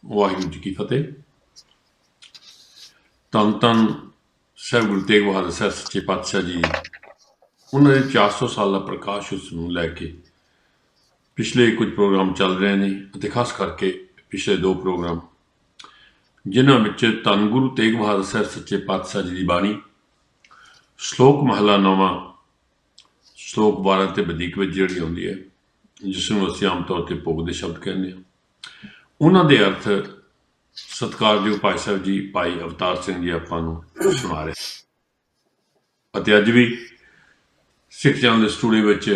ਵਾਹਿਗੁਰੂ ਜੀ ਕੀ ਫਤਿਹ। ਧੰਨ ਧੰਨ ਸਾਹਿਬ ਗੁਰੂ ਤੇਗ ਬਹਾਦਰ ਸਾਹਿਬ ਸੱਚੇ ਪਾਤਸ਼ਾਹ ਜੀ, ਉਹਨਾਂ ਦੇ 400 ਸਾਲ ਦਾ ਪ੍ਰਕਾਸ਼ ਉਸ ਨੂੰ ਲੈ ਕੇ ਪਿਛਲੇ ਕੁਝ ਪ੍ਰੋਗਰਾਮ ਚੱਲ ਰਹੇ ਨੇ, ਅਤੇ ਖਾਸ ਕਰਕੇ ਪਿਛਲੇ 2 ਪ੍ਰੋਗਰਾਮ ਜਿਨ੍ਹਾਂ ਵਿੱਚ ਧੰਨ ਗੁਰੂ ਤੇਗ ਬਹਾਦਰ ਸਾਹਿਬ ਸੱਚੇ ਪਾਤਸ਼ਾਹ ਜੀ ਦੀ ਬਾਣੀ ਸ਼ਲੋਕ ਮਹਲਾ 9ਵਾਂ ਸ਼ਲੋਕ 12 ਤੇ ਵਧੀਕ ਵਿੱਚ ਜਿਹੜੀ ਆਉਂਦੀ ਹੈ, ਜਿਸ ਨੂੰ ਅਸੀਂ ਆਮ ਤੌਰ 'ਤੇ ਭੋਗ ਦੇ ਸ਼ਬਦ ਕਹਿੰਦੇ ਹਾਂ, ਉਹਨਾਂ ਦੇ ਅਰਥ ਸਤਿਕਾਰਯੋਗ ਭਾਈ ਸਾਹਿਬ ਜੀ ਭਾਈ ਅਵਤਾਰ ਸਿੰਘ ਜੀ ਆਪਾਂ ਨੂੰ ਸੁਣਾ ਰਹੇ। ਅਤੇ ਅੱਜ ਵੀ ਸਿੱਖ ਚੈਨਲ ਦੇ ਸਟੂਡੀਓ ਵਿੱਚ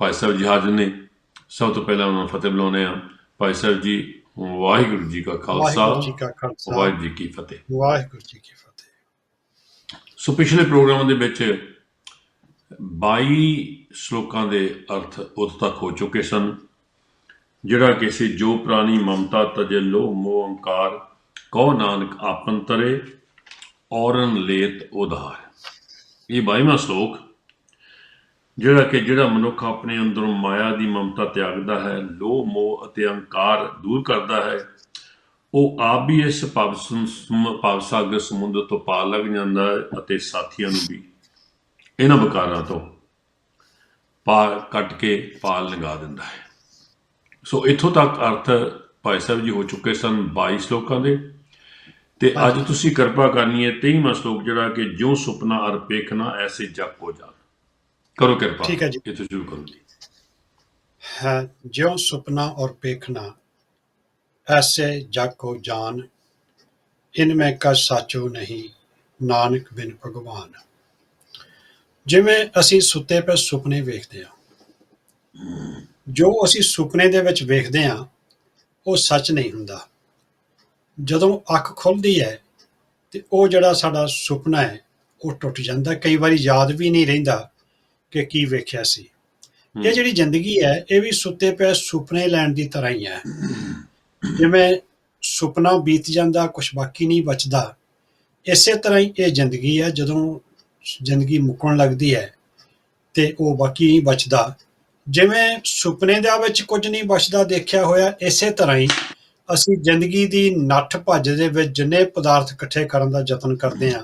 ਭਾਈ ਸਾਹਿਬ ਜੀ ਹਾਜ਼ਰ ਨੇ। ਸਭ ਤੋਂ ਪਹਿਲਾਂ ਉਹਨਾਂ ਨੂੰ ਫਤਿਹ ਬੁਲਾਉਂਦੇ ਹਾਂ। ਭਾਈ ਸਾਹਿਬ ਜੀ, ਵਾਹਿਗੁਰੂ ਜੀ ਕਾ ਖਾਲਸਾ, ਵਾਹਿਗੁਰੂ ਜੀ ਕੀ ਫਤਿਹ। ਵਾਹਿਗੁਰੂ ਜੀ ਕੀ ਫਤਿਹ। ਸੋ ਪਿਛਲੇ ਪ੍ਰੋਗਰਾਮਾਂ ਦੇ ਵਿੱਚ 22 ਸ਼ਲੋਕਾਂ ਦੇ ਅਰਥ ਉਦੋਂ ਤੱਕ ਹੋ ਚੁੱਕੇ ਸਨ, ਜਿਹੜਾ ਕਿ ਸੀ ਜੋ ਪ੍ਰਾਣੀ ਮਮਤਾ ਤਜੇ ਲੋਭ ਮੋਹ ਅਹੰਕਾਰ ਕਹੋ ਨਾਨਕ ਆਪਨ ਤਰੇ ਔਰਨ ਲੇਤ ਉਧਾਰ। ਇਹ 22ਵਾਂ ਸ਼ਲੋਕ ਜਿਹੜਾ ਮਨੁੱਖ ਆਪਣੇ ਅੰਦਰੋਂ ਮਾਇਆ ਦੀ ਮਮਤਾ ਤਿਆਗਦਾ ਹੈ, ਲੋਭ ਮੋਹ ਅਤੇ ਅਹੰਕਾਰ ਦੂਰ ਕਰਦਾ ਹੈ, ਉਹ ਆਪ ਵੀ ਇਸ ਭਵ ਸਾਗਰ ਸਮੁੰਦਰ ਤੋਂ ਪਾਰ ਲੱਗ ਜਾਂਦਾ ਹੈ ਅਤੇ ਸਾਥੀਆਂ ਨੂੰ ਵੀ ਇਹਨਾਂ ਵਿਕਾਰਾਂ ਤੋਂ ਪਾਰ ਕੱਟ ਕੇ ਪਾਰ ਲੰਘਾ ਦਿੰਦਾ ਹੈ। ਸੋ ਇੱਥੋਂ ਤੱਕ ਅਰਥ ਭਾਈ ਸਾਹਿਬ ਜੀ ਹੋ ਚੁੱਕੇ ਸਨ 22 ਸ਼ਲੋਕਾਂ ਦੇ। ਤੇ ਅੱਜ ਤੁਸੀਂ ਕਿਰਪਾ ਕਰਨੀ ਹੈ 23ਵਾਂ ਸ਼ਲੋਕ, ਜਿਹੜਾ ਕਿ ਜੋ ਸੁਪਨਾ ਅਰ ਪੇਖਣਾ ਐਸੇ ਜਗ ਕੋ ਜਾਨ। ਕਰੋ ਕਿਰਪਾ। ਠੀਕ ਹੈ ਜੀ, ਇੱਥੋਂ ਸ਼ੁਰੂ ਕਰੋ ਜੀ। ਹੈ ਜਿਉ ਸੁਪਨਾ और पेखना ऐसे जग को जान, इनमें का साचो नहीं ਨਾਨਕ ਬਿਨ ਭਗਵਾਨ। ਜਿਵੇਂ ਅਸੀਂ ਸੁੱਤੇ ਪਏ ਸੁਪਨੇ ਵੇਖਦੇ ਹਾਂ, ਜੋ ਅਸੀਂ ਸੁਪਨੇ ਦੇ ਵਿੱਚ ਵੇਖਦੇ ਹਾਂ ਉਹ ਸੱਚ ਨਹੀਂ ਹੁੰਦਾ। ਜਦੋਂ ਅੱਖ ਖੁੱਲ੍ਹਦੀ ਹੈ ਤੇ ਉਹ ਜਿਹੜਾ ਸਾਡਾ ਸੁਪਨਾ ਹੈ ਉਹ ਟੁੱਟ ਜਾਂਦਾ। ਕਈ ਵਾਰੀ ਯਾਦ ਵੀ ਨਹੀਂ ਰਹਿੰਦਾ ਕਿ ਕੀ ਵੇਖਿਆ ਸੀ। ਇਹ ਜਿਹੜੀ ਜ਼ਿੰਦਗੀ ਹੈ ਇਹ ਵੀ ਸੁੱਤੇ ਪਏ ਸੁਪਨੇ ਲੈਣ ਦੀ ਤਰ੍ਹਾਂ ਹੀ ਹੈ। ਜਿਵੇਂ ਸੁਪਨਾ ਬੀਤ ਜਾਂਦਾ, ਕੁਛ ਬਾਕੀ ਨਹੀਂ ਬਚਦਾ, ਇਸੇ ਤਰ੍ਹਾਂ ਹੀ ਇਹ ਜ਼ਿੰਦਗੀ ਹੈ। ਜਦੋਂ ਜ਼ਿੰਦਗੀ ਮੁੱਕਣ ਲੱਗਦੀ ਹੈ ਤੇ ਉਹ ਬਾਕੀ ਨਹੀਂ ਬਚਦਾ। ਜਿਵੇਂ ਸੁਪਨੇ ਦੇ ਵਿੱਚ ਕੁਝ ਨਹੀਂ ਬਚਦਾ ਦੇਖਿਆ ਹੋਇਆ, ਇਸੇ ਤਰ੍ਹਾਂ ਹੀ ਅਸੀਂ ਜ਼ਿੰਦਗੀ ਦੀ ਨੱਠ ਭੱਜ ਦੇ ਵਿੱਚ ਜਿੰਨੇ ਪਦਾਰਥ ਇਕੱਠੇ ਕਰਨ ਦਾ ਯਤਨ ਕਰਦੇ ਹਾਂ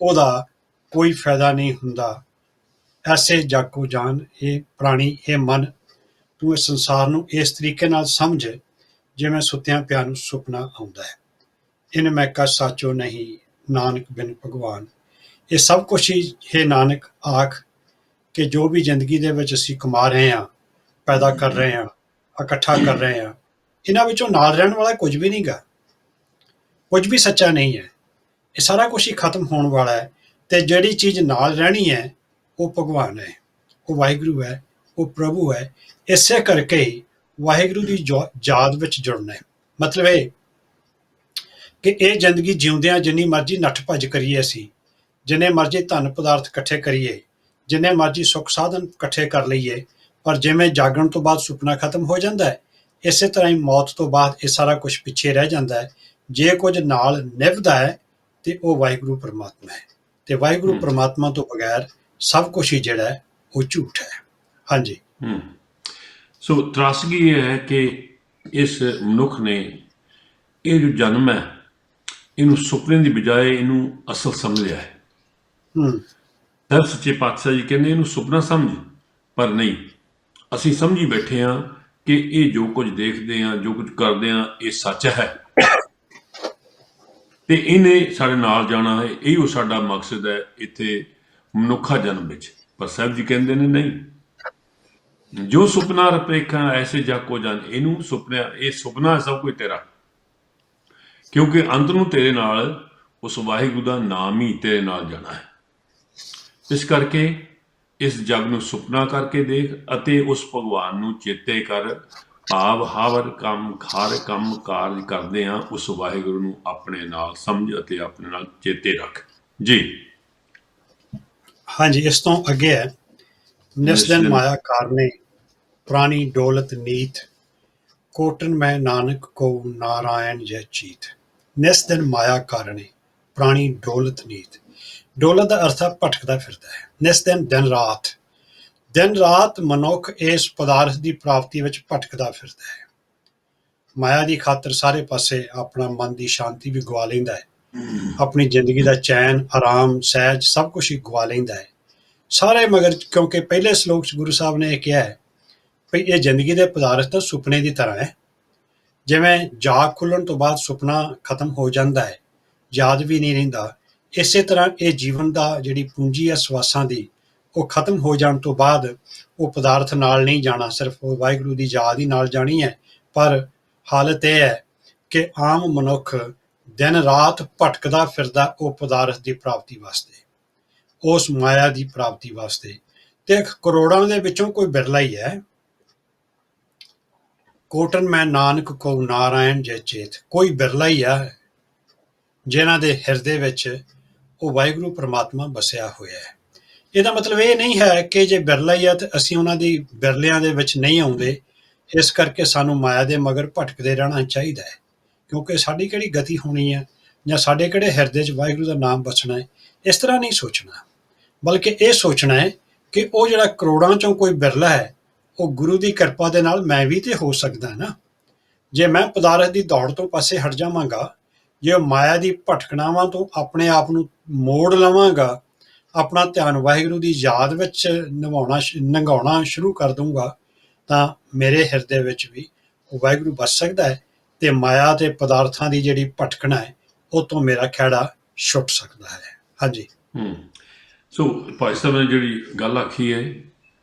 ਉਹਦਾ ਕੋਈ ਫਾਇਦਾ ਨਹੀਂ ਹੁੰਦਾ। ਐਸੇ ਜਗ ਕੋ ਜਾਨ, ਇਹ ਪ੍ਰਾਣੀ, ਇਹ ਮਨ, ਤੂੰ ਇਸ ਸੰਸਾਰ ਨੂੰ ਇਸ ਤਰੀਕੇ ਨਾਲ ਸਮਝ ਜਿਵੇਂ ਸੁੱਤਿਆਂ ਪਿਆਂ ਨੂੰ ਸੁਪਨਾ ਆਉਂਦਾ ਹੈ। ਇਨ ਮੈਂ ਕਾ ਸਾਚੋ ਨਹੀਂ ਨਾਨਕ ਬਿਨ ਭਗਵਾਨ। ਇਹ ਸਭ ਕੁਛ ਹੀ ਹੈ ਨਾਨਕ ਆਖ ਕਿ ਜੋ ਵੀ ਜ਼ਿੰਦਗੀ ਦੇ ਵਿੱਚ ਅਸੀਂ ਕਮਾ ਰਹੇ ਹਾਂ, ਪੈਦਾ ਕਰ ਰਹੇ ਹਾਂ, ਇਕੱਠਾ ਕਰ ਰਹੇ ਹਾਂ, ਇਹਨਾਂ ਵਿੱਚੋਂ ਨਾਲ ਰਹਿਣ ਵਾਲਾ ਕੁਝ ਵੀ ਨਹੀਂ ਗਾ, ਕੁਝ ਵੀ ਸੱਚਾ ਨਹੀਂ ਹੈ। ਇਹ ਸਾਰਾ ਕੁਛ ਹੀ ਖਤਮ ਹੋਣ ਵਾਲਾ ਹੈ। ਤੇ ਜਿਹੜੀ ਚੀਜ਼ ਨਾਲ ਰਹਿਣੀ ਹੈ ਉਹ ਭਗਵਾਨ ਹੈ, ਉਹ ਵਾਹਿਗੁਰੂ ਹੈ, ਉਹ ਪ੍ਰਭੂ ਹੈ। ਇਸੇ ਕਰਕੇ ਹੀ ਵਾਹਿਗੁਰੂ ਦੀ ਯਾਦ ਵਿੱਚ ਜੁੜਨਾ ਹੈ। ਮਤਲਬ ਇਹ ਕਿ ਇਹ ਜ਼ਿੰਦਗੀ ਜਿਉਂਦਿਆਂ ਜਿੰਨੀ ਮਰਜ਼ੀ ਨੱਠ ਭੱਜ ਕਰੀਏ, ਅਸੀਂ ਜਿੰਨੇ ਮਰਜ਼ੀ ਧਨ ਪਦਾਰਥ ਇਕੱਠੇ ਕਰੀਏ, ਜਿੰਨੇ ਮਰਜ਼ੀ ਸੁੱਖ ਸਾਧਨ ਇਕੱਠੇ ਕਰ ਲਈਏ, ਪਰ ਜਿਵੇਂ ਜਾਗਣ ਤੋਂ ਬਾਅਦ ਸੁਪਨਾ ਖਤਮ ਹੋ ਜਾਂਦਾ ਹੈ, ਇਸੇ ਤਰ੍ਹਾਂ ਹੀ ਮੌਤ ਤੋਂ ਬਾਅਦ ਇਹ ਸਾਰਾ ਕੁਛ ਪਿੱਛੇ ਰਹਿ ਜਾਂਦਾ ਹੈ। ਜੇ ਕੁਝ ਨਾਲ ਨਿਭਦਾ ਹੈ ਤੇ ਉਹ ਵਾਹਿਗੁਰੂ ਪਰਮਾਤਮਾ ਹੈ, ਤੇ ਵਾਹਿਗੁਰੂ ਪਰਮਾਤਮਾ ਤੋਂ ਬਗੈਰ ਸਭ ਕੁਛ ਹੀ ਜਿਹੜਾ ਹੈ ਉਹ ਝੂਠ ਹੈ। ਹਾਂਜੀ। ਸੋ ਤਰਾਸਗੀ ਇਹ ਹੈ ਕਿ ਇਸ ਮਨੁੱਖ ਨੇ ਇਹ ਜੋ ਜਨਮ ਹੈ ਇਹਨੂੰ ਸੁਪਨੇ ਦੀ ਬਜਾਏ ਇਹਨੂੰ ਅਸਲ ਸਮਝ ਲਿਆ ਹੈ। ਸਾਹਿਬ ਸੱਚੇ ਪਾਤਸ਼ਾਹ ਜੀ ਕਹਿੰਦੇ ਇਹਨੂੰ ਸੁਪਨਾ ਸਮਝ, ਪਰ ਨਹੀਂ, ਅਸੀਂ ਸਮਝੀ ਬੈਠੇ ਹਾਂ ਕਿ ਇਹ ਜੋ ਕੁਝ ਦੇਖਦੇ ਹਾਂ, ਜੋ ਕੁਝ ਕਰਦੇ ਹਾਂ, ਇਹ ਸੱਚ ਹੈ ਤੇ ਇਹਨੇ ਸਾਡੇ ਨਾਲ ਜਾਣਾ ਹੈ। ਇਹੋ ਸਾਡਾ ਮਕਸਦ ਹੈ ਇੱਥੇ ਮਨੁੱਖਾ ਜਨਮ ਵਿੱਚ। ਪਰ ਸਾਹਿਬ ਜੀ ਕਹਿੰਦੇ ਨੇ ਨਹੀਂ, ਜੋ ਸੁਪਨਾ ਰਪੇਖਾ ਐਸੇ ਜਗ ਕੋ ਜਾਨ। ਇਹਨੂੰ ਸੁਪਨਾ, ਇਹ ਸੁਪਨਾ ਸਭ ਕੁਝ ਤੇਰਾ, ਕਿਉਂਕਿ ਅੰਤ ਨੂੰ ਤੇਰੇ ਨਾਲ ਉਸ ਵਾਹਿਗੁਰੂ ਦਾ ਨਾਮ ਹੀ ਤੇਰੇ ਨਾਲ ਜਾਣਾ ਹੈ। ਇਸ ਕਰਕੇ ਇਸ ਜਗ ਨੂੰ ਸੁਪਨਾ ਕਰਕੇ ਦੇਖ ਅਤੇ ਉਸ ਭਗਵਾਨ ਨੂੰ ਚੇਤੇ ਕਰ। ਭਾਵ ਹਰ ਕੰਮ ਕਾਰਜ ਕਰਦੇ ਹਾਂ ਉਸ ਵਾਹਿਗੁਰੂ ਨੂੰ ਆਪਣੇ ਨਾਲ ਸਮਝ ਅਤੇ ਆਪਣੇ ਨਾਲ ਚੇਤੇ ਰੱਖ ਜੀ। ਹਾਂਜੀ, ਇਸ ਤੋਂ ਅੱਗੇ ਹੈ ਨਿਸ ਦਿਨ ਮਾਇਆ ਕਾਰਨੇ ਪ੍ਰਾਣੀ ਡੋਲਤ ਨੀਤ, ਕੋਟਨ ਮੈਂ ਨਾਨਕ ਕੋ ਨਾਰਾਇਣ ਜੈ ਚੀਤ। ਨਿਸ ਦਿਨ ਮਾਇਆ ਕਾਰਣੇ ਪ੍ਰਾਣੀ ਡੋਲਤ ਨੀਤ। ਡੋਲਤ ਦਾ ਅਰਥ ਭਟਕਦਾ ਫਿਰਦਾ ਹੈ। ਨਿਸ ਦਿਨ, ਦਿਨ ਰਾਤ ਮਨੁੱਖ ਇਸ ਪਦਾਰਥ ਦੀ ਪ੍ਰਾਪਤੀ ਵਿੱਚ ਭਟਕਦਾ ਫਿਰਦਾ ਹੈ। ਮਾਇਆ ਦੀ ਖਾਤਰ ਸਾਰੇ ਪਾਸੇ ਆਪਣਾ ਮਨ ਦੀ ਸ਼ਾਂਤੀ ਵੀ ਗਵਾ ਲੈਂਦਾ ਹੈ, ਆਪਣੀ ਜ਼ਿੰਦਗੀ ਦਾ ਚੈਨ, ਆਰਾਮ, ਸਹਿਜ ਸਭ ਕੁਝ ਹੀ ਗਵਾ ਲੈਂਦਾ ਹੈ। ਸਾਰੇ ਮਗਰ, ਕਿਉਂਕਿ ਪਹਿਲੇ ਸ਼ਲੋਕ 'ਚ ਗੁਰੂ ਸਾਹਿਬ ਨੇ ਇਹ ਕਿਹਾ ਹੈ ਵੀ ਇਹ ਜ਼ਿੰਦਗੀ ਦੇ ਪਦਾਰਥ ਤਾਂ ਸੁਪਨੇ ਦੀ ਤਰ੍ਹਾਂ ਹੈ। ਜਿਵੇਂ ਜਾਗ ਖੁੱਲ੍ਹਣ ਤੋਂ ਬਾਅਦ ਸੁਪਨਾ ਖਤਮ ਹੋ ਜਾਂਦਾ ਹੈ, ਯਾਦ ਵੀ ਨਹੀਂ ਰਹਿੰਦਾ, ਇਸੇ ਤਰ੍ਹਾਂ ਇਹ ਜੀਵਨ ਦਾ ਜਿਹੜੀ ਪੂੰਜੀ ਹੈ ਸਵਾਸਾਂ ਦੀ, ਉਹ ਖਤਮ ਹੋ ਜਾਣ ਤੋਂ ਬਾਅਦ ਉਹ ਪਦਾਰਥ ਨਾਲ ਨਹੀਂ ਜਾਣਾ, ਸਿਰਫ ਉਹ ਵਾਹਿਗੁਰੂ ਦੀ ਯਾਦ ਹੀ ਨਾਲ ਜਾਣੀ ਹੈ। ਪਰ ਹਾਲਤ ਇਹ ਹੈ ਕਿ ਆਮ ਮਨੁੱਖ ਦਿਨ ਰਾਤ ਭਟਕਦਾ ਫਿਰਦਾ ਉਹ ਪਦਾਰਥ ਦੀ ਪ੍ਰਾਪਤੀ ਵਾਸਤੇ, ਉਸ ਮਾਇਆ ਦੀ ਪ੍ਰਾਪਤੀ ਵਾਸਤੇ, ਤੇ ਕਰੋੜਾਂ ਦੇ ਵਿੱਚੋਂ ਕੋਈ ਬਿਰਲਾ ਹੀ ਹੈ। ਕੋਟਨ ਮੈਂ ਨਾਨਕ ਕੋ ਨਾਰਾਇਣ ਜੈ ਚੇਤ, ਕੋਈ ਬਿਰਲਾ ਹੀ ਹੈ ਜਿਨ੍ਹਾਂ ਦੇ ਹਿਰਦੇ ਵਿੱਚ ਉਹ ਵਾਹਿਗੁਰੂ ਪ੍ਰਮਾਤਮਾ ਵਸਿਆ ਹੋਇਆ ਹੈ। ਇਹਦਾ ਮਤਲਬ ਇਹ ਨਹੀਂ ਹੈ ਕਿ ਜੇ ਬਿਰਲਾ ਹੀ ਹੈ ਤੇ ਅਸੀਂ ਉਹਨਾਂ ਦੀ ਬਿਰਲਿਆਂ ਦੇ ਵਿੱਚ ਨਹੀਂ ਆਉਂਦੇ, ਇਸ ਕਰਕੇ ਸਾਨੂੰ ਮਾਇਆ ਦੇ ਮਗਰ ਭਟਕਦੇ ਰਹਿਣਾ ਚਾਹੀਦਾ ਹੈ। ਕਿਉਂਕਿ ਸਾਡੀ ਕਿਹੜੀ ਗਤੀ ਹੋਣੀ ਹੈ ਜਾਂ ਸਾਡੇ ਕਿਹੜੇ ਹਿਰਦੇ 'ਚ ਵਾਹਿਗੁਰੂ ਦਾ ਨਾਮ ਬਸਣਾ ਹੈ, ਇਸ ਤਰ੍ਹਾਂ ਨਹੀਂ ਸੋਚਣਾ, ਬਲਕਿ ਇਹ ਸੋਚਣਾ ਹੈ ਕਿ ਉਹ ਜਿਹੜਾ ਕਰੋੜਾਂ 'ਚੋਂ ਕੋਈ ਬਿਰਲਾ ਹੈ, ਉਹ ਗੁਰੂ ਦੀ ਕਿਰਪਾ ਦੇ ਨਾਲ ਮੈਂ ਵੀ ਤੇ ਹੋ ਸਕਦਾ ਨਾ। ਜੇ ਮੈਂ ਪਦਾਰਥ ਦੀ ਦੌੜ ਤੋਂ ਪਾਸੇ ਹਟ ਜਾਵਾਂਗਾ, ਜੇ ਉਹ ਮਾਇਆ ਦੀ ਭਟਕਣਾਵਾਂ ਤੋਂ ਆਪਣੇ ਆਪ ਨੂੰ ਮੋੜ ਲਵਾਂਗਾ, ਆਪਣਾ ਧਿਆਨ ਵਾਹਿਗੁਰੂ ਦੀ ਯਾਦ ਵਿੱਚ ਨੰਗਾਉਣਾ ਸ਼ੁਰੂ ਕਰ ਦੂੰਗਾ, ਤਾਂ ਮੇਰੇ ਹਿਰਦੇ ਵਿੱਚ ਵੀ ਉਹ ਵਾਹਿਗੁਰੂ ਵਸ ਸਕਦਾ ਹੈ ਤੇ ਮਾਇਆ ਤੇ ਪਦਾਰਥਾਂ ਦੀ ਜਿਹੜੀ ਭਟਕਣਾ ਹੈ ਉਹ ਤੋਂ ਮੇਰਾ ਖਹਿੜਾ ਛੁੱਟ ਸਕਦਾ ਹੈ। ਹਾਂਜੀ। ਸੋ ਭਾਈ ਸਾਹਿਬ ਨੇ ਜਿਹੜੀ ਗੱਲ ਆਖੀ ਹੈ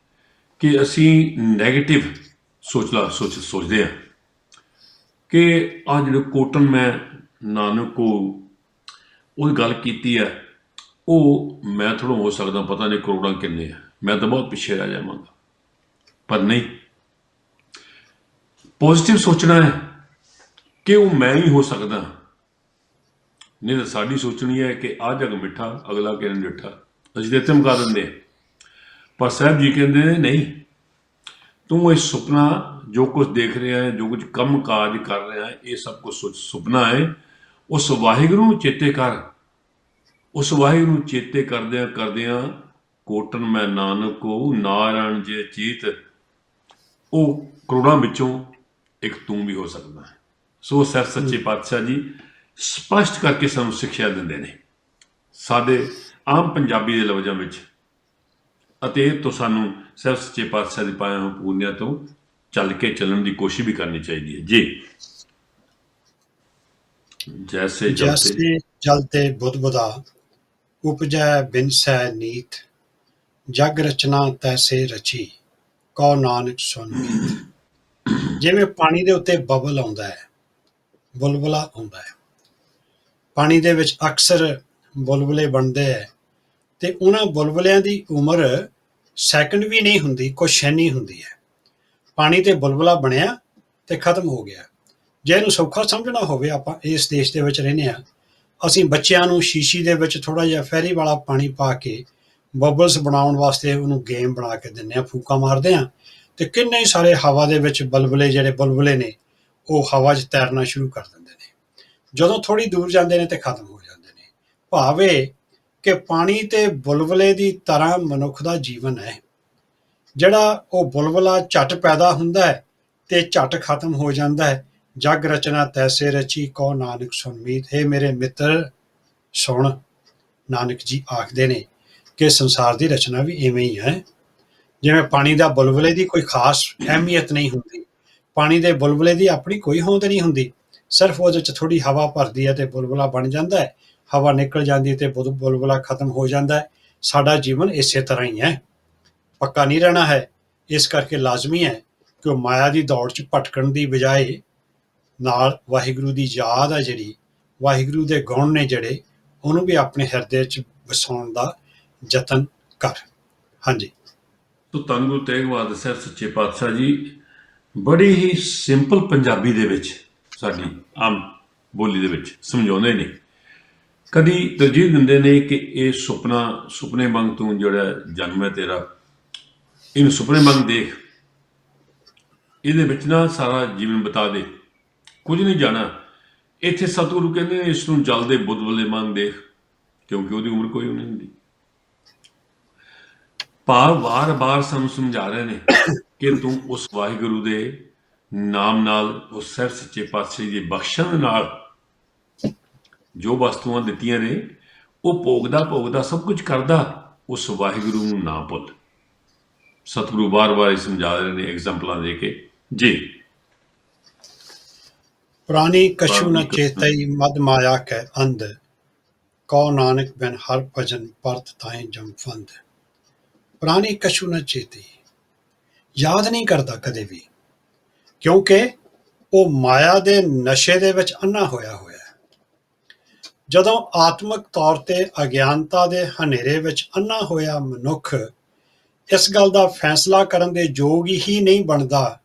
ਕਿ ਅਸੀਂ ਨੈਗੇਟਿਵ ਸੋਚਦੇ ਹਾਂ ਕਿ ਆਹ ਜਿਹੜੇ ਕੋਟਨ ਮੈਂ ਨਾਨਕ ਕੋ ਉਹ ਗੱਲ ਕੀਤੀ ਹੈ, ਉਹ ਮੈਂ ਥੋੜ੍ਹਾ ਹੋ ਸਕਦਾ ਪਤਾ ਨਹੀਂ ਕਰੋੜਾਂ ਕਿੰਨੇ ਆ, ਮੈਂ ਤਾਂ ਬਹੁਤ ਪਿੱਛੇ ਰਹਿ ਜਾਵਾਂਗਾ। ਪਰ ਨਹੀਂ, ਪੋਜ਼ਿਟਿਵ ਸੋਚਣਾ ਹੈ ਕਿ ਉਹ ਮੈਂ ਹੀ ਹੋ ਸਕਦਾ। ਨਹੀਂ ਤਾਂ ਸਾਡੀ ਸੋਚਣੀ ਹੈ ਕਿ ਆਹ ਜਗ ਮਿੱਠਾ ਅਗਲਾ ਕਿਰਨ ਡਿੱਠਾ, ਅਸੀਂ ਤਾਂ ਇੱਥੇ ਮੁਕਾ ਦਿੰਦੇ ਹਾਂ। ਪਰ ਸਾਹਿਬ ਜੀ ਕਹਿੰਦੇ ਨੇ ਨਹੀਂ, ਤੂੰ ਇਹ ਸੁਪਨਾ ਜੋ ਕੁਝ ਦੇਖ ਰਿਹਾ ਹੈ, ਜੋ ਕੁਝ ਕੰਮ ਕਾਜ ਕਰ ਰਿਹਾ ਹੈ, ਇਹ ਸਭ ਕੁਝ ਸੁਪਨਾ ਹੈ। ਉਸ ਵਾਹਿਗੁਰੂ ਨੂੰ ਚੇਤੇ ਕਰ, ਉਸ ਵਾਹਿਗੁਰੂ ਨੂੰ ਚੇਤੇ ਕਰਦਿਆਂ ਕੋਟਨ ਮੈਂ ਨਾਨਕ ਕੋ ਨਾਰਾਇਣ ਜੇ ਚੀਤ, ਉਹ ਕਰੋੜਾਂ ਵਿੱਚੋਂ ਇੱਕ ਤੂੰ ਵੀ ਹੋ ਸਕਦਾ ਹੈ। ਸੋ ਸਰ ਸੱਚੇ ਪਾਤਸ਼ਾਹ ਜੀ ਸਪਸ਼ਟ ਕਰਕੇ ਸਾਨੂੰ ਸਿੱਖਿਆ ਦਿੰਦੇ ਨੇ ਸਾਡੇ ਆਮ ਪੰਜਾਬੀ ਦੇ ਲਫ਼ਜ਼ਾਂ ਵਿੱਚ, ਅਤੇ ਇਹ ਤੋਂ ਸਾਨੂੰ ਸਰ ਸੱਚੇ ਪਾਤਸ਼ਾਹ ਦੇ ਪਾਇਆ ਹੋਏ ਪੂਰਨਿਆਂ ਤੋਂ ਚੱਲ ਕੇ ਚੱਲਣ ਦੀ ਕੋਸ਼ਿਸ਼ ਵੀ ਕਰਨੀ ਚਾਹੀਦੀ ਹੈ ਜੀ। ਜੈਸੇ ਜਲ ਤੇ ਬੁੱਧ ਬੁਧਾ ਉਪਜੈ ਬਿਨਸੈ ਨੀਤ, ਜਗ ਰਚਨਾ ਤੈਸੇ ਰਚੀ ਕਉ ਨਾਨਕ ਸੁਣ ਮੀਤ। ਜਿਵੇਂ ਪਾਣੀ ਦੇ ਉੱਤੇ ਬਬਲ ਆਉਂਦਾ ਹੈ, ਬੁਲਬੁਲਾ ਆਉਂਦਾ ਹੈ, ਪਾਣੀ ਦੇ ਵਿੱਚ ਅਕਸਰ ਬੁਲਬੁਲੇ ਬਣਦੇ ਹੈ, ਤੇ ਉਹਨਾਂ ਬੁਲਬੁਲਿਆਂ ਦੀ ਉਮਰ ਸੈਕਿੰਡ ਵੀ ਨਹੀਂ ਹੁੰਦੀ, ਕੁਛ ਛੈਨੀ ਹੁੰਦੀ ਹੈ। ਪਾਣੀ ਤੇ ਬੁਲਬੁਲਾ ਬਣਿਆ ਤੇ ਖਤਮ ਹੋ ਗਿਆ। ਜੇ ਇਹਨੂੰ ਸੌਖਾ ਸਮਝਣਾ ਹੋਵੇ, ਆਪਾਂ ਇਸ ਦੇਸ਼ ਦੇ ਵਿੱਚ ਰਹਿੰਦੇ ਹਾਂ, ਅਸੀਂ ਬੱਚਿਆਂ ਨੂੰ ਸ਼ੀਸ਼ੀ ਦੇ ਵਿੱਚ ਥੋੜ੍ਹਾ ਜਿਹਾ ਫੈਰੀ ਵਾਲਾ ਪਾਣੀ ਪਾ ਕੇ ਬਬਲਸ ਬਣਾਉਣ ਵਾਸਤੇ ਉਹਨੂੰ ਗੇਮ ਬਣਾ ਕੇ ਦਿੰਦੇ ਹਾਂ, ਫੂਕਾਂ ਮਾਰਦੇ ਹਾਂ, ਤੇ ਕਿੰਨੇ ਹੀ ਸਾਰੇ ਹਵਾ ਦੇ ਵਿੱਚ ਜਿਹੜੇ ਬੁਲਬੁਲੇ ਨੇ ਉਹ ਹਵਾ 'ਚ ਤੈਰਨਾ ਸ਼ੁਰੂ ਕਰ ਦਿੰਦੇ ਨੇ। ਜਦੋਂ ਥੋੜ੍ਹੀ ਦੂਰ ਜਾਂਦੇ ਨੇ ਤੇ ਖਤਮ ਹੋ ਜਾਂਦੇ ਨੇ। ਭਾਵ ਇਹ ਕਿ ਪਾਣੀ ਤੇ ਬੁਲਬੁਲੇ ਦੀ ਤਰ੍ਹਾਂ ਮਨੁੱਖ ਦਾ ਜੀਵਨ ਹੈ, ਜਿਹੜਾ ਉਹ ਬੁਲਬੁਲਾ ਝੱਟ ਪੈਦਾ ਹੁੰਦਾ ਹੈ ਤੇ ਝੱਟ ਖਤਮ ਹੋ ਜਾਂਦਾ ਹੈ। ਜਗ ਰਚਨਾ ਤੈਸੇ ਰਚੀ ਕਉ ਨਾਨਕ ਸੁਣ ਮੀਤ। ਹੇ ਮੇਰੇ ਮਿੱਤਰ ਸੁਣ, ਨਾਨਕ ਜੀ ਆਖਦੇ ਨੇ ਕਿ ਸੰਸਾਰ ਦੀ ਰਚਨਾ ਵੀ ਇਵੇਂ ਹੀ ਹੈ। ਜਿਵੇਂ ਪਾਣੀ ਦਾ ਬੁਲਬੁਲੇ ਦੀ ਕੋਈ ਖਾਸ ਅਹਿਮੀਅਤ ਨਹੀਂ ਹੁੰਦੀ, ਪਾਣੀ ਦੇ ਬੁਲਬੁਲੇ ਦੀ ਆਪਣੀ ਕੋਈ ਹੋਂਦ ਨਹੀਂ ਹੁੰਦੀ, ਸਿਰਫ ਉਹਦੇ 'ਚ ਥੋੜ੍ਹੀ ਹਵਾ ਭਰਦੀ ਹੈ ਤੇ ਬੁਲਬੁਲਾ ਬਣ ਜਾਂਦਾ ਹੈ, ਹਵਾ ਨਿਕਲ ਜਾਂਦੀ ਤੇ ਬੁਲਬੁਲਾ ਖਤਮ ਹੋ ਜਾਂਦਾ ਹੈ। ਸਾਡਾ ਜੀਵਨ ਇਸੇ ਤਰ੍ਹਾਂ ਹੀ ਹੈ, ਪੱਕਾ ਨਹੀਂ ਰਹਿਣਾ ਹੈ। ਇਸ ਕਰਕੇ ਲਾਜ਼ਮੀ ਹੈ ਕਿ ਉਹ ਮਾਇਆ ਦੀ ਦੌੜ 'ਚ ਭਟਕਣ ਦੀ ਬਜਾਏ ਨਾਲ ਵਾਹਿਗੁਰੂ ਦੀ ਯਾਦ ਆ, ਜਿਹੜੀ ਵਾਹਿਗੁਰੂ ਦੇ ਗੁਣ ਨੇ ਜਿਹੜੇ, ਉਹਨੂੰ ਵੀ ਆਪਣੇ ਹਿਰਦੇ 'ਚ ਵਸਾਉਣ ਦਾ ਯਤਨ ਕਰ। ਹਾਂਜੀ। ਤੋ ਧੰਨ ਗੁਰੂ ਤੇਗ ਬਹਾਦਰ ਸਾਹਿਬ ਸੱਚੇ ਪਾਤਸ਼ਾਹ ਜੀ ਬੜੀ ਹੀ ਸਿੰਪਲ ਪੰਜਾਬੀ ਦੇ ਵਿੱਚ ਸਾਡੀ ਆਮ ਬੋਲੀ ਦੇ ਵਿੱਚ ਸਮਝਾਉਂਦੇ ਨੇ। ਕਦੀ ਤਰਜੀਹ ਦਿੰਦੇ ਨੇ ਕਿ ਇਹ ਸੁਪਨੇ ਵਾਂਗ ਤੂੰ ਜਿਹੜਾ ਜਨਮ ਹੈ ਤੇਰਾ, ਇਹਨੂੰ ਸੁਪਨੇ ਵਾਂਗ ਦੇਖ, ਇਹਦੇ ਵਿੱਚ ਨਾ ਸਾਰਾ ਜੀਵਨ ਬਿਤਾ ਦੇ, ਕੁਝ ਨਹੀਂ ਜਾਣਾ। ਇੱਥੇ ਸਤਿਗੁਰੂ ਕਹਿੰਦੇ ਨੇ ਇਸ ਨੂੰ ਜਲ ਦੇ ਬੁਲਬੁਲੇ ਵਾਂਗ ਦੇਖ, ਕਿਉਂਕਿ ਉਹਦੀ ਉਮਰ ਕੋਈ ਨਹੀਂ ਹੁੰਦੀ। ਭਾਵ ਵਾਰ-ਵਾਰ ਸਾਨੂੰ ਸਮਝਾ ਰਹੇ ਨੇ ਕਿ ਤੂੰ ਉਸ ਵਾਹਿਗੁਰੂ ਦੇ ਨਾਮ ਨਾਲ ਉਸ ਸਾਹਿਬ ਸੱਚੇ ਪਾਤਸ਼ਾਹ ਦੀ ਬਖਸ਼ਣ ਨਾਲ ਜੋ ਵਸਤੂਆਂ ਦਿੱਤੀਆਂ ਨੇ ਉਹ ਭੋਗਦਾ ਭੋਗਦਾ ਸਭ ਕੁਝ ਕਰਦਾ ਉਸ ਵਾਹਿਗੁਰੂ ਨੂੰ ਨਾ ਭੁੱਲ। ਸਤਿਗੁਰੂ ਵਾਰ-ਵਾਰ ਇਹ ਸਮਝਾ ਰਹੇ ਨੇ ਐਗਜ਼ਾਮਪਲਾਂ ਦੇ ਕੇ। ਜੀ प्राणी कछु न चेतई मद माया कै अंध, कौ नानक बिन हर भजन परत ताएं जम फंद। प्राणी कछु न चेतई, याद नहीं करता कदे भी, क्योंकि ਉਹ ਮਾਇਆ ਦੇ ਨਸ਼ੇ ਦੇ ਵਿੱਚ ਅੰਨਾ ਹੋਇਆ ਹੋਇਆ ਹੈ। ਜਦੋਂ ਆਤਮਿਕ ਤੌਰ ਤੇ ਅਗਿਆਨਤਾ ਦੇ ਹਨੇਰੇ ਵਿੱਚ ਅੰਨਾ ਹੋਇਆ ਮਨੁੱਖ ਇਸ ਗੱਲ ਦਾ ਫੈਸਲਾ ਕਰਨ ਦੇ ਯੋਗ ਹੀ ਨਹੀਂ ਬਣਦਾ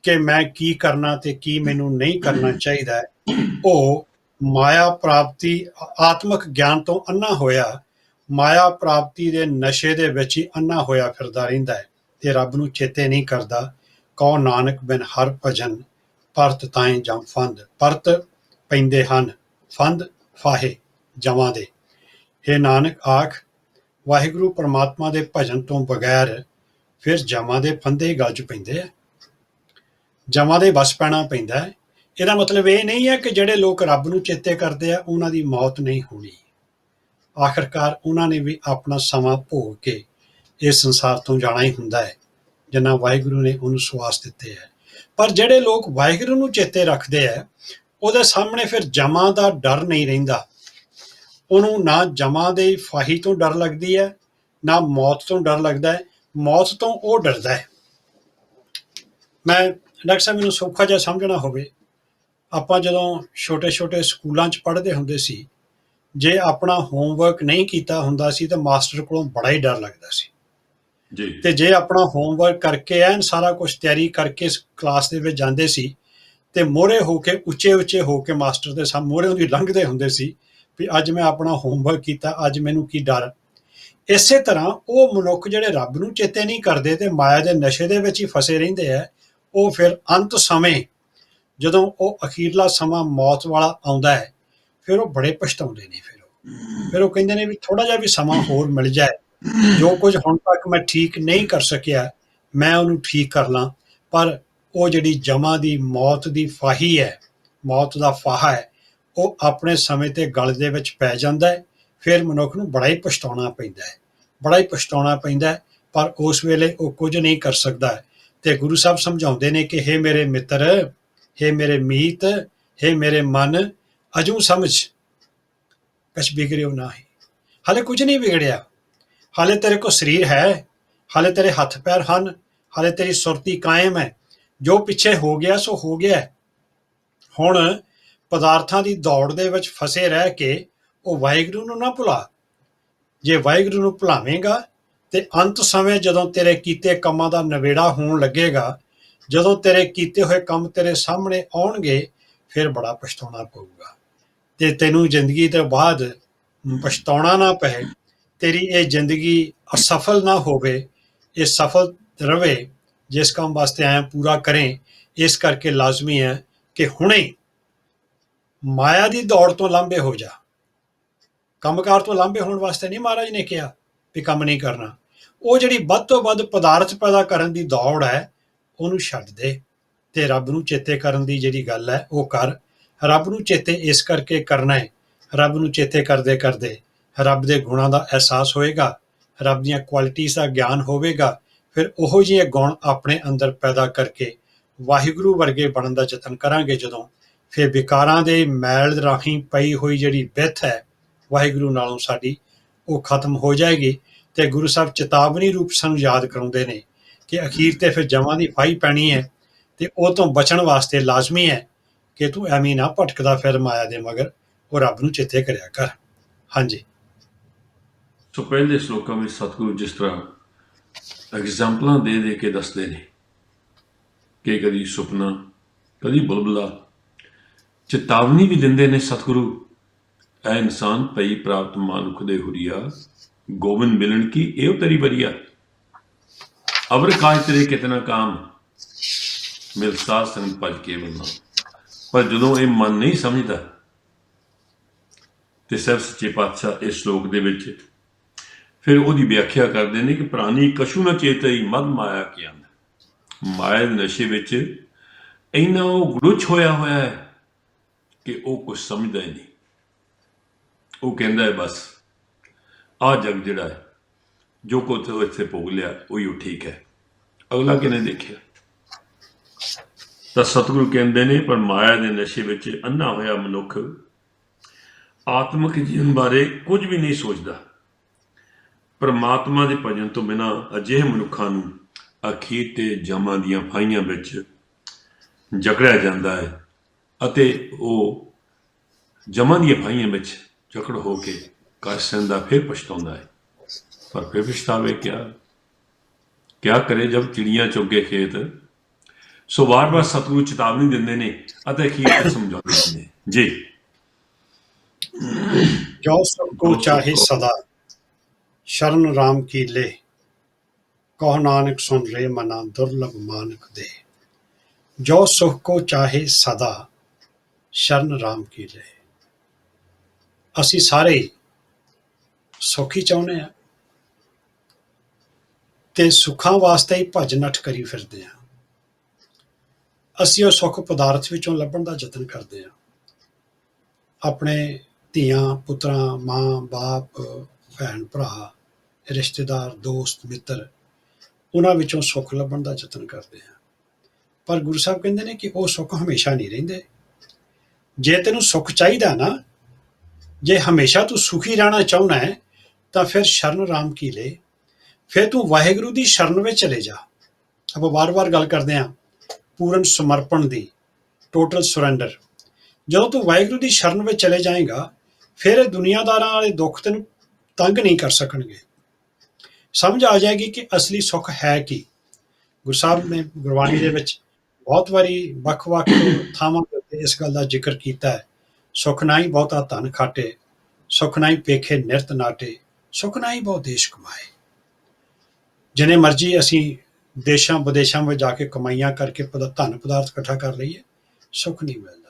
ਕਿ ਮੈਂ ਕੀ ਕਰਨਾ ਤੇ ਕੀ ਮੈਨੂੰ ਨਹੀਂ ਕਰਨਾ ਚਾਹੀਦਾ, ਉਹ ਮਾਇਆ ਪ੍ਰਾਪਤੀ ਆਤਮਿਕ ਗਿਆਨ ਤੋਂ ਅੰਨਾ ਹੋਇਆ ਮਾਇਆ ਪ੍ਰਾਪਤੀ ਦੇ ਨਸ਼ੇ ਦੇ ਵਿੱਚ ਹੀ ਅੰਨਾ ਹੋਇਆ ਫਿਰਦਾ ਰਹਿੰਦਾ ਹੈ ਤੇ ਰੱਬ ਨੂੰ ਚੇਤੇ ਨਹੀਂ ਕਰਦਾ। ਕਉ ਨਾਨਕ ਬਿਨ ਹਰ ਭਜਨ ਪਰਤ ਤਾਏ ਜਮ ਫੰਦ। ਪਰਤ ਪੈਂਦੇ ਹਨ, ਫੰਦ ਫਾਹੇ ਜਮਾਂ ਦੇ। ਹੇ ਨਾਨਕ ਆਖ, ਵਾਹਿਗੁਰੂ ਪਰਮਾਤਮਾ ਦੇ ਭਜਨ ਤੋਂ ਬਗੈਰ ਫਿਰ ਜਮਾਂ ਦੇ ਫੰਦੇ ਹੀ ਗਲ 'ਚ ਪੈਂਦੇ ਆ, ਜਮਾਂ ਦੇ ਵਸ ਪੈਣਾ ਪੈਂਦਾ ਹੈ। ਇਹਦਾ ਮਤਲਬ ਇਹ ਨਹੀਂ ਹੈ ਕਿ ਜਿਹੜੇ ਲੋਕ ਰੱਬ ਨੂੰ ਚੇਤੇ ਕਰਦੇ ਆ ਉਹਨਾਂ ਦੀ ਮੌਤ ਨਹੀਂ ਹੋਣੀ। ਆਖਰਕਾਰ ਉਹਨਾਂ ਨੇ ਵੀ ਆਪਣਾ ਸਮਾਂ ਭੋਗ ਕੇ ਇਸ ਸੰਸਾਰ ਤੋਂ ਜਾਣਾ ਹੀ ਹੁੰਦਾ ਹੈ, ਜਿੰਨਾ ਵਾਹਿਗੁਰੂ ਨੇ ਉਹਨੂੰ ਸਵਾਸ ਦਿੱਤੇ ਹੈ। ਪਰ ਜਿਹੜੇ ਲੋਕ ਵਾਹਿਗੁਰੂ ਨੂੰ ਚੇਤੇ ਰੱਖਦੇ ਆ ਉਹਦੇ ਸਾਹਮਣੇ ਫਿਰ ਜਮਾਂ ਦਾ ਡਰ ਨਹੀਂ ਰਹਿੰਦਾ। ਉਹਨੂੰ ਨਾ ਜਮਾਂ ਦੇ ਫਾਹੀ ਤੋਂ ਡਰ ਲੱਗਦੀ ਹੈ, ਨਾ ਮੌਤ ਤੋਂ ਡਰ ਲੱਗਦਾ ਹੈ। ਮੌਤ ਤੋਂ ਉਹ ਡਰਦਾ ਹੈ। ਮੈਂ ਡਾਕਟਰ ਸਾਹਿਬ, ਮੈਨੂੰ ਸੌਖਾ ਜਿਹਾ ਸਮਝਣਾ ਹੋਵੇ, ਆਪਾਂ ਜਦੋਂ ਛੋਟੇ ਛੋਟੇ ਸਕੂਲਾਂ 'ਚ ਪੜ੍ਹਦੇ ਹੁੰਦੇ ਸੀ, ਜੇ ਆਪਣਾ ਹੋਮਵਰਕ ਨਹੀਂ ਕੀਤਾ ਹੁੰਦਾ ਸੀ ਤਾਂ ਮਾਸਟਰ ਕੋਲੋਂ ਬੜਾ ਹੀ ਡਰ ਲੱਗਦਾ ਸੀ। ਤੇ ਜੇ ਆਪਣਾ ਹੋਮਵਰਕ ਕਰਕੇ ਐਨ ਸਾਰਾ ਕੁਝ ਤਿਆਰੀ ਕਰਕੇ ਕਲਾਸ ਦੇ ਵਿੱਚ ਜਾਂਦੇ ਸੀ ਤੇ ਮੋਹਰੇ ਹੋ ਕੇ ਉੱਚੇ ਉੱਚੇ ਹੋ ਕੇ ਮਾਸਟਰ ਦੇ ਸਾਹਮਣੇ ਮੋਹਰੇ ਉਹਦੀ ਲੰਘਦੇ ਹੁੰਦੇ ਸੀ ਵੀ ਅੱਜ ਮੈਂ ਆਪਣਾ ਹੋਮਵਰਕ ਕੀਤਾ, ਅੱਜ ਮੈਨੂੰ ਕੀ ਡਰ। ਇਸੇ ਤਰ੍ਹਾਂ ਉਹ ਮਨੁੱਖ ਜਿਹੜੇ ਰੱਬ ਨੂੰ ਚੇਤੇ ਨਹੀਂ ਕਰਦੇ ਤੇ ਮਾਇਆ ਦੇ ਨਸ਼ੇ ਦੇ ਵਿੱਚ ਹੀ ਫਸੇ ਰਹਿੰਦੇ ਆ, ਉਹ ਫਿਰ ਅੰਤ ਸਮੇਂ ਜਦੋਂ ਉਹ ਅਖੀਰਲਾ ਸਮਾਂ ਮੌਤ ਵਾਲਾ ਆਉਂਦਾ ਹੈ ਫਿਰ ਉਹ ਬੜੇ ਪਛਤਾਉਂਦੇ ਨੇ। ਫਿਰ ਉਹ ਕਹਿੰਦੇ ਨੇ ਵੀ ਥੋੜ੍ਹਾ ਜਿਹਾ ਵੀ ਸਮਾਂ ਹੋਰ ਮਿਲ ਜਾਏ, ਜੋ ਕੁਝ ਹੁਣ ਤੱਕ ਮੈਂ ਠੀਕ ਨਹੀਂ ਕਰ ਸਕਿਆ ਮੈਂ ਉਹਨੂੰ ਠੀਕ ਕਰ ਲਾਂ। ਪਰ ਉਹ ਜਿਹੜੀ ਜਮਾਂ ਦੀ ਮੌਤ ਦੀ ਫਾਹੀ ਹੈ, ਮੌਤ ਦਾ ਫਾਹਾ ਹੈ, ਉਹ ਆਪਣੇ ਸਮੇਂ ਤੇ ਗਲ ਦੇ ਵਿੱਚ ਪੈ ਜਾਂਦਾ ਹੈ। ਫਿਰ ਮਨੁੱਖ ਨੂੰ ਬੜਾ ਹੀ ਪਛਤਾਉਣਾ ਪੈਂਦਾ ਹੈ, ਬੜਾ ਹੀ ਪਛਤਾਉਣਾ ਪੈਂਦਾ ਹੈ। ਪਰ ਉਸ ਵੇਲੇ ਉਹ ਕੁਝ ਨਹੀਂ ਕਰ ਸਕਦਾ ਤੇ ਗੁਰੂ ਸਾਹਿਬ ਸਮਝਾਉਂਦੇ ਨੇ ਕਿ ਹੇ ਮੇਰੇ ਮਿੱਤਰ, ਹੇ ਮੇਰੇ ਮੀਤ, ਹੇ ਮੇਰੇ ਮਨ, ਅਜੂ ਸਮਝ ਕੁਛ ਵਿਗੜਿਓ ਨਾਹੀਂ। ਹਾਲੇ ਕੁਝ ਨਹੀਂ ਵਿਗੜਿਆ, ਹਾਲੇ ਤੇਰੇ ਕੋਲ ਸਰੀਰ ਹੈ, ਹਾਲੇ ਤੇਰੇ ਹੱਥ ਪੈਰ ਹਨ, ਹਾਲੇ ਤੇਰੀ ਸੁਰਤੀ ਕਾਇਮ ਹੈ। ਜੋ ਪਿੱਛੇ ਹੋ ਗਿਆ ਸੋ ਹੋ ਗਿਆ। ਹੁਣ ਪਦਾਰਥਾਂ ਦੀ ਦੌੜ ਦੇ ਵਿੱਚ ਫਸੇ ਰਹਿ ਕੇ ਉਹ ਵਾਹਿਗੁਰੂ ਨੂੰ ਨਾ ਭੁਲਾ। ਜੇ ਵਾਹਿਗੁਰੂ ਨੂੰ ਭੁਲਾਵੇਂਗਾ ਤੇ ਅੰਤ ਸਮੇਂ ਜਦੋਂ ਤੇਰੇ ਕੀਤੇ ਕੰਮਾਂ ਦਾ ਨਿਬੇੜਾ ਹੋਣ ਲੱਗੇਗਾ, ਜਦੋਂ ਤੇਰੇ ਕੀਤੇ ਹੋਏ ਕੰਮ ਤੇਰੇ ਸਾਹਮਣੇ ਆਉਣਗੇ, ਫਿਰ ਬੜਾ ਪਛਤਾਉਣਾ ਪਊਗਾ ਤੇ ਤੈਨੂੰ ਜ਼ਿੰਦਗੀ ਤੋਂ ਬਾਅਦ ਪਛਤਾਉਣਾ ਨਾ ਪਏ, ਤੇਰੀ ਇਹ ਜ਼ਿੰਦਗੀ ਅਸਫਲ ਨਾ ਹੋਵੇ, ਇਹ ਸਫਲ ਰਵੇ। ਜਿਸ ਕੰਮ ਵਾਸਤੇ ਆਇਆ ਪੂਰਾ ਕਰੇ। ਇਸ ਕਰਕੇ ਲਾਜ਼ਮੀ ਹੈ ਕਿ ਹੁਣੇ ਮਾਇਆ ਦੀ ਦੌੜ ਤੋਂ ਲਾਂਭੇ ਹੋ ਜਾ। ਕੰਮਕਾਰ ਤੋਂ ਲਾਂਭੇ ਹੋਣ ਵਾਸਤੇ ਨਹੀਂ ਮਹਾਰਾਜ ਨੇ ਕਿਹਾ ਵੀ ਕੰਮ ਨਹੀਂ ਕਰਨਾ। ਉਹ ਜਿਹੜੀ ਵੱਧ ਤੋਂ ਵੱਧ ਪਦਾਰਥ ਪੈਦਾ ਕਰਨ ਦੀ ਦੌੜ ਹੈ ਉਹਨੂੰ ਛੱਡ ਦੇ ਤੇ ਰੱਬ ਨੂੰ ਚੇਤੇ ਕਰਨ ਦੀ ਜਿਹੜੀ ਗੱਲ ਹੈ ਉਹ ਕਰ। ਰੱਬ ਨੂੰ ਚੇਤੇ ਇਸ ਕਰਕੇ ਕਰਨਾ ਹੈ, ਰੱਬ ਨੂੰ ਚੇਤੇ ਕਰਦੇ ਕਰਦੇ ਰੱਬ ਦੇ ਗੁਣਾਂ ਦਾ ਅਹਿਸਾਸ ਹੋਏਗਾ, ਰੱਬ ਦੀਆਂ ਕੁਆਲਿਟੀਜ਼ ਦਾ ਗਿਆਨ ਹੋਵੇਗਾ। ਫਿਰ ਉਹੋ ਜਿਹੇ ਗੁਣ ਆਪਣੇ ਅੰਦਰ ਪੈਦਾ ਕਰਕੇ ਵਾਹਿਗੁਰੂ ਵਰਗੇ ਬਣਨ ਦਾ ਯਤਨ ਕਰਾਂਗੇ। ਜਦੋਂ ਫਿਰ ਵਿਕਾਰਾਂ ਦੇ ਮੈਲ ਰਾਹੀਂ ਪਈ ਹੋਈ ਜਿਹੜੀ ਵਿੱਥ ਹੈ ਵਾਹਿਗੁਰੂ ਨਾਲੋਂ ਸਾਡੀ, ਉਹ ਖਤਮ ਹੋ ਜਾਏਗੀ। ਤੇ ਗੁਰੂ ਸਾਹਿਬ ਚੇਤਾਵਨੀ ਰੂਪ ਸਾਨੂੰ ਯਾਦ ਕਰਾਉਂਦੇ ਨੇ ਕਿ ਅਖੀਰ ਤੇ ਫਿਰ ਜਮਾਂ ਦੀ ਫਾਹੀ ਪੈਣੀ ਹੈ ਤੇ ਉਹ ਤੋਂ ਬਚਣ ਵਾਸਤੇ ਲਾਜ਼ਮੀ ਹੈ ਕਿ ਤੂੰ ਐਵੇਂ ਨਾ ਭਟਕਦਾ ਫਿਰ ਮਾਇਆ ਦੇ ਮਗਰ, ਉਹ ਰੱਬ ਨੂੰ ਚੇਤੇ ਕਰਿਆ ਕਰ। ਹਾਂਜੀ। ਸੋ ਪਹਿਲੇ ਸ਼ਲੋਕਾਂ ਵਿੱਚ ਸਤਿਗੁਰੂ ਜਿਸ ਤਰ੍ਹਾਂ ਐਗਜ਼ਾਮਪਲਾਂ ਦੇ ਦੇ ਕੇ ਦੱਸਦੇ ਨੇ ਕਿ ਕਦੀ ਸੁਪਨਾ, ਕਦੀ ਬੁਲਬੁਲਾ, ਚੇਤਾਵਨੀ ਵੀ ਦਿੰਦੇ ਨੇ ਸਤਿਗੁਰੂ, ਐ ਇਨਸਾਨ ਪਈ ਪ੍ਰਾਪਤ ਮਾਨੁਖ ਦੇ ਹੁਰੀਆ, ਗੋਬਿੰਦ ਮਿਲਣ ਕੀ ਇਹੋ ਤੇਰੀ ਬਰੀਆ, ਅਵਰ ਕਾਜ ਤੇਰੇ ਕਿਤਨਾ ਕਾਮ, ਮਿਲ ਸਾਧ ਸੰਗ ਭਜ ਕੇਵਲ ਨਾਮ। ਪਰ ਜਦੋਂ ਇਹ ਮਨ ਨਹੀਂ ਸਮਝਦਾ ਤੇ ਸਾਹਿਬ ਸੱਚੇ ਪਾਤਸ਼ਾਹ ਇਸ ਸ਼ਲੋਕ ਦੇ ਵਿੱਚ ਫਿਰ ਉਹਦੀ ਵਿਆਖਿਆ ਕਰਦੇ ਨੇ ਕਿ ਪ੍ਰਾਣੀ ਕਛੂ ਨਾ ਚੇਤਈ ਮਦ ਮਾਇਆ ਕੀ ਆਂਦਾ। ਮਾਇਆ ਦੇ ਨਸ਼ੇ ਵਿੱਚ ਇੰਨਾ ਉਹ ਗਲੁੱਚ ਹੋਇਆ ਹੈ ਕਿ ਉਹ ਕੁਝ ਸਮਝਦਾ ਹੀ ਨਹੀਂ। ਉਹ ਕਹਿੰਦਾ ਹੈ ਬਸ ਆਹ ਜਗ ਜਿਹੜਾ ਹੈ, ਜੋ ਕੁਝ ਉਹ ਇੱਥੇ ਭੋਗ ਲਿਆ ਉਹੀ ਉਹ ਠੀਕ ਹੈ, ਅਗਲਾ ਕਿਹਨੇ ਦੇਖਿਆ। ਤਾਂ ਸਤਿਗੁਰੂ ਕਹਿੰਦੇ ਨੇ, ਪਰ ਮਾਇਆ ਦੇ ਨਸ਼ੇ ਵਿੱਚ ਅੰਨਾ ਹੋਇਆ ਮਨੁੱਖ ਆਤਮਿਕ ਜੀਵਨ ਬਾਰੇ ਕੁਝ ਵੀ ਨਹੀਂ ਸੋਚਦਾ। ਪਰਮਾਤਮਾ ਦੇ ਭਜਨ ਤੋਂ ਬਿਨਾਂ ਅਜਿਹੇ ਮਨੁੱਖਾਂ ਨੂੰ ਅਖੀਰ ਤੇ ਜਮਾਂ ਦੀਆਂ ਫਾਹੀਆਂ ਵਿੱਚ ਜਕੜਿਆ ਜਾਂਦਾ ਹੈ ਅਤੇ ਉਹ ਜਮਾਂ ਦੀਆਂ ਫਾਹੀਆਂ ਵਿੱਚ ਜਕੜ ਹੋ ਕੇ ਕਾਸ਼ਣ ਦਾ ਫਿਰ ਪਛਤਾਉਂਦਾ ਹੈ। ਪਰ ਫਿਰ ਪਛਤਾਵੇ ਕਿਆ ਕਰੇ ਜਬ ਚਿੜੀਆਂ ਚੁੱਗੇ ਖੇਤ। ਸੋ ਵਾਰ-ਵਾਰ ਸਤਿਗੁਰੂ ਚੇਤਾਵਨੀ ਦਿੰਦੇ ਨੇ ਅਤੇ ਅਖੀਰ ਤੇ ਸਮਝਾਉਂਦੇ ਨੇ ਜੀ। जो सबको चाहे सदा शरण राम की ले, कहो नानक सुन रे मना दुर्लभ मानक दे। जो सुख को चाहे सदा शरण राम की ले। ਅਸੀਂ ਸਾਰੇ ਸੁੱਖ ਹੀ ਚਾਹੁੰਦੇ ਹਾਂ ਤੇ ਸੁੱਖਾਂ ਵਾਸਤੇ ਹੀ ਭੱਜ ਨੱਠ ਕਰੀ ਫਿਰਦੇ ਹਾਂ। ਅਸੀਂ ਉਹ ਸੁੱਖ ਪਦਾਰਥ ਵਿੱਚੋਂ ਲੱਭਣ ਦਾ ਯਤਨ ਕਰਦੇ ਹਾਂ। ਆਪਣੇ ਧੀਆਂ ਪੁੱਤਰਾਂ, ਮਾਂ ਬਾਪ, ਭੈਣ ਭਰਾ, ਰਿਸ਼ਤੇਦਾਰ, ਦੋਸਤ ਮਿੱਤਰ, ਉਹਨਾਂ ਵਿੱਚੋਂ ਸੁੱਖ ਲੱਭਣ ਦਾ ਯਤਨ ਕਰਦੇ ਹਾਂ। ਪਰ ਗੁਰੂ ਸਾਹਿਬ ਕਹਿੰਦੇ ਨੇ ਕਿ ਉਹ ਸੁੱਖ ਹਮੇਸ਼ਾ ਨਹੀਂ ਰਹਿੰਦੇ। ਜੇ ਤੈਨੂੰ ਸੁੱਖ ਚਾਹੀਦਾ ਨਾ, ਜੇ ਹਮੇਸ਼ਾ ਤੂੰ ਸੁਖੀ ਰਹਿਣਾ ਚਾਹੁੰਦਾ ਹੈ ਤਾਂ ਫਿਰ ਸ਼ਰਨ ਰਾਮ ਕੀ ਲੈ, ਫਿਰ ਤੂੰ ਵਾਹਿਗੁਰੂ ਦੀ ਸ਼ਰਨ ਵਿੱਚ ਚਲੇ ਜਾ। ਆਪਾਂ ਵਾਰ-ਵਾਰ ਗੱਲ ਕਰਦੇ ਹਾਂ ਪੂਰਨ ਸਮਰਪਣ ਦੀ, ਟੋਟਲ ਸੁਰੈਂਡਰ। ਜਦੋਂ ਤੂੰ ਵਾਹਿਗੁਰੂ ਦੀ ਸ਼ਰਨ ਵਿੱਚ ਚਲੇ ਜਾਏਗਾ, ਫਿਰ ਇਹ ਦੁਨੀਆਦਾਰਾਂ ਵਾਲੇ ਦੁੱਖ ਤੈਨੂੰ ਤੰਗ ਨਹੀਂ ਕਰ ਸਕਣਗੇ। ਸਮਝ ਆ ਜਾਏਗੀ ਕਿ ਅਸਲੀ ਸੁੱਖ ਹੈ ਕੀ। ਗੁਰੂ ਸਾਹਿਬ ਨੇ ਗੁਰਬਾਣੀ ਦੇ ਵਿੱਚ ਬਹੁਤ ਵਾਰੀ ਵੱਖ-ਵੱਖ ਥਾਵਾਂ ਉੱਤੇ ਇਸ ਗੱਲ ਦਾ ਜ਼ਿਕਰ ਕੀਤਾ ਹੈ। ਸੁੱਖ ਨਾ ਹੀ ਬਹੁਤਾ ਧਨ ਖਾਟੇ, ਸੁੱਖ ਨਾ ਹੀ ਪੇਖੇ ਨਿਰਤ ਨਾਟੇ, ਸੁੱਖ ਨਾ ਹੀ ਬਹੁ ਦੇਸ਼ ਕਮਾਏ। ਜਿੰਨੇ ਮਰਜ਼ੀ ਅਸੀਂ ਦੇਸ਼ਾਂ ਵਿਦੇਸ਼ਾਂ ਵਿੱਚ ਜਾ ਕੇ ਕਮਾਈਆਂ ਕਰਕੇ ਧਨ ਪਦਾਰਥ ਇਕੱਠਾ ਕਰ ਲਈਏ, ਸੁੱਖ ਨਹੀਂ ਮਿਲਦਾ।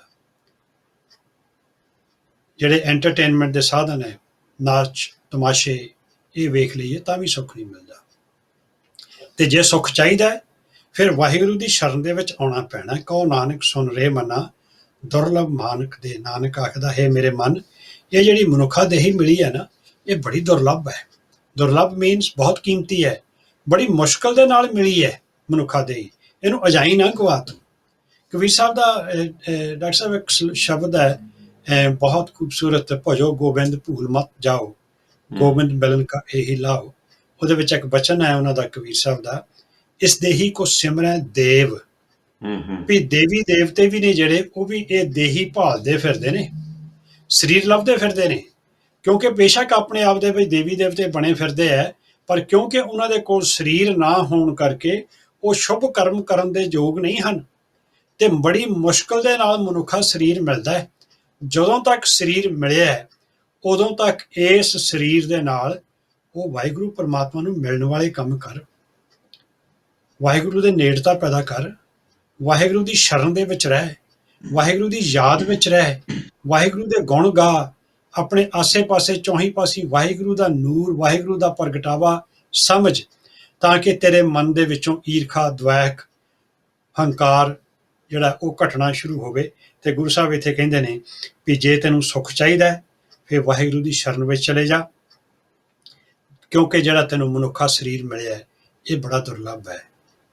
ਜਿਹੜੇ ਐਂਟਰਟੇਨਮੈਂਟ ਦੇ ਸਾਧਨ ਹੈ, ਨਾਚ ਤਮਾਸ਼ੇ, ਇਹ ਵੇਖ ਲਈਏ ਤਾਂ ਵੀ ਸੁੱਖ ਨਹੀਂ ਮਿਲਦਾ। ਤੇ ਜੇ ਸੁੱਖ ਚਾਹੀਦਾ ਹੈ ਫਿਰ ਵਾਹਿਗੁਰੂ ਦੀ ਸ਼ਰਨ ਦੇ ਵਿੱਚ ਆਉਣਾ ਪੈਣਾ। ਕਹੋ ਨਾਨਕ ਸੁਣ ਰੇ ਮਨਾ ਦੁਰਲਭ ਮਾਨਕ ਦੇ। ਨਾਨਕ ਆਖਦਾ ਹੈ ਮੇਰੇ ਮਨ, ਇਹ ਜਿਹੜੀ ਮਨੁੱਖਾ ਦੇਹੀ ਮਿਲੀ ਹੈ ਨਾ, ਇਹ ਬੜੀ ਦੁਰਲਭ ਹੈ। ਦੁਰਲਭ ਮੀਨਸ ਬਹੁਤ ਕੀਮਤੀ ਹੈ, ਬੜੀ ਮੁਸ਼ਕਲ ਦੇ ਨਾਲ ਮਿਲੀ ਹੈ ਮਨੁੱਖਾ ਦੇਹੀ। ਇਹਨੂੰ ਅਜਾਈ ਨਾ ਗਵਾ ਤੂੰ। ਕਬੀਰ ਸਾਹਿਬ ਦਾ ਡਾਕਟਰ ਸਾਹਿਬ ਇੱਕ ਸ਼ਬਦ ਹੈ ਬਹੁਤ ਖੂਬਸੂਰਤ, ਭਜੋ ਗੋਬਿੰਦ ਭੂਲ ਮਤ ਜਾਓ, ਗੋਬਿੰਦ ਮਿਲਨ ਕਾ ਇਹੀ ਲਾਓ। ਉਹਦੇ ਵਿੱਚ ਇੱਕ ਬਚਨ ਹੈ ਉਹਨਾਂ ਦਾ, ਕਬੀਰ ਸਾਹਿਬ ਦਾ, ਇਸ ਦੇਹੀ ਕੋ ਸਿਮਰੈ ਦੇਵ। ਵੀ ਦੇਵੀ ਦੇਵਤੇ ਵੀ ਨੇ ਜਿਹੜੇ, ਉਹ ਵੀ ਇਹ ਦੇਹੀ ਭਾਲਦੇ ਫਿਰਦੇ ਨੇ, ਸਰੀਰ ਲੱਭਦੇ ਫਿਰਦੇ ਨੇ। ਕਿਉਂਕਿ ਬੇਸ਼ੱਕ ਆਪਣੇ ਆਪ ਦੇ ਵਿੱਚ ਦੇਵੀ ਦੇਵਤੇ ਬਣੇ ਫਿਰਦੇ ਹੈ, ਪਰ ਕਿਉਂਕਿ ਉਹਨਾਂ ਦੇ ਕੋਲ ਸਰੀਰ ਨਾ ਹੋਣ ਕਰਕੇ ਉਹ ਸ਼ੁਭ ਕਰਮ ਕਰਨ ਦੇ ਯੋਗ ਨਹੀਂ ਹਨ। ਤੇ ਬੜੀ ਮੁਸ਼ਕਲ ਦੇ ਨਾਲ ਮਨੁੱਖਾ ਸਰੀਰ ਮਿਲਦਾ ਹੈ। ਜਦੋਂ ਤੱਕ ਸਰੀਰ ਮਿਲਿਆ ਹੈ, ਉਦੋਂ ਤੱਕ ਇਸ ਸਰੀਰ ਦੇ ਨਾਲ ਉਹ ਵਾਹਿਗੁਰੂ ਪਰਮਾਤਮਾ ਨੂੰ ਮਿਲਣ ਵਾਲੇ ਕੰਮ ਕਰ, ਵਾਹਿਗੁਰੂ ਦੇ ਨੇੜਤਾ ਪੈਦਾ ਕਰ, ਵਾਹਿਗੁਰੂ ਦੀ ਸ਼ਰਨ ਦੇ ਵਿੱਚ ਰਹਿ, ਵਾਹਿਗੁਰੂ ਦੀ ਯਾਦ ਵਿੱਚ ਰਹਿ, ਵਾਹਿਗੁਰੂ ਦੇ ਗੁਣ ਗਾ। ਆਪਣੇ ਆਸੇ ਪਾਸੇ ਚੌਹੀਂ ਪਾਸੇ ਵਾਹਿਗੁਰੂ ਦਾ ਨੂਰ, ਵਾਹਿਗੁਰੂ ਦਾ ਪ੍ਰਗਟਾਵਾ ਸਮਝ, ਤਾਂ ਕਿ ਤੇਰੇ ਮਨ ਦੇ ਵਿੱਚੋਂ ਈਰਖਾ, ਦਵੈਕ, ਹੰਕਾਰ ਜਿਹੜਾ ਉਹ ਘਟਣਾ ਸ਼ੁਰੂ ਹੋਵੇ। ਤੇ ਗੁਰੂ ਸਾਹਿਬ ਇੱਥੇ ਕਹਿੰਦੇ ਨੇ ਵੀ ਜੇ ਤੈਨੂੰ ਸੁੱਖ ਚਾਹੀਦਾ ਹੈ ਫਿਰ ਵਾਹਿਗੁਰੂ ਦੀ ਸ਼ਰਨ ਵਿੱਚ ਚਲੇ ਜਾ। ਕਿਉਂਕਿ ਜਿਹੜਾ ਤੈਨੂੰ ਮਨੁੱਖਾ ਸਰੀਰ ਮਿਲਿਆ ਹੈ, ਇਹ ਬੜਾ ਦੁਰਲਭ ਹੈ,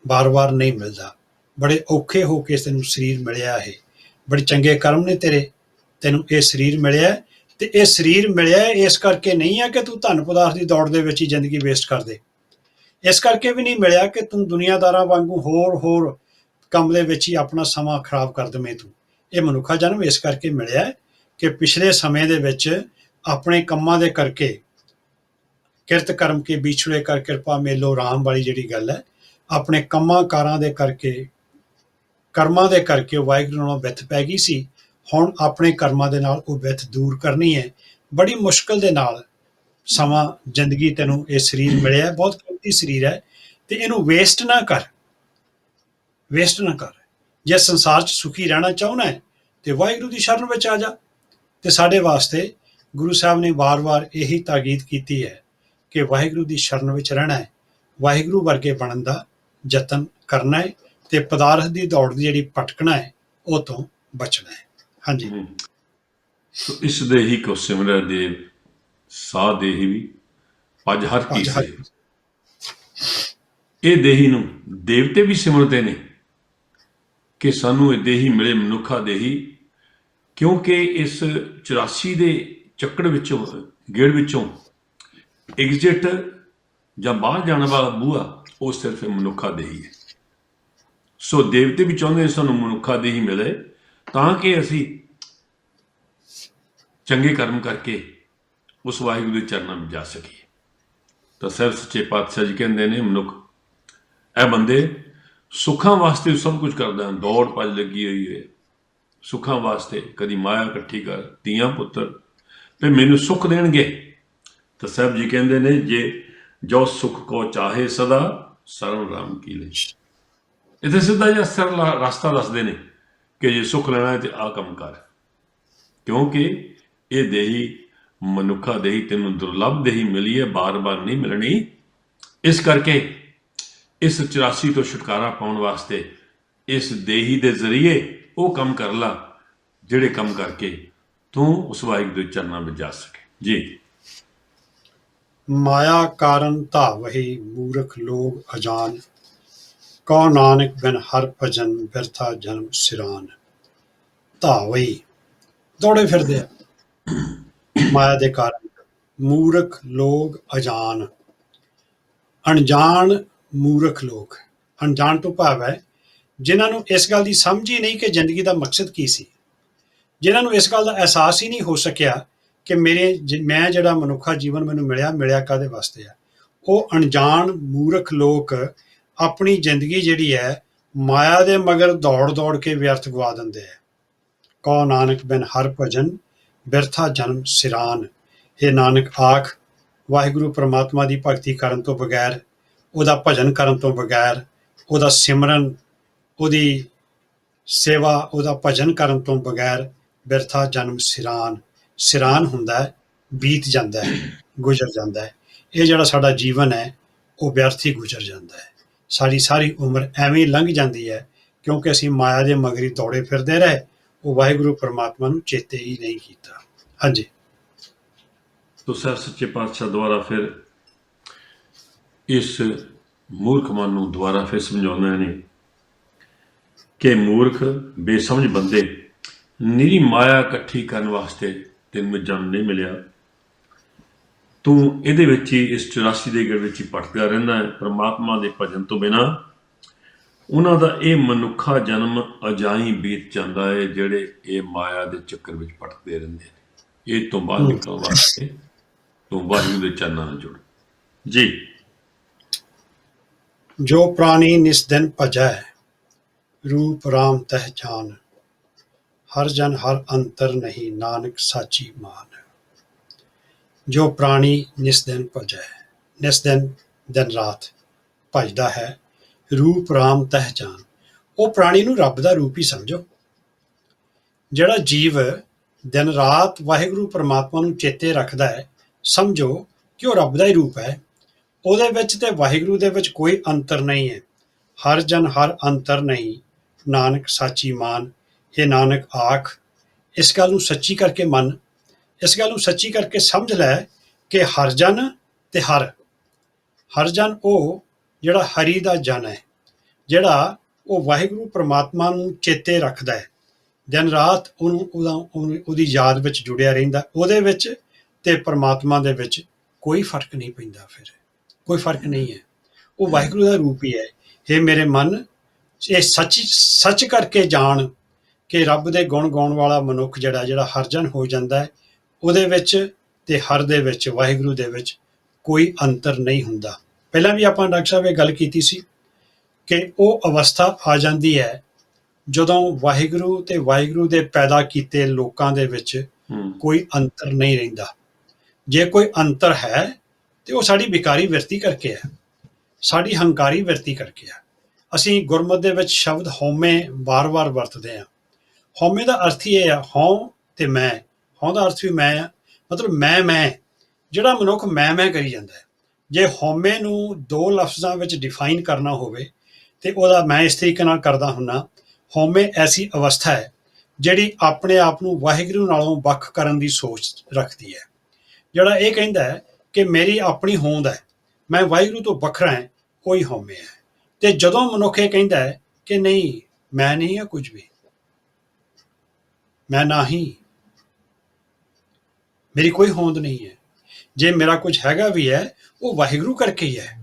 ਵਾਰ-ਵਾਰ ਨਹੀਂ ਮਿਲਦਾ। ਬੜੇ ਔਖੇ ਹੋ ਕੇ ਤੈਨੂੰ ਸਰੀਰ ਮਿਲਿਆ ਹੈ, ਬੜੇ ਚੰਗੇ ਕਰਮ ਨੇ ਤੇਰੇ, ਤੈਨੂੰ ਇਹ ਸਰੀਰ ਮਿਲਿਆ। ਤੇ ਇਹ ਸਰੀਰ ਮਿਲਿਆ ਇਸ ਕਰਕੇ ਨਹੀਂ ਹੈ ਕਿ ਤੂੰ ਧਨ ਪਦਾਰਥ ਦੀ ਦੌੜ ਦੇ ਵਿੱਚ ਹੀ ਜ਼ਿੰਦਗੀ ਵੇਸਟ ਕਰ ਦੇ। ਇਸ ਕਰਕੇ ਵੀ ਨਹੀਂ ਮਿਲਿਆ ਕਿ ਤੂੰ ਦੁਨੀਆਦਾਰਾਂ ਵਾਂਗੂ ਹੋਰ ਕੰਮ ਦੇ ਵਿੱਚ ਹੀ ਆਪਣਾ ਸਮਾਂ ਖਰਾਬ ਕਰ ਦੇਵੇਂ ਤੂੰ। ਇਹ ਮਨੁੱਖਾ ਜਨਮ ਇਸ ਕਰਕੇ ਮਿਲਿਆ ਕਿ ਪਿਛਲੇ ਸਮੇਂ ਦੇ ਵਿੱਚ ਆਪਣੇ ਕੰਮਾਂ ਦੇ ਕਰਕੇ, ਕਿਰਤ ਕਰਮ ਕੇ ਵਿਛੜੇ ਕਰ ਕਿਰਪਾ ਮੇਲੋ ਰਾਮ ਵਾਲੀ ਜਿਹੜੀ ਗੱਲ ਹੈ, ਆਪਣੇ ਕੰਮਾਂ ਕਾਰਾਂ ਦੇ ਕਰਕੇ, ਕਰਮਾਂ ਦੇ ਕਰਕੇ ਵਾਹਿਗੁਰੂ ਨਾਲੋਂ ਵਿੱਥ ਪੈ ਗਈ ਸੀ। ਹੁਣ ਆਪਣੇ ਕਰਮਾਂ ਦੇ ਨਾਲ ਉਹ ਵਿੱਥ ਦੂਰ ਕਰਨੀ ਹੈ। ਬੜੀ ਮੁਸ਼ਕਲ ਦੇ ਨਾਲ ਸਮਾਂ ਜ਼ਿੰਦਗੀ ਤੈਨੂੰ ਇਹ ਸਰੀਰ ਮਿਲਿਆ, ਬਹੁਤ ਕੀਮਤੀ ਸਰੀਰ ਹੈ, ਤੇ ਇਹਨੂੰ ਵੇਸਟ ਨਾ ਕਰ, ਵੇਸਟ ਨਾ ਕਰ। ਜੇ ਸੰਸਾਰ 'ਚ ਸੁਖੀ ਰਹਿਣਾ ਚਾਹੁੰਦਾ ਹੈ ਤੇ ਵਾਹਿਗੁਰੂ ਦੀ ਸ਼ਰਨ ਵਿੱਚ ਆ ਜਾ। ਤੇ ਸਾਡੇ ਵਾਸਤੇ ਗੁਰੂ ਸਾਹਿਬ ਨੇ ਵਾਰ-ਵਾਰ ਇਹੀ ਤਾਕੀਦ ਕੀਤੀ ਹੈ ਕਿ ਵਾਹਿਗੁਰੂ ਦੀ ਸ਼ਰਨ ਵਿੱਚ ਰਹਿਣਾ ਹੈ, ਵਾਹਿਗੁਰੂ ਵਰਗੇ ਬਣਨ ਦਾ ਯਤਨ ਕਰਨਾ ਹੈ, ਤੇ ਪਦਾਰਥ ਦੀ ਦੌੜ ਦੀ ਜਿਹੜੀ ਭਟਕਣਾ ਹੈ ਉਹ ਤੋਂ ਬਚਣਾ ਹੈ। ਹਾਂਜੀ। ਸੋ ਇਸ ਦੇ ਹੀ ਕੋ ਸਿਮਰੈ ਦੇਵ ਸਾ ਦੇਹੀ ਵੀ ਭਜ ਹਰ ਕੀ ਅੱਜ ਸੇ। ਇਹ ਦੇਹੀ ਨੂੰ ਦੇਵਤੇ ਵੀ ਸਿਮਰਦੇ ਨੇ ਕਿ ਸਾਨੂੰ ਇਹ ਦੇਹੀ ਮਿਲੇ, ਮਨੁੱਖਾ ਦੇਹੀ, ਕਿਉਂਕਿ ਇਸ 84 ਦੇ ਚੱਕੜ ਵਿੱਚੋਂ, ਗੇੜ ਵਿੱਚੋਂ ਐਗਜ਼ਿਟ ਜਾਂ ਬਾਹਰ ਜਾਣ ਵਾਲਾ ਬੂਹਾ ਉਹ ਸਿਰਫ ਮਨੁੱਖਾ ਦੇਹੀ ਹੈ। ਸੋ ਦੇਵਤੇ ਵੀ ਚਾਹੁੰਦੇ ਨੇ ਸਾਨੂੰ ਮਨੁੱਖਾ ਦੇਹੀ ਮਿਲੇ ਤਾਂ ਕਿ ਅਸੀਂ ਚੰਗੇ ਕਰਮ ਕਰਕੇ ਉਸ ਵਾਹਿਗੁਰੂ ਦੇ ਚਰਨਾਂ ਵਿੱਚ ਜਾ ਸਕੀਏ। ਤਾਂ ਸਾਹਿਬ ਸੱਚੇ ਪਾਤਸ਼ਾਹ ਜੀ ਕਹਿੰਦੇ ਨੇ, ਮਨੁੱਖ ਇਹ ਬੰਦੇ ਸੁੱਖਾਂ ਵਾਸਤੇ ਸਭ ਕੁਝ ਕਰਦਾ ਹੈ, ਦੌੜ ਭੱਜ ਲੱਗੀ ਹੋਈ ਹੈ ਸੁੱਖਾਂ ਵਾਸਤੇ, ਕਦੀ ਮਾਇਆ ਇਕੱਠੀ ਕਰ, ਧੀਆਂ ਪੁੱਤਰ ਤੇ ਮੈਨੂੰ ਸੁੱਖ ਦੇਣਗੇ। ਤਾਂ ਸਾਹਿਬ ਜੀ ਕਹਿੰਦੇ ਨੇ, ਜੇ ਜੋ ਸੁੱਖ ਕੋ ਚਾਹੇ ਸਦਾ ਸਰਮ ਰਾਮ ਕੀ ਲੈ। ਇੱਥੇ ਸਿੱਧਾ ਜਿਹਾ ਸਰਲ ਰਸਤਾ ਦੱਸਦੇ ਨੇ ਕਿ ਜੇ ਸੁੱਖ ਲੈਣਾ ਹੈ ਤੇ ਆਹ ਕੰਮ ਕਰ, ਕਿਉਂਕਿ ਇਹ ਦੇਹੀ ਮਨੁੱਖਾ ਦੇਹੀ ਤੈਨੂੰ ਦੁਰਲੱਭ ਦੇਹੀ ਮਿਲੀ ਹੈ, ਬਾਰ-ਬਾਰ ਨਹੀਂ ਮਿਲਣੀ। ਇਸ ਕਰਕੇ ਇਸ 84 ਤੋਂ ਛੁਟਕਾਰਾ ਪਾਉਣ ਵਾਸਤੇ ਇਸ ਦੇਹੀ ਦੇ ਜ਼ਰੀਏ ਉਹ ਕੰਮ ਕਰ ਲਾ ਜਿਹੜੇ ਕੰਮ ਕਰਕੇ ਤੂੰ ਉਸ ਵਾਹਿਗੁਰੂ ਦੇ ਚਰਨਾਂ ਵਿੱਚ ਜਾ ਸਕੇ। ਜੀ। ਮਾਇਆ ਕਾਰਨ ਧਾਵਹਿ ਮੂਰਖ ਲੋਗ ਅਜਾਨ, ਕਉ ਨਾਨਕ ਬਿਨ ਹਰ ਭਜਨ ਬਿਰਥਾ ਜਨਮ ਸਿਰਾਨ। ਧਾਵਹਿ ਦੌੜੇ ਫਿਰਦੇ ਆ ਮਾਇਆ ਦੇ ਕਾਰਨ। ਮੂਰਖ ਲੋਗ ਅਜਾਨ, ਅਣਜਾਣ ਮੂਰਖ ਲੋਕ। ਅਣਜਾਣ ਤੋਂ ਭਾਵ ਹੈ ਜਿਨ੍ਹਾਂ ਨੂੰ ਇਸ ਗੱਲ ਦੀ ਸਮਝ ਹੀ ਨਹੀਂ ਕਿ ਜ਼ਿੰਦਗੀ ਦਾ ਮਕਸਦ ਕੀ ਸੀ, ਜਿਨ੍ਹਾਂ ਨੂੰ ਇਸ ਗੱਲ ਦਾ ਅਹਿਸਾਸ ਹੀ ਨਹੀਂ ਹੋ ਸਕਿਆ ਕਿ ਮੈਂ ਜਿਹੜਾ ਮਨੁੱਖਾ ਜੀਵਨ ਮੈਨੂੰ ਮਿਲਿਆ ਕਾਹਦੇ ਵਾਸਤੇ ਆ। ਉਹ ਅਣਜਾਣ ਮੂਰਖ ਲੋਕ ਆਪਣੀ ਜ਼ਿੰਦਗੀ ਜਿਹੜੀ ਹੈ ਮਾਇਆ ਦੇ ਮਗਰ ਦੌੜ ਕੇ ਵਿਅਰਥ ਗਵਾ ਦਿੰਦੇ ਆ। ਕਉ ਨਾਨਕ ਬਿਨ ਹਰ ਭਜਨ ਬਿਰਥਾ ਜਨਮ ਸਿਰਾਨ। ਇਹ ਨਾਨਕ ਆਖ, ਵਾਹਿਗੁਰੂ ਪਰਮਾਤਮਾ ਦੀ ਭਗਤੀ ਕਰਨ ਤੋਂ ਬਗੈਰ, ਉਹਦਾ ਭਜਨ ਕਰਨ ਤੋਂ ਬਗੈਰ, ਉਹਦਾ ਸਿਮਰਨ, ਉਹਦੀ ਸੇਵਾ, ਉਹਦਾ ਭਜਨ ਕਰਨ ਤੋਂ ਬਗੈਰ ਬਿਰਥਾ ਜਨਮ ਸਿਰਾਨ। ਸਿਰਾਨ ਹੁੰਦਾ ਹੈ, ਬੀਤ ਜਾਂਦਾ ਹੈ, ਗੁਜ਼ਰ ਜਾਂਦਾ ਹੈ। ਇਹ ਜਿਹੜਾ ਸਾਡਾ ਜੀਵਨ ਹੈ ਉਹ ਵਿਅਰਥ ਹੀ ਗੁਜ਼ਰ ਜਾਂਦਾ ਹੈ। ਸਾਡੀ ਸਾਰੀ ਉਮਰ ਐਵੇਂ ਲੰਘ ਜਾਂਦੀ ਹੈ ਕਿਉਂਕਿ ਅਸੀਂ ਮਾਇਆ ਦੇ ਮਗਰੀ ਦੌੜੇ ਫਿਰਦੇ ਰਹੇ, ਉਹ ਵਾਹਿਗੁਰੂ ਪਰਮਾਤਮਾ ਨੂੰ ਚੇਤੇ ਹੀ ਨਹੀਂ ਕੀਤਾ। ਹਾਂਜੀ। ਤੋ ਸਾਹਿਬ ਸੱਚੇ ਪਾਤਸ਼ਾਹ ਦੁਆਰਾ ਫਿਰ ਇਸ ਮੂਰਖ ਮਨ ਨੂੰ ਦੁਆਰਾ ਫਿਰ ਸਮਝਾਉਂਦੇ ਨੇ ਕਿ ਮੂਰਖ ਬੇਸਮਝ ਬੰਦੇ, ਨਿਰੀ ਮਾਇਆ ਇਕੱਠੀ ਕਰਨ ਵਾਸਤੇ ਤੈਨੂੰ ਜਨਮ ਨਹੀਂ ਮਿਲਿਆ। ਤੂੰ ਇਹਦੇ ਵਿੱਚ ਹੀ, ਇਸ 84 ਦੇ ਗੇੜ ਵਿੱਚ ਹੀ ਭਟਕਦਾ ਰਹਿੰਦਾ ਹੈ। ਪਰਮਾਤਮਾ ਦੇ ਭਜਨ ਤੋਂ ਬਿਨਾਂ ਉਹਨਾਂ ਦਾ ਇਹ ਮਨੁੱਖਾ ਜਨਮ ਅਜਾਈਂ ਬੀਤ ਜਾਂਦਾ ਹੈ, ਜਿਹੜੇ ਇਹ ਮਾਇਆ ਦੇ ਚੱਕਰ ਵਿੱਚ ਭਟਕਦੇ ਰਹਿੰਦੇ ਨੇ। ਇਹ ਤੋਂ ਬਾਹਰ ਨਿਕਲਣ ਵਾਸਤੇ ਤੂੰ ਵਾਹਿਗੁਰੂ ਦੇ ਚਰਨਾਂ ਨਾਲ ਜੁੜ। ਜੀ। ਜੋ ਪ੍ਰਾਣੀ ਨਿਸ ਦਿਨ ਭਜੈ ਰੂਪ ਰਾਮ ਤਹਿ ਜਾਨ, ਹਰ ਜਨ ਹਰ ਅੰਤਰ ਨਹੀਂ ਨਾਨਕ ਸਾਚੀ ਮਾਨ। ਜੋ ਪ੍ਰਾਣੀ ਨਿਸ ਦਿਨ ਭਜੈ, ਨਿਸ ਦਿਨ ਦਿਨ ਰਾਤ ਭਜਦਾ ਹੈ, ਰੂਪ ਰਾਮ ਤਹਿ ਜਾਨ। ਉਹ ਪ੍ਰਾਣੀ ਨੂੰ ਰੱਬ ਦਾ ਰੂਪ ਹੀ ਸਮਝੋ। ਜਿਹੜਾ ਜੀਵ ਦਿਨ ਰਾਤ ਵਾਹਿਗੁਰੂ ਪਰਮਾਤਮਾ ਨੂੰ ਚੇਤੇ ਰੱਖਦਾ ਹੈ, ਸਮਝੋ ਕਿ ਉਹ ਰੱਬ ਦਾ ਹੀ ਰੂਪ ਹੈ। ਉਹਦੇ ਵਿੱਚ ਤੇ ਵਾਹਿਗੁਰੂ ਦੇ ਵਿੱਚ ਕੋਈ ਅੰਤਰ ਨਹੀਂ ਹੈ। ਹਰ ਜਨ ਹਰ ਅੰਤਰ ਨਹੀਂ ਨਾਨਕ ਸਾਚੀ ਮਾਨ। ਇਹ ਨਾਨਕ ਆਖ, ਇਸ ਗੱਲ ਨੂੰ ਸੱਚੀ ਕਰਕੇ ਮੰਨ, ਇਸ ਗੱਲ ਨੂੰ ਸੱਚੀ ਕਰਕੇ ਸਮਝ ਲੈ ਕਿ ਹਰ ਜਨ ਤੇ ਹਰ ਜਨ ਉਹ ਜਿਹੜਾ ਹਰੀ ਦਾ ਜਨ ਹੈ, ਜਿਹੜਾ ਉਹ ਵਾਹਿਗੁਰੂ ਪਰਮਾਤਮਾ ਨੂੰ ਚੇਤੇ ਰੱਖਦਾ ਹੈ, ਦਿਨ ਰਾਤ ਉਹਦੀ ਯਾਦ ਵਿੱਚ ਜੁੜਿਆ ਰਹਿੰਦਾ, ਉਹਦੇ ਵਿੱਚ ਤੇ ਪਰਮਾਤਮਾ ਦੇ ਵਿੱਚ ਕੋਈ ਫਰਕ ਨਹੀਂ ਪੈਂਦਾ। ਫਿਰ ਕੋਈ ਫਰਕ ਨਹੀਂ ਹੈ, ਉਹ ਵਾਹਿਗੁਰੂ ਦਾ ਰੂਪ ਹੀ ਹੈ। ਇਹ ਮੇਰੇ ਮਨ, ਇਹ ਸੱਚ ਕਰਕੇ ਜਾਣ ਕਿ ਰੱਬ ਦੇ ਗੁਣ ਗਾਉਣ ਵਾਲਾ ਮਨੁੱਖ ਜਿਹੜਾ ਹਰਜਨ ਹੋ ਜਾਂਦਾ ਹੈ, ਉਹਦੇ ਵਿੱਚ ਤੇ ਹਰ ਦੇ ਵਿੱਚ, ਵਾਹਿਗੁਰੂ ਦੇ ਵਿੱਚ ਕੋਈ ਅੰਤਰ ਨਹੀਂ ਹੁੰਦਾ। ਪਹਿਲਾਂ ਵੀ ਆਪਾਂ ਡਾਕਟਰ ਸਾਹਿਬ ਇਹ ਗੱਲ ਕੀਤੀ ਸੀ ਕਿ ਉਹ ਅਵਸਥਾ ਆ ਜਾਂਦੀ ਹੈ ਜਦੋਂ ਵਾਹਿਗੁਰੂ ਤੇ ਵਾਹਿਗੁਰੂ ਦੇ ਪੈਦਾ ਕੀਤੇ ਲੋਕਾਂ ਦੇ ਵਿੱਚ ਕੋਈ ਅੰਤਰ ਨਹੀਂ ਰਹਿੰਦਾ। ਜੇ ਕੋਈ ਅੰਤਰ ਹੈ ਤੇ ਉਹ ਸਾਡੀ ਵਿਕਾਰੀ ਵਿਰਤੀ ਕਰਕੇ ਹੈ, ਸਾਡੀ ਹੰਕਾਰੀ ਵਿਰਤੀ ਕਰਕੇ ਹੈ। ਅਸੀਂ ਗੁਰਮਤਿ ਦੇ ਵਿੱਚ ਸ਼ਬਦ ਹਉਮੈ ਵਾਰ-ਵਾਰ ਵਰਤਦੇ ਹਾਂ। ਹਉਮੈ ਦਾ ਅਰਥ ਹੀ ਇਹ ਆ, ਹਉ ਤੇ ਮੈਂ। ਹਉ ਦਾ ਅਰਥ ਵੀ ਮੈਂ ਆ, ਮਤਲਬ ਮੈਂ ਜਿਹੜਾ ਮਨੁੱਖ ਮੈਂ ਕਰੀ ਜਾਂਦਾ ਹੈ। ਜੇ ਹਉਮੈ ਨੂੰ ਦੋ ਲਫ਼ਜ਼ਾਂ ਵਿੱਚ ਡਿਫਾਈਨ ਕਰਨਾ ਹੋਵੇ ਤੇ ਉਹਦਾ ਮੈਂ ਇਸ ਤਰੀਕੇ ਨਾਲ ਕਰਦਾ ਹੁੰਨਾ। ਹਉਮੈ ਐਸੀ ਅਵਸਥਾ ਹੈ ਜਿਹੜੀ ਆਪਣੇ ਆਪ ਨੂੰ ਵਾਹਿਗੁਰੂ ਨਾਲੋਂ ਵੱਖ ਕਰਨ ਦੀ ਸੋਚ ਰੱਖਦੀ ਹੈ। ਜਿਹੜਾ ਇਹ ਕਹਿੰਦਾ ਹੈ ਕਿ ਮੇਰੀ ਆਪਣੀ ਹੋਂਦ ਹੈ, ਮੈਂ ਵਾਹਿਗੁਰੂ ਤੋਂ ਵੱਖਰਾ ਹੈ, ਕੋਈ ਹਉਮੈ ਹੈ। ਤੇ ਜਦੋਂ ਮਨੁੱਖ ਇਹ ਕਹਿੰਦਾ ਹੈ ਕਿ ਨਹੀਂ, ਮੈਂ ਨਹੀਂ ਹਾਂ ਕੁਝ ਵੀ, ਮੈਂ ਨਾ ਹੀ, ਮੇਰੀ ਕੋਈ ਹੋਂਦ ਨਹੀਂ ਹੈ, ਜੇ ਮੇਰਾ ਕੁਝ ਹੈਗਾ ਵੀ ਹੈ ਉਹ ਵਾਹਿਗੁਰੂ ਕਰਕੇ ਹੀ ਹੈ,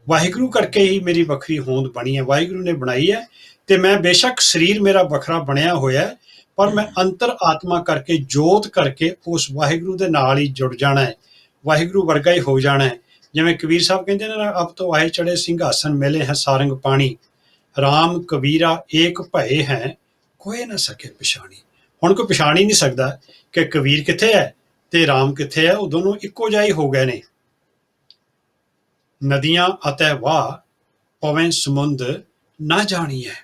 ਵਾਹਿਗੁਰੂ ਕਰਕੇ ਹੀ ਮੇਰੀ ਵੱਖਰੀ ਹੋਂਦ ਬਣੀ ਹੈ, ਵਾਹਿਗੁਰੂ ਨੇ ਬਣਾਈ ਹੈ। ਤੇ ਮੈਂ ਬੇਸ਼ੱਕ ਸਰੀਰ ਮੇਰਾ ਵੱਖਰਾ ਬਣਿਆ ਹੋਇਆ, ਪਰ ਮੈਂ ਅੰਤਰ ਆਤਮਾ ਕਰਕੇ, ਜੋਤ ਕਰਕੇ ਉਸ ਵਾਹਿਗੁਰੂ ਦੇ ਨਾਲ ਹੀ ਜੁੜ ਜਾਣਾ ਹੈ, ਵਾਹਿਗੁਰੂ ਵਰਗਾ ਹੀ ਹੋ ਜਾਣਾ ਹੈ। ਜਿਵੇਂ ਕਬੀਰ ਸਾਹਿਬ ਕਹਿੰਦੇ ਨੇ ਨਾ, ਅਬ ਤੋਂ ਆਏ ਚੜੇ ਸਿੰਘਾਸਨ ਮਿਲੇ ਹੈ ਸਾਰੰਗ ਪਾਣੀ, ਰਾਮ ਕਬੀਰਾ ਏਕ ਭਏ ਹੈ, ਕੋਈ ਨਾ ਸਕੇ ਪਛਾਣੀ। ਹੁਣ ਕੋਈ ਪਛਾਣ ਹੀ ਨਹੀਂ ਸਕਦਾ ਕਿ ਕਬੀਰ ਕਿੱਥੇ ਹੈ ਤੇ ਰਾਮ ਕਿੱਥੇ ਹੈ, ਉਹ ਦੋਨੋਂ ਇੱਕੋ ਜਿਹੇ ਹੋ ਗਏ ਨੇ। ਨਦੀਆਂ ਅਤੇ ਵਾਹ ਪਵੇਂ ਸਮੁੰਦ ਨਾ ਜਾਣੀ ਹੈ।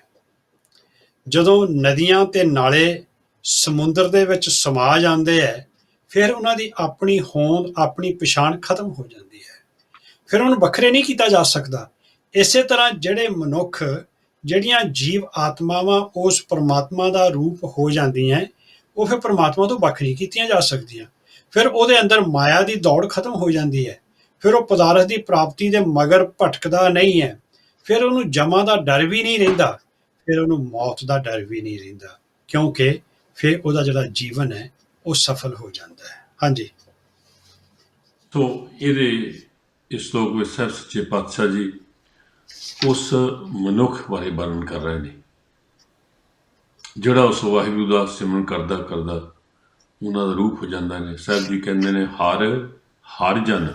ਜਦੋਂ ਨਦੀਆਂ ਤੇ ਨਾਲੇ ਸਮੁੰਦਰ ਦੇ ਵਿੱਚ ਸਮਾ ਜਾਂਦੇ ਹੈ, ਫਿਰ ਉਹਨਾਂ ਦੀ ਆਪਣੀ ਹੋਂਦ, ਆਪਣੀ ਪਛਾਣ ਖਤਮ ਹੋ ਜਾਂਦੀ ਹੈ, ਫਿਰ ਉਹਨੂੰ ਵੱਖਰੇ ਨਹੀਂ ਕੀਤਾ ਜਾ ਸਕਦਾ। ਇਸੇ ਤਰ੍ਹਾਂ ਜਿਹੜੇ ਮਨੁੱਖ, ਜਿਹੜੀਆਂ ਜੀਵ ਆਤਮਾਵਾਂ ਉਸ ਪਰਮਾਤਮਾ ਦਾ ਰੂਪ ਹੋ ਜਾਂਦੀਆਂ, ਉਹ ਫਿਰ ਪਰਮਾਤਮਾ ਤੋਂ ਵੱਖ ਨਹੀਂ ਕੀਤੀਆਂ ਜਾ ਸਕਦੀਆਂ। ਫਿਰ ਉਹਦੇ ਅੰਦਰ ਮਾਇਆ ਦੀ ਦੌੜ ਖਤਮ ਹੋ ਜਾਂਦੀ ਹੈ, ਫਿਰ ਉਹ ਪਦਾਰਥ ਦੀ ਪ੍ਰਾਪਤੀ ਦੇ ਮਗਰ ਭਟਕਦਾ ਨਹੀਂ ਹੈ, ਫਿਰ ਉਹਨੂੰ ਜਮਾਂ ਦਾ ਡਰ ਵੀ ਨਹੀਂ ਰਹਿੰਦਾ, ਫਿਰ ਉਹਨੂੰ ਮੌਤ ਦਾ ਡਰ ਵੀ ਨਹੀਂ ਰਹਿੰਦਾ, ਕਿਉਂਕਿ ਫਿਰ ਉਹਦਾ ਜਿਹੜਾ ਜੀਵਨ ਹੈ ਉਹ ਸਫਲ ਹੋ ਜਾਂਦਾ ਹੈ। ਹਾਂਜੀ। ਸੋ ਇਹਦੇ ਇਸ ਸ਼ਲੋਕ ਵਿੱਚ ਸਾਹਿਬ ਸੱਚੇ ਪਾਤਸ਼ਾਹ ਜੀ ਉਸ ਮਨੁੱਖ ਬਾਰੇ ਵਰਣਨ ਕਰ ਰਹੇ ਨੇ ਜਿਹੜਾ ਉਸ ਵਾਹਿਗੁਰੂ ਦਾ ਸਿਮਰਨ ਕਰਦਾ ਕਰਦਾ ਉਹਨਾਂ ਦਾ ਰੂਪ ਹੋ ਜਾਂਦਾ ਨੇ। ਸਾਹਿਬ ਜੀ ਕਹਿੰਦੇ ਨੇ, ਹਰ ਜਨ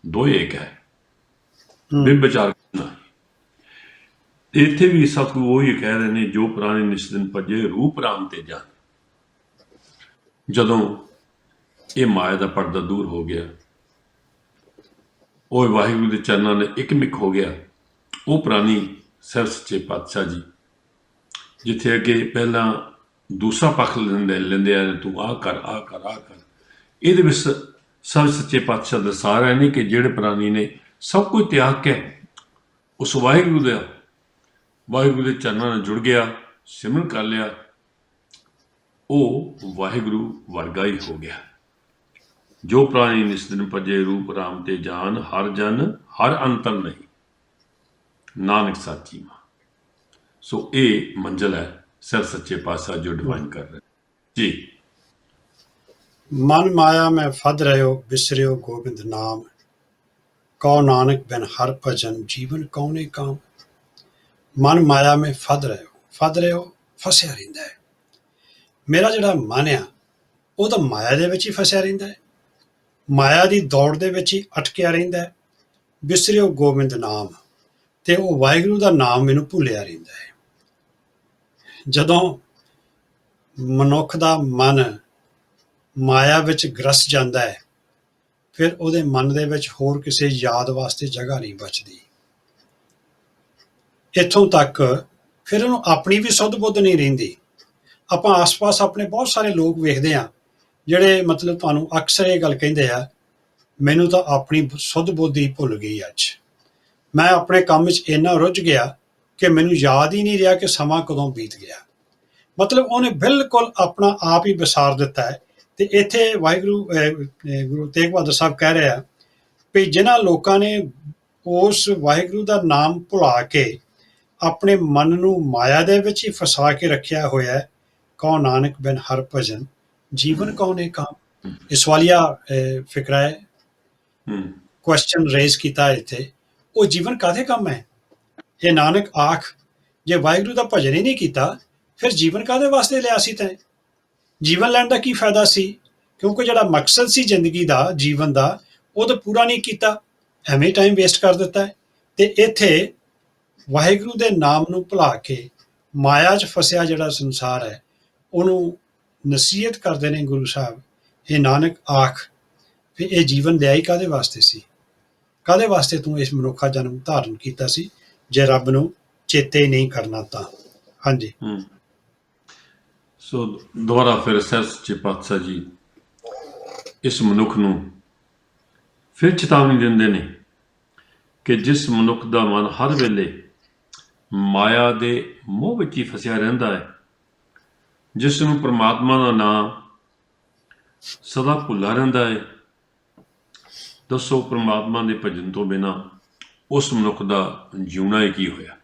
ਦੋਏ ਇੱਕ ਹੈ, ਵਿਚਾਰ ਕਰਨਾ। ਇੱਥੇ ਵੀ ਸਤਿਗੁਰੂ ਉਹੀ ਕਹਿ ਰਹੇ ਨੇ, ਜੋ ਪ੍ਰਾਣੀ ਨਿਸ਼ਚਿੰਤ ਭਜੇ ਰੂਪ ਰਾਮ ਤੇ ਜਾਨ। ਜਦੋਂ ਇਹ ਮਾਇਆ ਦਾ ਪਰਦਾ ਦੂਰ ਹੋ ਗਿਆ, ਉਹ ਵਾਹਿਗੁਰੂ ਦੇ ਚਰਨਾਂ ਨੇ ਇੱਕਮਿਕ ਹੋ ਗਿਆ, ਉਹ ਪ੍ਰਾਣੀ ਸਾਹਿਬ ਸੱਚੇ ਪਾਤਸ਼ਾਹ ਜੀ ਜਿੱਥੇ ਅੱਗੇ ਪਹਿਲਾਂ ਦੂਸਰਾ ਪੱਖ ਲੈਂਦੇ ਆ, ਤੂੰ ਆਹ ਕਰ, ਆਹ ਕਰ, ਆਹ ਕਰ, ਇਹਦੇ ਵਿੱਚ ਸਾਹਿਬ ਸੱਚੇ ਪਾਤਸ਼ਾਹ ਦਾ ਸਾਰ ਹੈ ਨਹੀਂ ਕਿ ਜਿਹੜੇ ਪ੍ਰਾਣੀ ਨੇ ਸਭ ਕੁਝ ਤਿਆਗ ਕੇ ਉਸ ਵਾਹਿਗੁਰੂ ਦੇ ਚਰਨਾਂ ਨਾਲ ਜੁੜ ਗਿਆ, ਸਿਮਰਨ ਕਰ ਲਿਆ, ਉਹ ਵਾਹਿਗੁਰੂ ਵਰਗਾ ਹੀ ਹੋ ਗਿਆ। ਜੋ ਪ੍ਰਾਣੀ ਨਿਸਤਨ ਭਜੇ ਰੂਪ ਰਾਮ ਤੇ ਜਾਨ, ਹਰ ਜਨ ਹਰ ਅੰਤਰ ਨਹੀਂ, ਨਾਨਕ ਸਾਚੀ ਮਾਂ। ਸੋ ਇਹ ਮੰਜ਼ਿਲ ਹੈ ਸਾਹਿਬ ਸੱਚੇ ਪਾਤਸ਼ਾਹ ਜੋ ਡਿਫਾਈਨ ਕਰ ਰਹੇ ਜੀ। ਮਨ ਮਾਇਆ ਮੈਂ ਫਦ ਰਹਿਓ, ਬਿਸਰਿਓ ਗੋਬਿੰਦ ਨਾਮ, ਕਉ ਨਾਨਕ ਬਿਨ ਹਰ ਭਜਨ ਜੀਵਨ ਕਉਨੇ ਕਾਮ। ਮਨ ਮਾਇਆ ਮੈਂ ਫਦ ਰਹਿਓ, ਫਸਿਆ ਰਹਿੰਦਾ ਹੈ। ਮੇਰਾ ਜਿਹੜਾ ਮਨ ਆ ਉਹ ਤਾਂ ਮਾਇਆ ਦੇ ਵਿੱਚ ਹੀ ਫਸਿਆ ਰਹਿੰਦਾ ਹੈ, ਮਾਇਆ ਦੀ ਦੌੜ ਦੇ ਵਿੱਚ ਹੀ ਅਟਕਿਆ ਰਹਿੰਦਾ ਹੈ। ਬਿਸਰਿਓ ਗੋਬਿੰਦ ਨਾਮ, ਤੇ ਉਹ ਵਾਹਿਗੁਰੂ ਦਾ ਨਾਮ ਮੈਨੂੰ ਭੁੱਲਿਆ ਰਹਿੰਦਾ ਹੈ। ਜਦੋਂ ਮਨੁੱਖ ਦਾ ਮਨ ਮਾਇਆ ਵਿੱਚ ਗ੍ਰਸ ਜਾਂਦਾ ਹੈ, ਫਿਰ ਉਹਦੇ ਮਨ ਦੇ ਵਿੱਚ ਹੋਰ ਕਿਸੇ ਯਾਦ ਵਾਸਤੇ ਜਗ੍ਹਾ ਨਹੀਂ ਬਚਦੀ। ਇੱਥੋਂ ਤੱਕ ਫਿਰ ਉਹਨੂੰ ਆਪਣੀ ਵੀ ਸੁੱਧ ਬੁੱਧ ਨਹੀਂ ਰਹਿੰਦੀ। ਆਪਾਂ ਆਸ-ਪਾਸ ਆਪਣੇ ਬਹੁਤ ਸਾਰੇ ਲੋਕ ਵੇਖਦੇ ਹਾਂ ਜਿਹੜੇ ਮਤਲਬ ਤੁਹਾਨੂੰ ਅਕਸਰ ਇਹ ਗੱਲ ਕਹਿੰਦੇ ਆ, ਮੈਨੂੰ ਤਾਂ ਆਪਣੀ ਸੁੱਧ ਬੁੱਧ ਹੀ ਭੁੱਲ ਗਈ, ਅੱਜ ਮੈਂ ਆਪਣੇ ਕੰਮ 'ਚ ਇੰਨਾ ਰੁੱਝ ਗਿਆ ਕਿ ਮੈਨੂੰ ਯਾਦ ਹੀ ਨਹੀਂ ਰਿਹਾ ਕਿ ਸਮਾਂ ਕਦੋਂ ਬੀਤ ਗਿਆ। ਮਤਲਬ ਉਹਨੇ ਬਿਲਕੁਲ ਆਪਣਾ ਆਪ ਹੀ ਵਿਸਾਰ ਦਿੱਤਾ ਹੈ। ਤੇ ਇੱਥੇ ਵਾਹਿਗੁਰੂ ਗੁਰੂ ਤੇਗ ਬਹਾਦਰ ਸਾਹਿਬ ਕਹਿ ਰਿਹਾ ਵੀ ਜਿਨ੍ਹਾਂ ਲੋਕਾਂ ਨੇ ਉਸ ਵਾਹਿਗੁਰੂ ਦਾ ਨਾਮ ਭੁਲਾ ਕੇ ਆਪਣੇ ਮਨ ਨੂੰ ਮਾਇਆ ਦੇ ਵਿੱਚ ਹੀ ਫਸਾ ਕੇ ਰੱਖਿਆ ਹੋਇਆ ਹੈ, ਕਉ ਨਾਨਕ ਬਿਨ ਹਰ ਭਜਨ ਜੀਵਨ ਕਉਨੇ ਕਾਮ। ਇਹ ਸਵਾਲੀਆ ਫਿਕਰਾ ਹੈ, ਕੁਐਸਚਨ ਰੇਜ਼ ਕੀਤਾ ਇੱਥੇ। ਉਹ ਜੀਵਨ ਕਾਹਦੇ ਕੰਮ ਹੈ? ਇਹ ਨਾਨਕ ਆਖ, ਜੇ ਵਾਹਿਗੁਰੂ ਦਾ ਭਜਨ ਹੀ ਨਹੀਂ ਕੀਤਾ ਫਿਰ ਜੀਵਨ ਕਾਹਦੇ ਵਾਸਤੇ ਲਿਆ ਸੀ ਤੈਂ? ਜੀਵਨ ਲੈਣ ਦਾ ਕੀ ਫਾਇਦਾ ਸੀ? ਕਿਉਂਕਿ ਜਿਹੜਾ ਮਕਸਦ ਸੀ ਜ਼ਿੰਦਗੀ ਦਾ, ਜੀਵਨ ਦਾ, ਉਹ ਤਾਂ ਪੂਰਾ ਨਹੀਂ ਕੀਤਾ, ਐਵੇਂ ਟਾਈਮ ਵੇਸਟ ਕਰ ਦਿੱਤਾ ਹੈ। ਤੇ ਇੱਥੇ ਵਾਹਿਗੁਰੂ ਦੇ ਨਾਮ ਨੂੰ ਭੁਲਾ ਕੇ ਮਾਇਆ 'ਚ ਫਸਿਆ ਜਿਹੜਾ ਸੰਸਾਰ ਹੈ, ਉਹਨੂੰ ਨਸੀਹਤ ਕਰਦੇ ਨੇ ਗੁਰੂ ਸਾਹਿਬ, ਇਹ ਨਾਨਕ ਆਖ ਵੀ ਇਹ ਜੀਵਨ ਲਿਆ ਹੀ ਕਾਹਦੇ ਵਾਸਤੇ ਸੀ? ਕਾਹਦੇ ਵਾਸਤੇ ਤੂੰ ਇਸ ਮਨੁੱਖਾ ਜਨਮ ਧਾਰਨ ਕੀਤਾ ਸੀ ਜੇ ਰੱਬ ਨੂੰ ਚੇਤੇ ਨਹੀਂ ਕਰਨਾ ਤਾਂ? ਹਾਂਜੀ। ਸੋ ਦੁਬਾਰਾ ਫਿਰ ਸਾਹਿਬ ਸੱਚੇ ਪਾਤਸ਼ਾਹ ਜੀ ਇਸ ਮਨੁੱਖ ਨੂੰ ਫਿਰ ਚੇਤਾਵਨੀ ਦਿੰਦੇ ਨੇ ਕਿ ਜਿਸ ਮਨੁੱਖ ਦਾ ਮਨ ਹਰ ਵੇਲੇ ਮਾਇਆ ਦੇ ਮੋਹ ਵਿੱਚ ਹੀ ਫਸਿਆ ਰਹਿੰਦਾ ਹੈ, ਜਿਸ ਨੂੰ ਪ੍ਰਮਾਤਮਾ ਦਾ ਨਾਮ ਸਦਾ ਭੁੱਲਾ ਰਹਿੰਦਾ ਹੈ। ਦੱਸੋ, ਪ੍ਰਮਾਤਮਾ ਦੇ ਭਜਨ ਤੋਂ ਬਿਨਾਂ ਉਸ ਮਨੁੱਖ ਦਾ ਜਿਉਣਾ ਹੀ ਕੀ ਹੋਇਆ,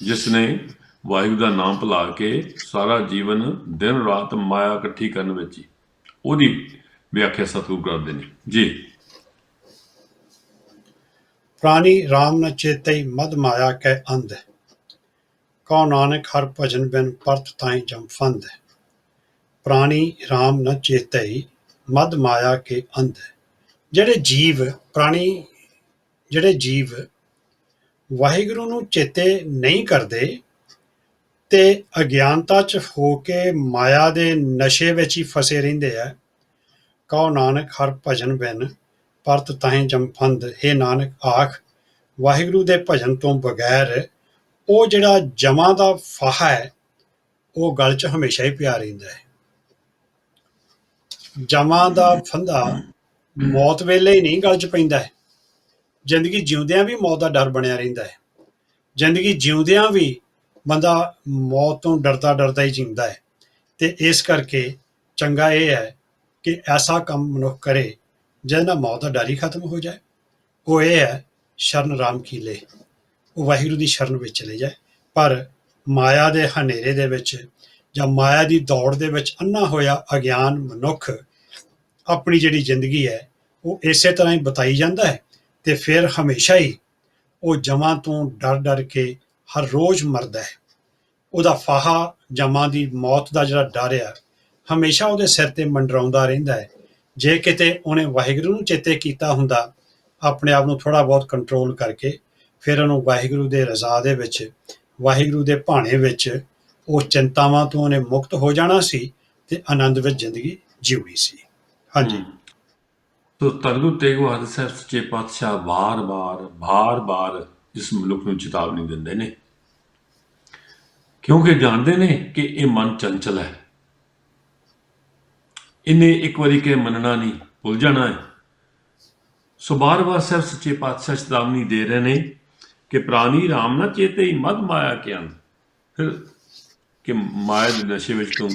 ਜਿਸ ਨੇ ਵਾਹਿਗੁਰੂ ਦਾ ਨਾਮ ਭੁਲਾ ਕੇ ਸਾਰਾ ਜੀਵਨ ਦਿਨ ਰਾਤ ਮਾਇਆ ਇਕੱਠੀ ਕਰਨ ਵਿੱਚ ਹੀ। ਉਹਦੀ ਵਿਆਖਿਆ ਸਤਿਗੁਰੂ ਕਰਦੇ ਨੇ ਜੀ। प्राणी राम न चेतई मद माया कै अंध, कौ नानक हर भजन बिन परत ताई जम फंद। प्राणी राम न चेतई मद माया के अंध। ਜਿਹੜੇ ਜੀਵ ਪ੍ਰਾਣੀ ਜਿਹੜੇ ਜੀਵ ਵਾਹਿਗੁਰੂ ਨੂੰ ਚੇਤੇ ਨਹੀਂ ਕਰਦੇ ਤੇ ਅਗਿਆਨਤਾ 'ਚ ਹੋ ਕੇ ਮਾਇਆ ਦੇ ਨਸ਼ੇ ਵਿੱਚ ਹੀ ਫਸੇ ਰਹਿੰਦੇ ਆ। ਕਹੋ ਨਾਨਕ ਹਰ ਭਜਨ ਬਿਨ ਪਰਤ ਤਾਹੀਂ ਜਮ ਫੰਦ। ਇਹ ਨਾਨਕ ਆਖ, ਵਾਹਿਗੁਰੂ ਦੇ ਭਜਨ ਤੋਂ ਬਗੈਰ ਉਹ ਜਿਹੜਾ ਜਮਾਂ ਦਾ ਫਾਹਾ ਹੈ ਉਹ ਗਲ 'ਚ ਹਮੇਸ਼ਾ ਹੀ ਪਿਆ ਰਹਿੰਦਾ ਹੈ। ਜਮਾਂ ਦਾ ਫੰਦਾ ਮੌਤ ਵੇਲੇ ਹੀ ਨਹੀਂ ਗਲ 'ਚ ਪੈਂਦਾ ਹੈ, ਜ਼ਿੰਦਗੀ ਜਿਉਂਦਿਆਂ ਵੀ ਮੌਤ ਦਾ ਡਰ ਬਣਿਆ ਰਹਿੰਦਾ ਹੈ। ਜ਼ਿੰਦਗੀ ਜਿਉਂਦਿਆਂ ਵੀ ਬੰਦਾ ਮੌਤ ਤੋਂ ਡਰਦਾ ਡਰਦਾ ਹੀ ਜਿਉਂਦਾ ਹੈ। ਤੇ ਇਸ ਕਰਕੇ ਚੰਗਾ ਇਹ ਹੈ ਕਿ ਐਸਾ ਕੰਮ ਮਨੁੱਖ ਕਰੇ ਜਿਹਦੇ ਨਾਲ ਮੌਤ ਦਾ ਡਰ ਹੀ ਖਤਮ ਹੋ ਜਾਏ। ਉਹ ਇਹ ਹੈ ਸ਼ਰਨ ਰਾਮ ਕੀਲੇ, ਉਹ ਵਾਹਿਗੁਰੂ ਦੀ ਸ਼ਰਨ ਵਿੱਚ ਚਲੇ ਜਾਏ। ਪਰ ਮਾਇਆ ਦੇ ਹਨੇਰੇ ਦੇ ਵਿੱਚ ਜਾਂ ਮਾਇਆ ਦੀ ਦੌੜ ਦੇ ਵਿੱਚ ਅੰਨਾ ਹੋਇਆ ਅਗਿਆਨ ਮਨੁੱਖ ਆਪਣੀ ਜਿਹੜੀ ਜ਼ਿੰਦਗੀ ਹੈ ਉਹ ਇਸੇ ਤਰ੍ਹਾਂ ਹੀ ਬਿਤਾਈ ਜਾਂਦਾ ਹੈ ਤੇ ਫਿਰ ਹਮੇਸ਼ਾ ਹੀ ਉਹ ਜਮਾਂ ਤੋਂ ਡਰ ਡਰ ਕੇ ਹਰ ਰੋਜ਼ ਮਰਦਾ ਹੈ। ਉਹਦਾ ਫਾਹਾ ਜਮਾਂ ਦੀ ਮੌਤ ਦਾ ਜਿਹੜਾ ਡਰ ਆ ਹਮੇਸ਼ਾ ਉਹਦੇ ਸਿਰ ਤੇ ਮੰਡਰਾਉਂਦਾ ਰਹਿੰਦਾ ਹੈ। ਜੇ ਕਿਤੇ ਉਹਨੇ ਵਾਹਿਗੁਰੂ ਨੂੰ ਚੇਤੇ ਕੀਤਾ ਹੁੰਦਾ, ਆਪਣੇ ਆਪ ਨੂੰ ਥੋੜ੍ਹਾ ਬਹੁਤ ਕੰਟਰੋਲ ਕਰਕੇ, ਫਿਰ ਉਹਨੂੰ ਵਾਹਿਗੁਰੂ ਦੇ ਰਜ਼ਾ ਦੇ ਵਿੱਚ, ਵਾਹਿਗੁਰੂ ਦੇ ਭਾਣੇ ਵਿੱਚ ਉਹ ਚਿੰਤਾਵਾਂ ਤੋਂ ਉਹਨੇ ਮੁਕਤ ਹੋ ਜਾਣਾ ਸੀ ਤੇ ਆਨੰਦ ਵਿੱਚ ਜ਼ਿੰਦਗੀ ਜਿਉਣੀ ਸੀ। ਹਾਂਜੀ। ਤੋ ਧੰਨ ਗੁਰੂ ਤੇਗ ਬਹਾਦਰ ਸਾਹਿਬ ਸੱਚੇ ਪਾਤਸ਼ਾਹ ਬਾਰ-ਬਾਰ ਇਸ ਮਨੁੱਖ ਨੂੰ ਚੇਤਾਵਨੀ ਦਿੰਦੇ ਨੇ, ਕਿਉਂਕਿ ਜਾਣਦੇ ਨੇ ਕਿ ਇਹ ਮਨ ਚੰਚਲ ਹੈ, ਇਹਨੇ ਇੱਕ ਵਾਰੀ ਕਿ ਮੰਨਣਾ ਨਹੀਂ, ਭੁੱਲ ਜਾਣਾ ਹੈ। ਸੋ ਬਾਰ-ਬਾਰ ਸਾਹਿਬ ਸੱਚੇ ਪਾਤਸ਼ਾਹ ਚੇਤਾਵਨੀ ਦੇ ਰਹੇ ਨੇ ਕਿ ਪ੍ਰਾਣੀ ਰਾਮ ਨਾ ਚੇਤੇ ਹੀ ਮਦ ਮਾਇਆ ਕੇ ਅੰਧ। ਫਿਰ ਕਿ ਮਾਇਆ ਦੇ ਨਸ਼ੇ ਵਿੱਚ ਤੂੰ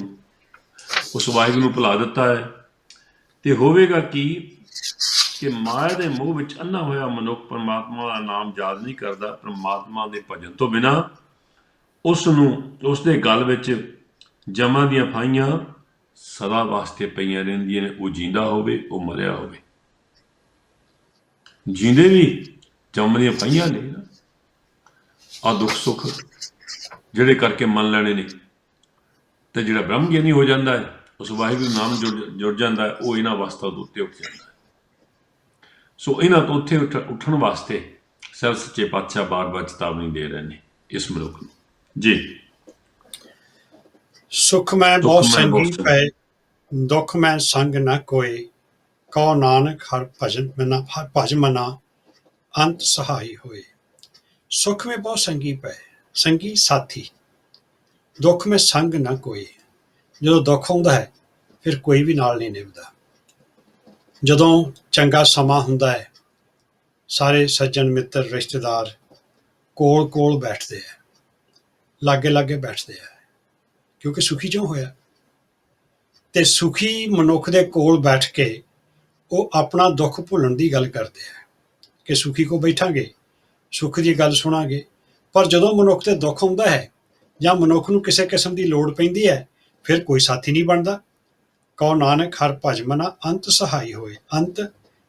ਉਸ ਵਾਹਿਗੁਰੂ ਨੂੰ ਭੁਲਾ ਦਿੱਤਾ ਹੈ ਤੇ ਹੋਵੇਗਾ ਕਿ ਮਾਇਆ ਦੇ ਮੋਹ ਵਿੱਚ ਅੰਨਾ ਹੋਇਆ ਮਨੁੱਖ ਪਰਮਾਤਮਾ ਦਾ ਨਾਮ ਯਾਦ ਨਹੀਂ ਕਰਦਾ। ਪਰਮਾਤਮਾ ਦੇ ਭਜਨ ਤੋਂ ਬਿਨਾਂ ਉਸ ਦੇ ਗਲ ਵਿੱਚ ਜਮਾਂ ਦੀਆਂ ਫਾਹੀਆਂ ਸਦਾ ਵਾਸਤੇ ਪਈਆਂ ਰਹਿੰਦੀਆਂ ਨੇ। ਉਹ ਜਿੰਦਾ ਹੋਵੇ, ਉਹ ਮਰਿਆ ਹੋਵੇ, ਜਿੰਦੇ ਵੀ ਜਮਾਂ ਦੀਆਂ ਫਾਹੀਆਂ ਨੇ ਆ ਦੁੱਖ ਸੁੱਖ ਜਿਹੜੇ ਕਰਕੇ ਮੰਨ ਲੈਣੇ ਨੇ। ਤੇ ਜਿਹੜਾ ਬ੍ਰਹਮ ਗਿਆਨੀ ਹੋ ਜਾਂਦਾ ਹੈ, ਉਸ ਵਾਹਿਗੁਰੂ ਨਾਮ ਜੁੜ ਜਾਂਦਾ ਹੈ, ਉਹ ਇਹਨਾਂ ਅਵਸਥਾ ਦੇ ਉੱਤੇ ਉੱਠ ਜਾਂਦਾ ਹੈ। ਸੋ ਇਹਨਾਂ ਤੋਂ ਉੱਥੇ ਉੱਠਣ ਵਾਸਤੇ ਸਾਹਿਬ ਸੱਚੇ ਪਾਤਸ਼ਾਹ ਬਾਰ-ਬਾਰ ਚੇਤਾਵਨੀ ਦੇ ਰਹੇ ਨੇ ਇਸ ਮਨੁੱਖ ਨੂੰ ਜੀ। ਸੁਖ ਮੈਂ ਬਹੁਤ ਸੰਗੀ ਪਏ, ਦੁੱਖ ਮੈਂ ਸੰਗ ਨਾ ਕੋਏ, ਕਹੋ ਨਾਨਕ ਹਰ ਭਜ ਮਨਾ ਅੰਤ ਸਹਾਈ ਹੋਏ। ਸੁਖ ਮੈਂ ਬਹੁਤ ਸੰਗੀ ਪਏ, ਸੰਗੀ ਸਾਥੀ, ਦੁੱਖ ਮੈਂ ਸੰਗ ਨਾ ਕੋਏ। ਜਦੋਂ ਦੁੱਖ ਆਉਂਦਾ ਹੈ ਫਿਰ ਕੋਈ ਵੀ ਨਾਲ ਨਹੀਂ ਨਿਭਦਾ। ਜਦੋਂ ਚੰਗਾ ਸਮਾਂ ਹੁੰਦਾ ਹੈ ਸਾਰੇ ਸੱਜਣ ਮਿੱਤਰ ਰਿਸ਼ਤੇਦਾਰ ਕੋਲ ਬੈਠਦੇ ਆ, ਲਾਗੇ ਬੈਠਦੇ ਆ, ਕਿਉਂਕਿ ਸੁਖੀ ਕਿਉਂ ਹੋਇਆ। ਤੇ ਸੁਖੀ ਮਨੁੱਖ ਦੇ ਕੋਲ ਬੈਠ ਕੇ ਉਹ ਆਪਣਾ ਦੁੱਖ ਭੁੱਲਣ ਦੀ ਗੱਲ ਕਰਦੇ ਆ ਕਿ ਸੁਖੀ ਕੋਲ ਬੈਠਾਂਗੇ, ਸੁੱਖ ਦੀ ਗੱਲ ਸੁਣਾਂਗੇ। ਪਰ ਜਦੋਂ ਮਨੁੱਖ ਤੇ ਦੁੱਖ ਆਉਂਦਾ ਹੈ ਜਾਂ ਮਨੁੱਖ ਨੂੰ ਕਿਸੇ ਕਿਸਮ ਦੀ ਲੋੜ ਪੈਂਦੀ ਹੈ ਫਿਰ ਕੋਈ ਸਾਥੀ ਨਹੀਂ ਬਣਦਾ। ਕਹੋ ਨਾਨਕ ਹਰ ਭਜ ਮਨਾ ਅੰਤ ਸਹਾਈ ਹੋਏ। ਅੰਤ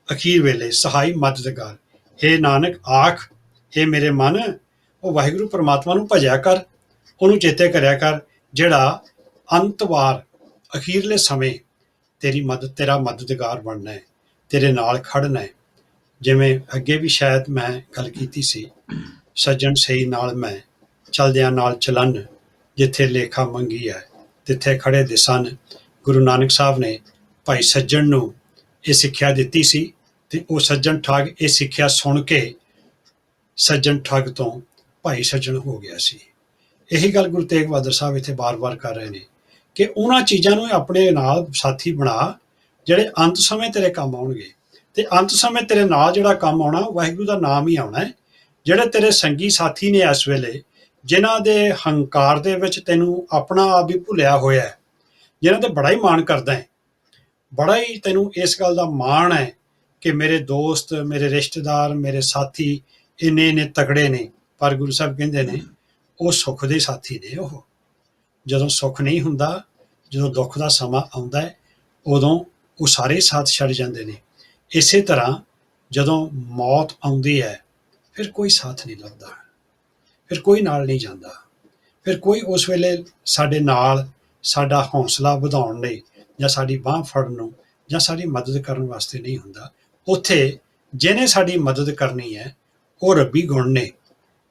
ਅਖੀਰ ਵੇਲੇ ਸਹਾਈ ਮਦਦਗਾਰ। ਹੇ ਨਾਨਕ ਆਖ, ਹੇ ਮੇਰੇ ਮਨ, ਉਹ ਵਾਹਿਗੁਰੂ ਪਰਮਾਤਮਾ ਨੂੰ ਭਜਿਆ ਕਰ, ਉਹਨੂੰ ਚੇਤੇ ਕਰਿਆ ਕਰ, ਜਿਹੜਾ ਅੰਤ ਵਾਰ ਅਖੀਰਲੇ ਸਮੇਂ ਤੇਰਾ ਮਦਦਗਾਰ ਬਣਨਾ ਹੈ, ਤੇਰੇ ਨਾਲ ਖੜਨਾ ਹੈ। ਜਿਵੇਂ ਅੱਗੇ ਵੀ ਸ਼ਾਇਦ ਮੈਂ ਗੱਲ ਕੀਤੀ ਸੀ, ਸੱਜਣ ਸਹੀ ਨਾਲ ਮੈਂ ਚਲਦਿਆਂ ਨਾਲ ਚਲਨ, ਜਿੱਥੇ ਲੇਖਾ ਮੰਗੀ ਹੈ ਤਿੱਥੇ ਖੜੇ ਦੇ ਸਨ। ਗੁਰੂ ਨਾਨਕ ਸਾਹਿਬ ਨੇ ਭਾਈ ਸੱਜਣ ਨੂੰ ਇਹ ਸਿੱਖਿਆ ਦਿੱਤੀ ਸੀ ਤੇ ਉਹ ਸੱਜਣ ਠੱਗ ਇਹ ਸਿੱਖਿਆ ਸੁਣ ਕੇ ਸੱਜਣ ਠੱਗ ਤੋਂ ਭਾਈ ਸੱਜਣ ਹੋ ਗਿਆ ਸੀ। ਇਹੀ ਗੱਲ ਗੁਰੂ ਤੇਗ ਬਹਾਦਰ ਸਾਹਿਬ ਇੱਥੇ ਬਾਰ-ਬਾਰ ਕਰ ਰਹੇ ਨੇ ਕਿ ਉਹਨਾਂ ਚੀਜ਼ਾਂ ਨੂੰ ਆਪਣੇ ਨਾਲ ਸਾਥੀ ਬਣਾ ਜਿਹੜੇ ਅੰਤ ਸਮੇਂ ਤੇਰੇ ਕੰਮ ਆਉਣਗੇ। ਤੇ ਅੰਤ ਸਮੇਂ ਤੇਰੇ ਨਾਲ ਜਿਹੜਾ ਕੰਮ ਆਉਣਾ ਵਾਹਿਗੁਰੂ ਦਾ ਨਾਮ ਹੀ ਆਉਣਾ ਹੈ। ਜਿਹੜੇ ਤੇਰੇ ਸੰਗੀ ਸਾਥੀ ਨੇ ਇਸ ਵੇਲੇ, ਜਿਨ੍ਹਾਂ ਦੇ ਹੰਕਾਰ ਦੇ ਵਿੱਚ ਤੈਨੂੰ ਆਪਣਾ ਆਪ ਵੀ ਭੁੱਲਿਆ ਹੋਇਆ ਹੈ, ਜਿਨ੍ਹਾਂ ਤੇ ਬੜਾ ਹੀ ਮਾਣ ਕਰਦਾ ਹੈ, ਬੜਾ ਹੀ ਤੈਨੂੰ ਇਸ ਗੱਲ ਦਾ ਮਾਣ ਹੈ ਕਿ ਮੇਰੇ ਦੋਸਤ, ਮੇਰੇ ਰਿਸ਼ਤੇਦਾਰ, ਮੇਰੇ ਸਾਥੀ ਇੰਨੇ ਇੰਨੇ ਤਕੜੇ ਨੇ। ਪਰ ਗੁਰੂ ਸਾਹਿਬ ਕਹਿੰਦੇ ਨੇ ਉਹ ਸੁੱਖ ਦੇ ਸਾਥੀ ਨੇ। ਉਹ ਜਦੋਂ ਸੁੱਖ ਨਹੀਂ ਹੁੰਦਾ, ਜਦੋਂ ਦੁੱਖ ਦਾ ਸਮਾਂ ਆਉਂਦਾ ਹੈ, ਉਦੋਂ ਉਹ ਸਾਰੇ ਸਾਥ ਛੱਡ ਜਾਂਦੇ ਨੇ। ਇਸੇ ਤਰ੍ਹਾਂ ਜਦੋਂ ਮੌਤ ਆਉਂਦੀ ਹੈ, ਫਿਰ ਕੋਈ ਸਾਥ ਨਹੀਂ ਲੱਭਦਾ, ਫਿਰ ਕੋਈ ਨਾਲ ਨਹੀਂ ਜਾਂਦਾ, ਫਿਰ ਕੋਈ ਉਸ ਵੇਲੇ ਸਾਡੇ ਨਾਲ ਸਾਡਾ ਹੌਸਲਾ ਵਧਾਉਣ ਲਈ ਜਾਂ ਸਾਡੀ ਬਾਂਹ ਫੜਨ ਨੂੰ ਜਾਂ ਸਾਡੀ ਮਦਦ ਕਰਨ ਵਾਸਤੇ ਨਹੀਂ ਹੁੰਦਾ। ਉੱਥੇ ਜਿਹਨੇ ਸਾਡੀ ਮਦਦ ਕਰਨੀ ਹੈ ਉਹ ਰੱਬੀ ਗੁਣ ਨੇ,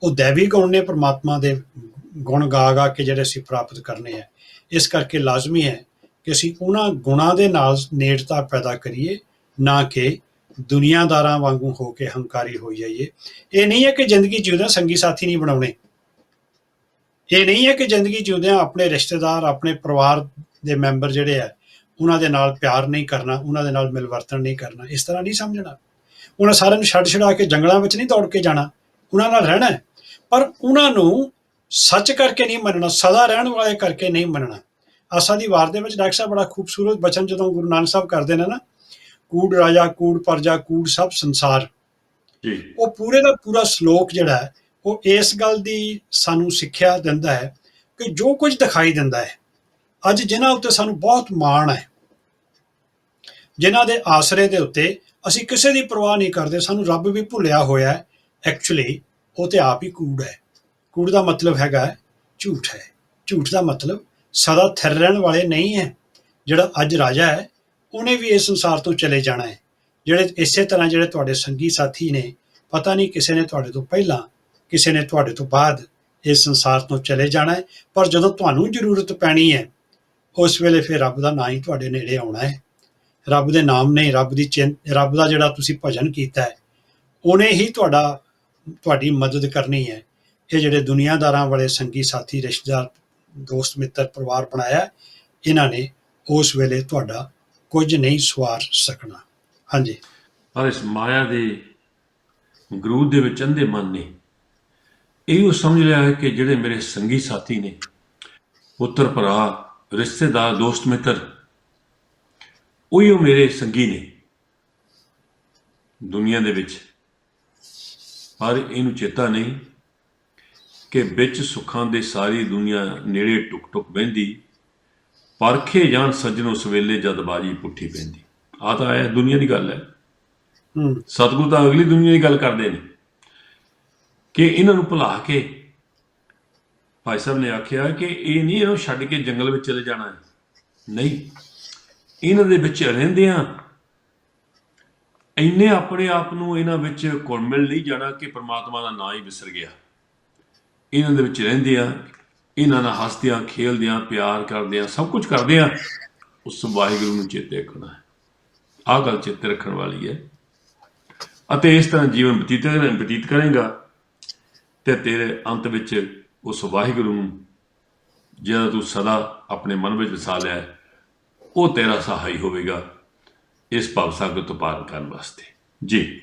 ਉਹ ਦੈਵੀ ਗੁਣ ਨੇ, ਪਰਮਾਤਮਾ ਦੇ ਗੁਣ ਗਾ ਗਾ ਕੇ ਜਿਹੜੇ ਅਸੀਂ ਪ੍ਰਾਪਤ ਕਰਨੇ ਹੈ। ਇਸ ਕਰਕੇ ਲਾਜ਼ਮੀ ਹੈ ਕਿ ਅਸੀਂ ਉਹਨਾਂ ਗੁਣਾਂ ਦੇ ਨਾਲ ਨੇੜਤਾ ਪੈਦਾ ਕਰੀਏ, ਨਾ ਕਿ ਦੁਨੀਆਦਾਰਾਂ ਵਾਂਗੂ ਹੋ ਕੇ ਹੰਕਾਰੀ ਹੋ ਜਾਈਏ। ਇਹ ਨਹੀਂ ਹੈ ਕਿ ਜ਼ਿੰਦਗੀ ਜਿਉਂਦਿਆਂ ਸੰਗੀ ਸਾਥੀ ਨਹੀਂ ਬਣਾਉਣੇ, ਇਹ ਨਹੀਂ ਹੈ ਕਿ ਜ਼ਿੰਦਗੀ ਜਿਉਂਦਿਆਂ ਆਪਣੇ ਰਿਸ਼ਤੇਦਾਰ, ਆਪਣੇ ਪਰਿਵਾਰ ਦੇ ਮੈਂਬਰ ਜਿਹੜੇ ਆ ਉਹਨਾਂ ਦੇ ਨਾਲ ਪਿਆਰ ਨਹੀਂ ਕਰਨਾ, ਉਹਨਾਂ ਦੇ ਨਾਲ ਮਿਲਵਰਤਨ ਨਹੀਂ ਕਰਨਾ। ਇਸ ਤਰ੍ਹਾਂ ਨਹੀਂ ਸਮਝਣਾ। ਉਹਨਾਂ ਸਾਰਿਆਂ ਨੂੰ ਛੱਡ ਛੁਡਾ ਕੇ ਜੰਗਲਾਂ ਵਿੱਚ ਨਹੀਂ ਦੌੜ ਕੇ ਜਾਣਾ, ਉਹਨਾਂ ਨਾਲ ਰਹਿਣਾ ਹੈ, ਪਰ ਉਹਨਾਂ ਨੂੰ ਸੱਚ ਕਰਕੇ ਨਹੀਂ ਮੰਨਣਾ, ਸਦਾ ਰਹਿਣ ਵਾਲੇ ਕਰਕੇ ਨਹੀਂ ਮੰਨਣਾ। ਆਸਾ ਦੀ ਵਾਰ ਦੇ ਵਿੱਚ ਡਾਕਟਰ ਸਾਹਿਬ ਬੜਾ ਖੂਬਸੂਰਤ ਬਚਨ ਜਦੋਂ ਗੁਰੂ ਨਾਨਕ ਸਾਹਿਬ ਕਰਦੇ ਨੇ ਨਾ, ਕੂੜ ਰਾਜਾ, ਕੂੜ ਪਰਜਾ, ਕੂੜ ਸਭ ਸੰਸਾਰ, ਉਹ ਪੂਰੇ ਦਾ ਪੂਰਾ ਸ਼ਲੋਕ ਜਿਹੜਾ ਹੈ ਉਹ ਇਸ ਗੱਲ ਦੀ ਸਾਨੂੰ ਸਿੱਖਿਆ ਦਿੰਦਾ ਹੈ ਕਿ ਜੋ ਕੁਝ ਦਿਖਾਈ ਦਿੰਦਾ ਹੈ ਅੱਜ, ਜਿਨ੍ਹਾਂ ਉੱਤੇ ਸਾਨੂੰ ਬਹੁਤ ਮਾਣ ਹੈ, ਜਿਨ੍ਹਾਂ ਦੇ ਆਸਰੇ ਦੇ ਉੱਤੇ ਅਸੀਂ ਕਿਸੇ ਦੀ ਪਰਵਾਹ ਨਹੀਂ ਕਰਦੇ, ਸਾਨੂੰ ਰੱਬ ਵੀ ਭੁੱਲਿਆ ਹੋਇਆ ਹੈ, ਐਕਚੁਅਲੀ ਉਹ ਤੇ ਆਪ ਹੀ ਕੂੜ ਹੈ। ਕੂੜ ਦਾ ਮਤਲਬ ਹੈਗਾ ਝੂਠ ਹੈ। ਝੂਠ ਦਾ ਮਤਲਬ ਸਦਾ ਥਿਰ ਰਹਿਣ ਵਾਲੇ ਨਹੀਂ ਹੈ। ਜਿਹੜਾ ਅੱਜ ਰਾਜਾ ਹੈ ਉਹਨੇ ਵੀ ਇਸ ਸੰਸਾਰ ਤੋਂ ਚਲੇ ਜਾਣਾ ਹੈ। ਜਿਹੜੇ ਇਸੇ ਤਰ੍ਹਾਂ ਜਿਹੜੇ ਤੁਹਾਡੇ ਸੰਗੀ ਸਾਥੀ ਨੇ, ਪਤਾ ਨਹੀਂ ਕਿਸੇ ਨੇ ਤੁਹਾਡੇ ਤੋਂ ਪਹਿਲਾਂ, ਕਿਸੇ ਨੇ ਤੁਹਾਡੇ ਤੋਂ ਬਾਅਦ ਇਸ ਸੰਸਾਰ ਤੋਂ ਚਲੇ ਜਾਣਾ ਹੈ, ਪਰ ਜਦੋਂ ਤੁਹਾਨੂੰ ਜ਼ਰੂਰਤ ਪੈਣੀ ਹੈ ਉਸ ਵੇਲੇ ਫਿਰ ਰੱਬ ਦਾ ਨਾਂ ਹੀ ਤੁਹਾਡੇ ਨੇੜੇ ਆਉਣਾ ਹੈ। ਰੱਬ ਦੇ ਨਾਮ ਨੇ, ਰੱਬ ਦਾ ਜਿਹੜਾ ਤੁਸੀਂ ਭਜਨ ਕੀਤਾ ਹੈ, ਉਹਨੇ ਹੀ ਤੁਹਾਡੀ ਮਦਦ ਕਰਨੀ ਹੈ। ਇਹ ਜਿਹੜੇ ਦੁਨੀਆਦਾਰਾਂ ਵਾਲੇ ਸੰਗੀ ਸਾਥੀ, ਰਿਸ਼ਤੇਦਾਰ, ਦੋਸਤ ਮਿੱਤਰ, ਪਰਿਵਾਰ ਬਣਾਇਆ, ਇਹਨਾਂ ਨੇ ਉਸ ਵੇਲੇ ਤੁਹਾਡਾ ਕੁਝ ਨਹੀਂ ਸਵਾਰ ਸਕਣਾ। ਹਾਂਜੀ। ਪਰ ਇਸ ਮਾਇਆ ਦੇ ਗਰੂਰ ਦੇ ਵਿੱਚ ਅੰਧੇ ਮਨ ਨੇ ਇਹੋ ਸਮਝ ਲਿਆ ਹੈ ਕਿ ਜਿਹੜੇ ਮੇਰੇ ਸੰਗੀ ਸਾਥੀ ਨੇ, ਪੁੱਤਰ, ਭਰਾ, ਰਿਸ਼ਤੇਦਾਰ, ਦੋਸਤ ਮਿੱਤਰ, ਉਹੀ ਉਹ ਮੇਰੇ ਸੰਗੀ ਨੇ ਦੁਨੀਆ ਦੇ ਵਿੱਚ। ਪਰ ਇਹਨੂੰ ਚੇਤਾ ਨਹੀਂ ਕਿ ਵਿੱਚ ਸੁੱਖਾਂ ਦੇ ਸਾਰੀ ਦੁਨੀਆ ਨੇੜੇ ਟੁਕ ਟੁਕ ਬਹਿੰਦੀ, ਪਰਖੇ ਜਾਣ ਸੱਜਣ ਉਸ ਵੇਲੇ ਜਦ ਬਾਜੀ ਪੁੱਠੀ ਪੈਂਦੀ। ਆਹ ਤਾਂ ਹੈ ਦੁਨੀਆ ਦੀ ਗੱਲ ਹੈ। ਸਤਿਗੁਰੂ ਤਾਂ ਅਗਲੀ ਦੁਨੀਆ ਦੀ ਗੱਲ ਕਰਦੇ ਨੇ ਕਿ ਇਹਨਾਂ ਨੂੰ ਭੁਲਾ ਕੇ, ਭਾਈ ਸਾਹਿਬ ਨੇ ਆਖਿਆ ਕਿ ਇਹ ਨਹੀਂ ਇਹਨੂੰ ਛੱਡ ਕੇ ਜੰਗਲ ਵਿੱਚ ਚਲੇ ਜਾਣਾ ਹੈ, ਨਹੀਂ, ਇਹਨਾਂ ਦੇ ਵਿੱਚ ਰਹਿੰਦਿਆਂ ਇੰਨੇ ਆਪਣੇ ਆਪ ਨੂੰ ਇਹਨਾਂ ਵਿੱਚ ਘੁਲ ਮਿਲ ਨਹੀਂ ਜਾਣਾ ਕਿ ਪਰਮਾਤਮਾ ਦਾ ਨਾਂ ਹੀ ਵਿਸਰ ਗਿਆ। ਇਹਨਾਂ ਦੇ ਵਿੱਚ ਰਹਿੰਦਿਆਂ, ਇਹਨਾਂ ਨਾਲ ਹੱਸਦਿਆਂ, ਖੇਲਦਿਆਂ, ਪਿਆਰ ਕਰਦਿਆਂ, ਸਭ ਕੁਝ ਕਰਦਿਆਂ ਉਸ ਵਾਹਿਗੁਰੂ ਨੂੰ ਚੇਤੇ ਰੱਖਣਾ ਹੈ। ਆਹ ਗੱਲ ਚੇਤੇ ਰੱਖਣ ਵਾਲੀ ਹੈ। ਅਤੇ ਇਸ ਤਰ੍ਹਾਂ ਜੀਵਨ ਬਤੀਤ ਕਰੇਗਾ ਤੇ ਤੇਰੇ ਅੰਤ ਵਿੱਚ ਉਸ ਵਾਹਿਗੁਰੂ ਨੂੰ ਜਿਹੜਾ ਤੂੰ ਸਦਾ ਆਪਣੇ ਮਨ ਵਿੱਚ ਵਸਾ ਲਿਆ, ਉਹ ਤੇਰਾ ਸਹਾਈ ਹੋਵੇਗਾ ਇਸ ਭਵ ਸਾਗਰ ਤੋਂ ਪਾਰ ਕਰਨ ਵਾਸਤੇ। ਜੀ।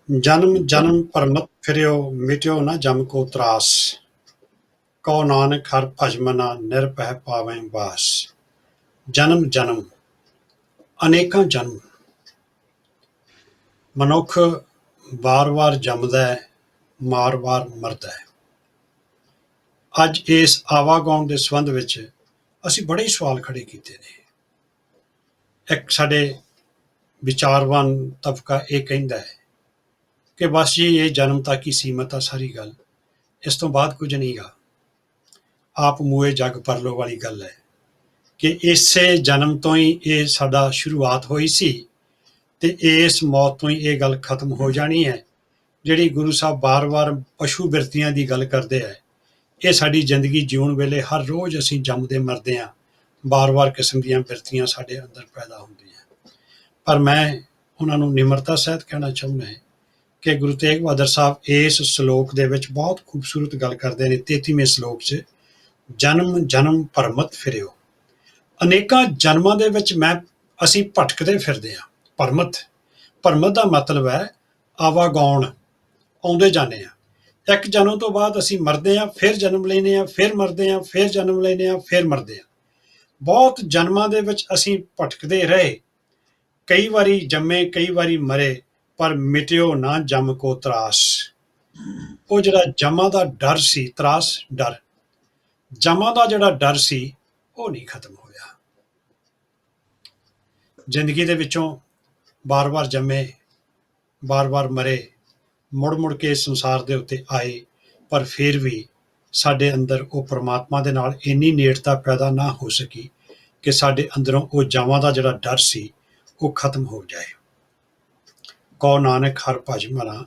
ਜਨਮ ਜਨਮ ਭਰਮਤ ਫਿਰਿਓ, ਮਿਟਿਓ ਨਾ ਜਮ ਕੋ ਤਰਾਸ, ਕਉ ਨਾਨਕ ਹਰਿ ਭਜ ਮਨਾ, ਨਿਰਭੈ ਪਾਵੈ ਬਾਸ। ਜਨਮ ਜਨਮ, ਅਨੇਕਾਂ ਜਨਮ। ਮਨੁੱਖ ਵਾਰ-ਵਾਰ ਜੰਮਦਾ ਹੈ, ਵਾਰ-ਵਾਰ ਮਰਦਾ ਹੈ। ਅੱਜ ਇਸ ਆਵਾਗਾਉਣ ਦੇ ਸੰਬੰਧ ਵਿੱਚ ਅਸੀਂ ਬੜੇ ਸਵਾਲ ਖੜੇ ਕੀਤੇ ਨੇ। ਇੱਕ ਸਾਡੇ ਵਿਚਾਰਵਾਨ ਤਬਕਾ ਇਹ ਕਹਿੰਦਾ ਹੈ ਕਿ ਬਸ ਜੀ ਇਹ ਜਨਮ ਤੱਕ ਹੀ ਸੀਮਤ ਆ ਸਾਰੀ ਗੱਲ, ਇਸ ਤੋਂ ਬਾਅਦ ਕੁਝ ਨਹੀਂ ਗਾ। ਆਪ ਮੂਏ ਜਗ ਪਰਲੋ ਵਾਲੀ ਗੱਲ ਹੈ ਕਿ ਇਸੇ ਜਨਮ ਤੋਂ ਹੀ ਇਹ ਸਾਡਾ ਸ਼ੁਰੂਆਤ ਹੋਈ ਸੀ ਤੇ ਇਸ ਮੌਤ ਤੋਂ ਹੀ ਇਹ ਗੱਲ ਖਤਮ ਹੋ ਜਾਣੀ ਹੈ। ਜਿਹੜੀ ਗੁਰੂ ਸਾਹਿਬ ਵਾਰ-ਵਾਰ ਪਸ਼ੂ ਬਿਰਤੀਆਂ ਦੀ ਗੱਲ ਕਰਦੇ ਹੈ, ਇਹ ਸਾਡੀ ਜ਼ਿੰਦਗੀ ਜਿਉਣ ਵੇਲੇ ਹਰ ਰੋਜ਼ ਅਸੀਂ ਜੰਮਦੇ ਮਰਦੇ ਹਾਂ, ਵਾਰ-ਵਾਰ ਕਿਸਮ ਦੀਆਂ ਬਿਰਤੀਆਂ ਸਾਡੇ ਅੰਦਰ ਪੈਦਾ ਹੁੰਦੀਆਂ। ਪਰ ਮੈਂ ਉਹਨਾਂ ਨੂੰ ਨਿਮਰਤਾ ਸਹਿਤ ਕਹਿਣਾ ਚਾਹੁੰਦਾ ਕਿ ਗੁਰੂ ਤੇਗ ਬਹਾਦਰ ਸਾਹਿਬ ਇਸ ਸ਼ਲੋਕ ਦੇ ਵਿੱਚ ਬਹੁਤ ਖੂਬਸੂਰਤ ਗੱਲ ਕਰਦੇ ਨੇ। 33ਵੇਂ ਸ਼ਲੋਕ 'ਚ ਜਨਮ ਜਨਮ ਭਰਮਤ ਫਿਰਿਓ, ਅਨੇਕਾਂ ਜਨਮਾਂ ਦੇ ਵਿੱਚ ਅਸੀਂ ਭਟਕਦੇ ਫਿਰਦੇ ਹਾਂ। ਭਰਮਤ ਦਾ ਮਤਲਬ ਹੈ ਆਵਾਗਾਉਣ, ਆਉਂਦੇ ਜਾਂਦੇ ਹਾਂ। ਇੱਕ ਜਨਮ ਤੋਂ ਬਾਅਦ ਅਸੀਂ ਮਰਦੇ ਹਾਂ, ਫਿਰ ਜਨਮ ਲੈਂਦੇ ਹਾਂ, ਫਿਰ ਮਰਦੇ ਹਾਂ, ਫਿਰ ਜਨਮ ਲੈਂਦੇ ਹਾਂ, ਫਿਰ ਮਰਦੇ ਹਾਂ। ਬਹੁਤ ਜਨਮਾਂ ਦੇ ਵਿੱਚ ਅਸੀਂ ਭਟਕਦੇ ਰਹੇ, ਕਈ ਵਾਰੀ ਜੰਮੇ, ਕਈ ਵਾਰੀ ਮਰੇ, ਪਰ ਮਿਟਿਓ ਨਾ ਜੰਮ ਕੋ ਤਰਾਸ। ਉਹ ਜਿਹੜਾ ਜਮਾਂ ਦਾ ਡਰ ਸੀ, ਤਰਾਸ ਡਰ, ਜਮਾਂ ਦਾ ਜਿਹੜਾ ਡਰ ਸੀ ਉਹ ਨਹੀਂ ਖਤਮ ਹੋਇਆ। ਜ਼ਿੰਦਗੀ ਦੇ ਵਿੱਚੋਂ ਬਾਰ-ਬਾਰ ਜੰਮੇ, ਬਾਰ-ਬਾਰ ਮਰੇ, ਮੁੜ-ਮੁੜ ਕੇ ਇਸ ਸੰਸਾਰ ਦੇ ਉੱਤੇ ਆਏ, ਪਰ ਫਿਰ ਵੀ ਸਾਡੇ ਅੰਦਰ ਉਹ ਪ੍ਰਮਾਤਮਾ ਦੇ ਨਾਲ ਇੰਨੀ ਨੇੜਤਾ ਪੈਦਾ ਨਾ ਹੋ ਸਕੀ ਕਿ ਸਾਡੇ ਅੰਦਰੋਂ ਉਹ ਜਮਾਂ ਦਾ ਜਿਹੜਾ ਡਰ ਸੀ ਉਹ ਖਤਮ ਹੋ ਜਾਏ। ਕਉ ਨਾਨਕ ਹਰਿ ਭਜ ਮਨਾ,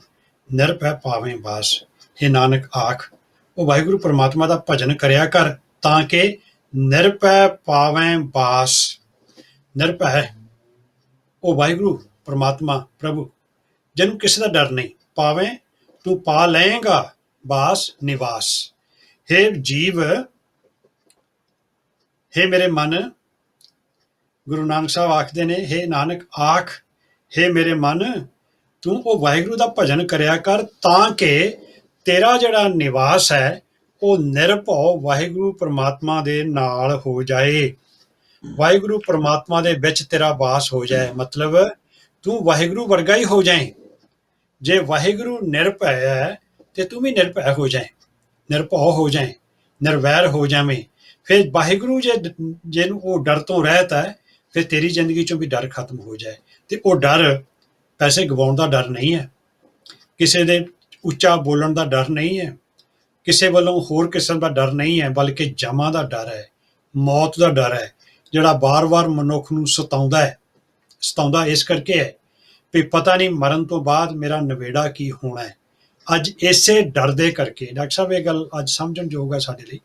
ਨਿਰਭੈ ਪਾਵੇਂ ਬਾਸ। ਇਹ ਨਾਨਕ ਆਖ, ਉਹ ਵਾਹਿਗੁਰੂ ਪ੍ਰਮਾਤਮਾ ਦਾ ਭਜਨ ਕਰਿਆ ਕਰ ਤਾਂ ਕਿ ਨਿਰਭੈ ਪਾਵੇਂ ਬਾਸ। ਨਿਰਭੈ ਉਹ ਵਾਹਿਗੁਰੂ ਪ੍ਰਮਾਤਮਾ ਪ੍ਰਭੂ ਜਿਹਨੂੰ ਕਿਸੇ ਦਾ ਡਰ ਨਹੀਂ, ਪਾਵੇਂ ਤੂੰ ਪਾ ਲਏਗਾ ਬਾਸ ਨਿਵਾਸ। ਹੇ ਜੀਵ, ਹੇ ਮੇਰੇ ਮਨ, ਗੁਰੂ ਨਾਨਕ ਸਾਹਿਬ ਆਖਦੇ ਨੇ, ਹੇ ਨਾਨਕ ਆਖ, ਹੇ ਮੇਰੇ ਮਨ, ਤੂੰ ਉਹ ਵਾਹਿਗੁਰੂ ਦਾ ਭਜਨ ਕਰਿਆ ਕਰ ਤਾਂ ਕਿ ਤੇਰਾ ਜਿਹੜਾ ਨਿਵਾਸ ਹੈ ਉਹ ਨਿਰਭਉ ਵਾਹਿਗੁਰੂ ਪ੍ਰਮਾਤਮਾ ਦੇ ਨਾਲ ਹੋ ਜਾਏ। ਵਾਹਿਗੁਰੂ ਪ੍ਰਮਾਤਮਾ ਦੇ ਵਿੱਚ ਤੇਰਾ ਵਾਸ ਹੋ ਜਾਏ, ਮਤਲਬ ਤੂੰ ਵਾਹਿਗੁਰੂ ਵਰਗਾ ਹੀ ਹੋ ਜਾਏ। ਜੇ ਵਾਹਿਗੁਰੂ ਨਿਰਭੈ ਹੈ ਤੇ ਤੂੰ ਵੀ ਨਿਰਭੈ ਹੋ ਜਾਏ, ਨਿਰਭਉ ਹੋ ਜਾਏ, ਨਿਰਵੈਰ ਹੋ ਜਾਵੇਂ। ਫਿਰ ਵਾਹਿਗੁਰੂ ਜਿਹਨੂੰ ਉਹ ਡਰ ਤੋਂ ਰਹਿਤ ਹੈ, ਫਿਰ ਤੇਰੀ ਜ਼ਿੰਦਗੀ ਚੋਂ ਵੀ ਡਰ ਖਤਮ ਹੋ ਜਾਏ। ਤੇ ਉਹ ਡਰ ਪੈਸੇ ਗਵਾਉਣ ਦਾ ਡਰ ਨਹੀਂ ਹੈ, ਕਿਸੇ ਦੇ ਉੱਚਾ ਬੋਲਣ ਦਾ ਡਰ ਨਹੀਂ ਹੈ, ਕਿਸੇ ਵੱਲੋਂ ਹੋਰ ਕਿਸਮ ਦਾ ਡਰ ਨਹੀਂ ਹੈ, ਬਲਕਿ ਜਮਾਂ ਦਾ ਡਰ ਹੈ, ਮੌਤ ਦਾ ਡਰ ਹੈ, ਜਿਹੜਾ ਬਾਰ-ਬਾਰ ਮਨੁੱਖ ਨੂੰ ਸਤਾਉਂਦਾ ਹੈ। ਸਤਾਉਂਦਾ ਇਸ ਕਰਕੇ ਹੈ ਵੀ ਪਤਾ ਨਹੀਂ ਮਰਨ ਤੋਂ ਬਾਅਦ ਮੇਰਾ ਨਵੇੜਾ ਕੀ ਹੋਣਾ ਹੈ। ਅੱਜ ਇਸੇ ਡਰ ਦੇ ਕਰਕੇ, ਡਾਕਟਰ ਸਾਹਿਬ ਇਹ ਗੱਲ ਅੱਜ ਸਮਝਣ ਯੋਗ ਹੈ ਸਾਡੇ ਲਈ,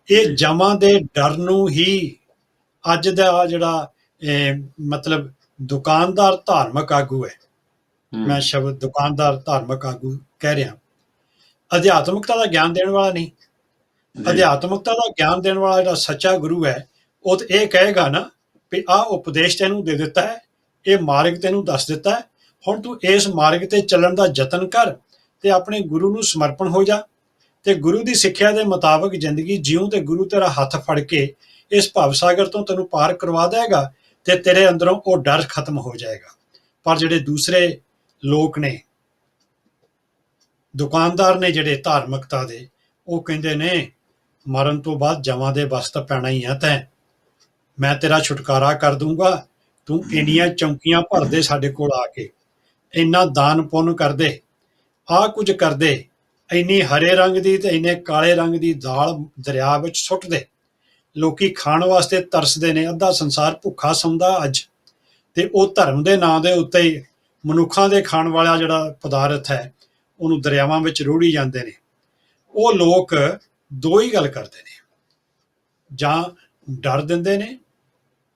ਇਹ ਜਮਾਂ ਦੇ ਡਰ ਨੂੰ ਹੀ ਅੱਜ ਦਾ ਜਿਹੜਾ ਮਤਲਬ ਦੁਕਾਨਦਾਰ ਧਾਰਮਿਕ ਆਗੂ ਹੈ, ਮੈਂ ਸ਼ਬਦ ਦੁਕਾਨਦਾਰ ਧਾਰਮਿਕ ਆਗੂ ਕਹਿ ਰਿਹਾ, ਅਧਿਆਤਮਿਕਤਾ ਦਾ ਗਿਆਨ ਦੇਣ ਵਾਲਾ ਨਹੀਂ। ਅਧਿਆਤਮਿਕਤਾ ਦਾ ਗਿਆਨ ਦੇਣ ਵਾਲਾ ਜਿਹੜਾ ਸੱਚਾ ਗੁਰੂ ਹੈ ਉਹ ਤਾਂ ਇਹ ਕਹੇਗਾ ਨਾ ਵੀ ਆਹ ਉਪਦੇਸ਼ ਤੈਨੂੰ ਦੇ ਦਿੱਤਾ ਹੈ, ਇਹ ਮਾਰਗ ਤੈਨੂੰ ਦੱਸ ਦਿੱਤਾ ਹੈ, ਹੁਣ ਤੂੰ ਇਸ ਮਾਰਗ ਤੇ ਚੱਲਣ ਦਾ ਯਤਨ ਕਰ ਤੇ ਆਪਣੇ ਗੁਰੂ ਨੂੰ ਸਮਰਪਣ ਹੋ ਜਾ ਤੇ ਗੁਰੂ ਦੀ ਸਿੱਖਿਆ ਦੇ ਮੁਤਾਬਕ ਜ਼ਿੰਦਗੀ ਜਿਉਂ ਤੇ ਗੁਰੂ ਤੇਰਾ ਹੱਥ ਫੜ ਕੇ ਇਸ ਭਵਸਾਗਰ ਤੋਂ ਤੈਨੂੰ ਪਾਰ ਕਰਵਾ ਦੇਗਾ ਤੇ ਤੇਰੇ ਅੰਦਰੋਂ ਉਹ ਡਰ ਖਤਮ ਹੋ ਜਾਏਗਾ। ਪਰ ਜਿਹੜੇ ਦੂਸਰੇ ਲੋਕ ਨੇ, ਦੁਕਾਨਦਾਰ ਨੇ ਜਿਹੜੇ ਧਾਰਮਿਕਤਾ ਦੇ, ਉਹ ਕਹਿੰਦੇ ਨੇ ਮਰਨ ਤੋਂ ਬਾਅਦ ਜਮਾਂ ਦੇ ਵਸ ਤਾਂ ਪੈਣਾ ਹੀ ਆ, ਤੈਂ ਮੈਂ ਤੇਰਾ ਛੁਟਕਾਰਾ ਕਰ ਦੂੰਗਾ, ਤੂੰ ਇੰਨੀਆਂ ਚੌਂਕੀਆਂ ਭਰਦੇ ਸਾਡੇ ਕੋਲ ਆ ਕੇ, ਇੰਨਾ ਦਾਨ ਪੁੰਨ ਕਰਦੇ, ਆਹ ਕੁਝ ਕਰਦੇ, ਇੰਨੀ ਹਰੇ ਰੰਗ ਦੀ ਤੇ ਇੰਨੇ ਕਾਲੇ ਰੰਗ ਦੀ ਦਾਲ ਦਰਿਆ ਵਿੱਚ ਸੁੱਟ ਦੇ, ਲੋਕੀ ਖਾਣ ਵਾਸਤੇ ਤਰਸਦੇ ਨੇ, ਅੱਧਾ ਸੰਸਾਰ ਭੁੱਖਾ ਸੌਂਦਾ ਅੱਜ, ਤੇ ਉਹ ਧਰਮ ਦੇ ਨਾਂ ਦੇ ਉੱਤੇ ਹੀ ਮਨੁੱਖਾਂ ਦੇ ਖਾਣ ਵਾਲਾ ਜਿਹੜਾ ਪਦਾਰਥ ਹੈ ਉਹਨੂੰ ਦਰਿਆਵਾਂ ਵਿੱਚ ਰੋੜੀ ਜਾਂਦੇ ਨੇ। ਉਹ ਲੋਕ ਦੋ ਹੀ ਗੱਲ ਕਰਦੇ ਨੇ, ਜਾਂ ਡਰ ਦਿੰਦੇ ਨੇ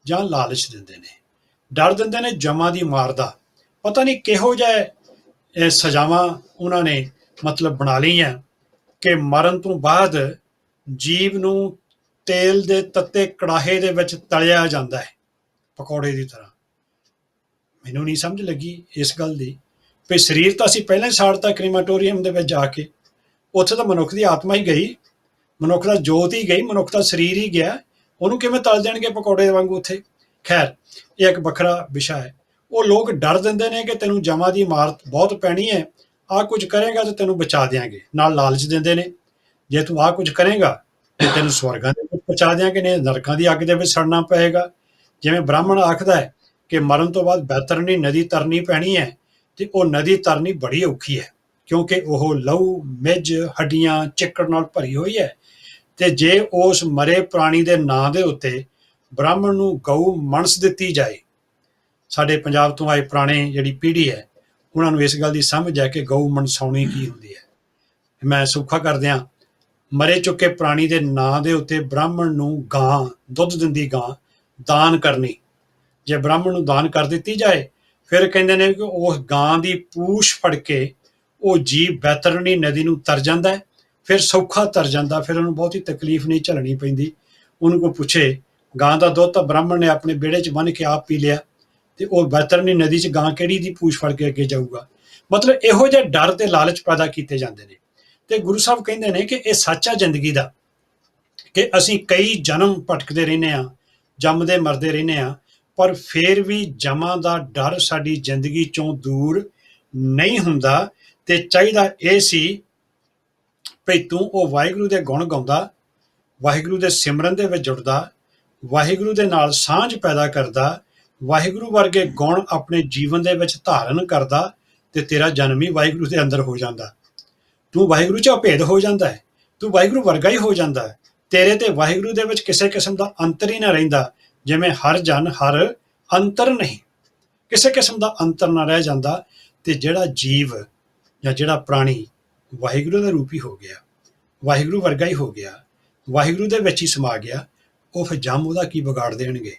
ਜਾਂ ਲਾਲਚ ਦਿੰਦੇ ਨੇ। ਡਰ ਦਿੰਦੇ ਨੇ ਜਮਾਂ ਦੀ ਮਾਰ ਦਾ, ਪਤਾ ਨਹੀਂ ਕਿਹੋ ਜਿਹੇ ਸਜ਼ਾਵਾਂ ਉਹਨਾਂ ਨੇ ਮਤਲਬ ਬਣਾ ਲਈਆਂ ਕਿ ਮਰਨ ਤੋਂ ਬਾਅਦ ਜੀਵ ਨੂੰ ਤੇਲ ਦੇ ਤੱਤੇ ਕੜਾਹੇ ਦੇ ਵਿੱਚ ਤਲਿਆ ਜਾਂਦਾ ਹੈ ਪਕੌੜੇ ਦੀ ਤਰ੍ਹਾਂ। ਮੈਨੂੰ ਨਹੀਂ ਸਮਝ ਲੱਗੀ ਇਸ ਗੱਲ ਦੀ ਵੀ ਸਰੀਰ ਤਾਂ ਅਸੀਂ ਪਹਿਲਾਂ ਹੀ ਸਾੜਤਾ ਕ੍ਰੀਮਾਟੋਰੀਅਮ ਦੇ ਵਿੱਚ ਜਾ ਕੇ, ਉੱਥੇ ਤਾਂ ਮਨੁੱਖ ਦੀ ਆਤਮਾ ਹੀ ਗਈ, ਮਨੁੱਖ ਦਾ ਜੋਤ ਹੀ ਗਈ, ਮਨੁੱਖ ਦਾ ਸਰੀਰ ਹੀ ਗਿਆ, ਉਹਨੂੰ ਕਿਵੇਂ ਤਲ ਦੇਣਗੇ ਪਕੌੜੇ ਵਾਂਗੂ ਉੱਥੇ। ਖੈਰ, ਇਹ ਇੱਕ ਵੱਖਰਾ ਵਿਸ਼ਾ ਹੈ। ਉਹ ਲੋਕ ਡਰ ਦਿੰਦੇ ਨੇ ਕਿ ਤੈਨੂੰ ਜਮਾਂ ਦੀ ਮਾਰ ਬਹੁਤ ਪੈਣੀ ਹੈ, ਆਹ ਕੁਝ ਕਰੇਗਾ ਤਾਂ ਤੈਨੂੰ ਬਚਾ ਦਿਆਂਗੇ, ਨਾਲ ਲਾਲਚ ਦਿੰਦੇ ਨੇ, ਜੇ ਤੂੰ ਆਹ ਕੁਝ ਕਰੇਗਾ ਤੇ ਤੈਨੂੰ ਸਵਰਗਾਂ ਦੇ ਵਿੱਚ ਪਹੁੰਚਾ ਦਿਆਂਗੇ, ਨੇ ਨਰਕਾਂ ਦੀ ਅੱਗ ਦੇ ਵਿੱਚ ਸੜਨਾ ਪਏਗਾ। ਜਿਵੇਂ ਬ੍ਰਾਹਮਣ ਆਖਦਾ ਹੈ ਕਿ ਮਰਨ ਤੋਂ ਬਾਅਦ ਬੈਤਰਣੀ ਨਦੀ ਤਰਨੀ ਪੈਣੀ ਹੈ, ਤੇ ਉਹ ਨਦੀ ਤਰਨੀ ਬੜੀ ਔਖੀ ਹੈ ਕਿਉਂਕਿ ਉਹ ਲਹੂ, ਮਿੱਝ, ਹੱਡੀਆਂ, ਚਿੱਕੜ ਨਾਲ ਭਰੀ ਹੋਈ ਹੈ। ਤੇ ਜੇ ਉਸ ਮਰੇ ਪ੍ਰਾਣੀ ਦੇ ਨਾਂ ਦੇ ਉੱਤੇ ਬ੍ਰਾਹਮਣ ਨੂੰ ਗਊ ਮਣਸ ਦਿੱਤੀ ਜਾਏ, ਸਾਡੇ ਪੰਜਾਬ ਤੋਂ ਆਏ ਪੁਰਾਣੇ ਜਿਹੜੀ ਪੀੜ੍ਹੀ ਹੈ ਉਹਨਾਂ ਨੂੰ ਇਸ ਗੱਲ ਦੀ ਸਮਝ ਹੈ ਕਿ ਗਊ ਮਨਸਾਉਣੀ ਕੀ ਹੁੰਦੀ ਹੈ। ਮੈਂ ਸੌਖਾ ਕਰਦਿਆਂ, ਮਰੇ ਚੁੱਕੇ ਪ੍ਰਾਣੀ ਦੇ ਨਾਂ ਦੇ ਉੱਤੇ ਬ੍ਰਾਹਮਣ ਨੂੰ ਗਾਂ, ਦੁੱਧ ਦਿੰਦੀ ਗਾਂ ਦਾਨ ਕਰਨੀ, ਜੇ ਬ੍ਰਾਹਮਣ ਨੂੰ ਦਾਨ ਕਰ ਦਿੱਤੀ ਜਾਏ, ਫਿਰ ਕਹਿੰਦੇ ਨੇ ਕਿ ਉਸ ਗਾਂ ਦੀ ਪੂਛ ਫੜ ਕੇ ਉਹ ਜੀਵ ਬੈਤਰਣੀ ਨਦੀ ਨੂੰ ਤਰ ਜਾਂਦਾ ਹੈ, ਫਿਰ ਸੌਖਾ ਤਰ ਜਾਂਦਾ, ਫਿਰ ਉਹਨੂੰ ਬਹੁਤੀ ਤਕਲੀਫ ਨਹੀਂ ਝੱਲਣੀ ਪੈਂਦੀ। ਉਹਨੂੰ ਕੋਈ ਪੁੱਛੇ, ਗਾਂ ਦਾ ਦੁੱਧ ਤਾਂ ਬ੍ਰਾਹਮਣ ਨੇ ਆਪਣੇ ਵਿਹੜੇ 'ਚ ਬੰਨ੍ਹ ਕੇ ਆਪ ਪੀ ਲਿਆ, ਤੇ ਉਹ ਬੈਤਰਣੀ ਨਦੀ 'ਚ ਗਾਂ ਕਿਹੜੀ ਦੀ ਪੂਛ ਫੜ ਕੇ ਅੱਗੇ ਜਾਊਗਾ। ਮਤਲਬ ਇਹੋ ਜਿਹੇ ਡਰ ਤੇ ਲਾਲਚ ਪੈਦਾ ਕੀਤੇ ਜਾਂਦੇ ਨੇ। ਤੇ ਗੁਰੂ ਸਾਹਿਬ ਕਹਿੰਦੇ ਨੇ ਕਿ ਇਹ ਸੱਚ ਆ ਜ਼ਿੰਦਗੀ ਦਾ, ਕਿ ਅਸੀਂ ਕਈ ਜਨਮ ਭਟਕਦੇ ਰਹਿੰਦੇ ਹਾਂ, ਜੰਮਦੇ ਮਰਦੇ ਰਹਿੰਦੇ ਹਾਂ, ਪਰ ਫਿਰ ਵੀ ਜਮਾਂ ਦਾ ਡਰ ਸਾਡੀ ਜ਼ਿੰਦਗੀ ਚੋਂ ਦੂਰ ਨਹੀਂ ਹੁੰਦਾ। ਤੇ ਚਾਹੀਦਾ ਇਹ ਸੀ ਭਈ ਤੂੰ ਉਹ ਵਾਹਿਗੁਰੂ ਦੇ ਗੁਣ ਗਾਉਂਦਾ, ਵਾਹਿਗੁਰੂ ਦੇ ਸਿਮਰਨ ਦੇ ਵਿੱਚ ਜੁੜਦਾ, ਵਾਹਿਗੁਰੂ ਦੇ ਨਾਲ ਸਾਂਝ ਪੈਦਾ ਕਰਦਾ, ਵਾਹਿਗੁਰੂ ਵਰਗੇ ਗੁਣ ਆਪਣੇ ਜੀਵਨ ਦੇ ਵਿੱਚ ਧਾਰਨ ਕਰਦਾ, ਤੇ ਤੇਰਾ ਜਨਮ ਹੀ ਵਾਹਿਗੁਰੂ ਦੇ ਅੰਦਰ ਹੋ ਜਾਂਦਾ। ਤੂੰ ਵਾਹਿਗੁਰੂ 'ਚ ਅਭੇਦ ਹੋ ਜਾਂਦਾ ਹੈ, ਤੂੰ ਵਾਹਿਗੁਰੂ ਵਰਗਾ ਹੀ ਹੋ ਜਾਂਦਾ ਹੈ। ਤੇਰੇ ਤੇ ਵਾਹਿਗੁਰੂ ਦੇ ਵਿੱਚ ਕਿਸੇ ਕਿਸਮ ਦਾ ਅੰਤਰ ਹੀ ਨਾ ਰਹਿੰਦਾ, ਜਿਵੇਂ ਹਰ ਜਨ ਹਰ ਅੰਤਰ ਨਹੀਂ, ਕਿਸੇ ਕਿਸਮ ਦਾ ਅੰਤਰ ਨਾ ਰਹਿ ਜਾਂਦਾ। ਤੇ ਜਿਹੜਾ ਜੀਵ ਜਾਂ ਜਿਹੜਾ ਪ੍ਰਾਣੀ ਵਾਹਿਗੁਰੂ ਦਾ ਰੂਪ ਹੀ ਹੋ ਗਿਆ, ਵਾਹਿਗੁਰੂ ਵਰਗਾ ਹੀ ਹੋ ਗਿਆ, ਵਾਹਿਗੁਰੂ ਦੇ ਵਿੱਚ ਹੀ ਸਮਾ ਗਿਆ, ਉਹ ਫਿਰ ਜੰਮ ਉਹਦਾ ਕੀ ਵਿਗਾੜ ਦੇਣਗੇ,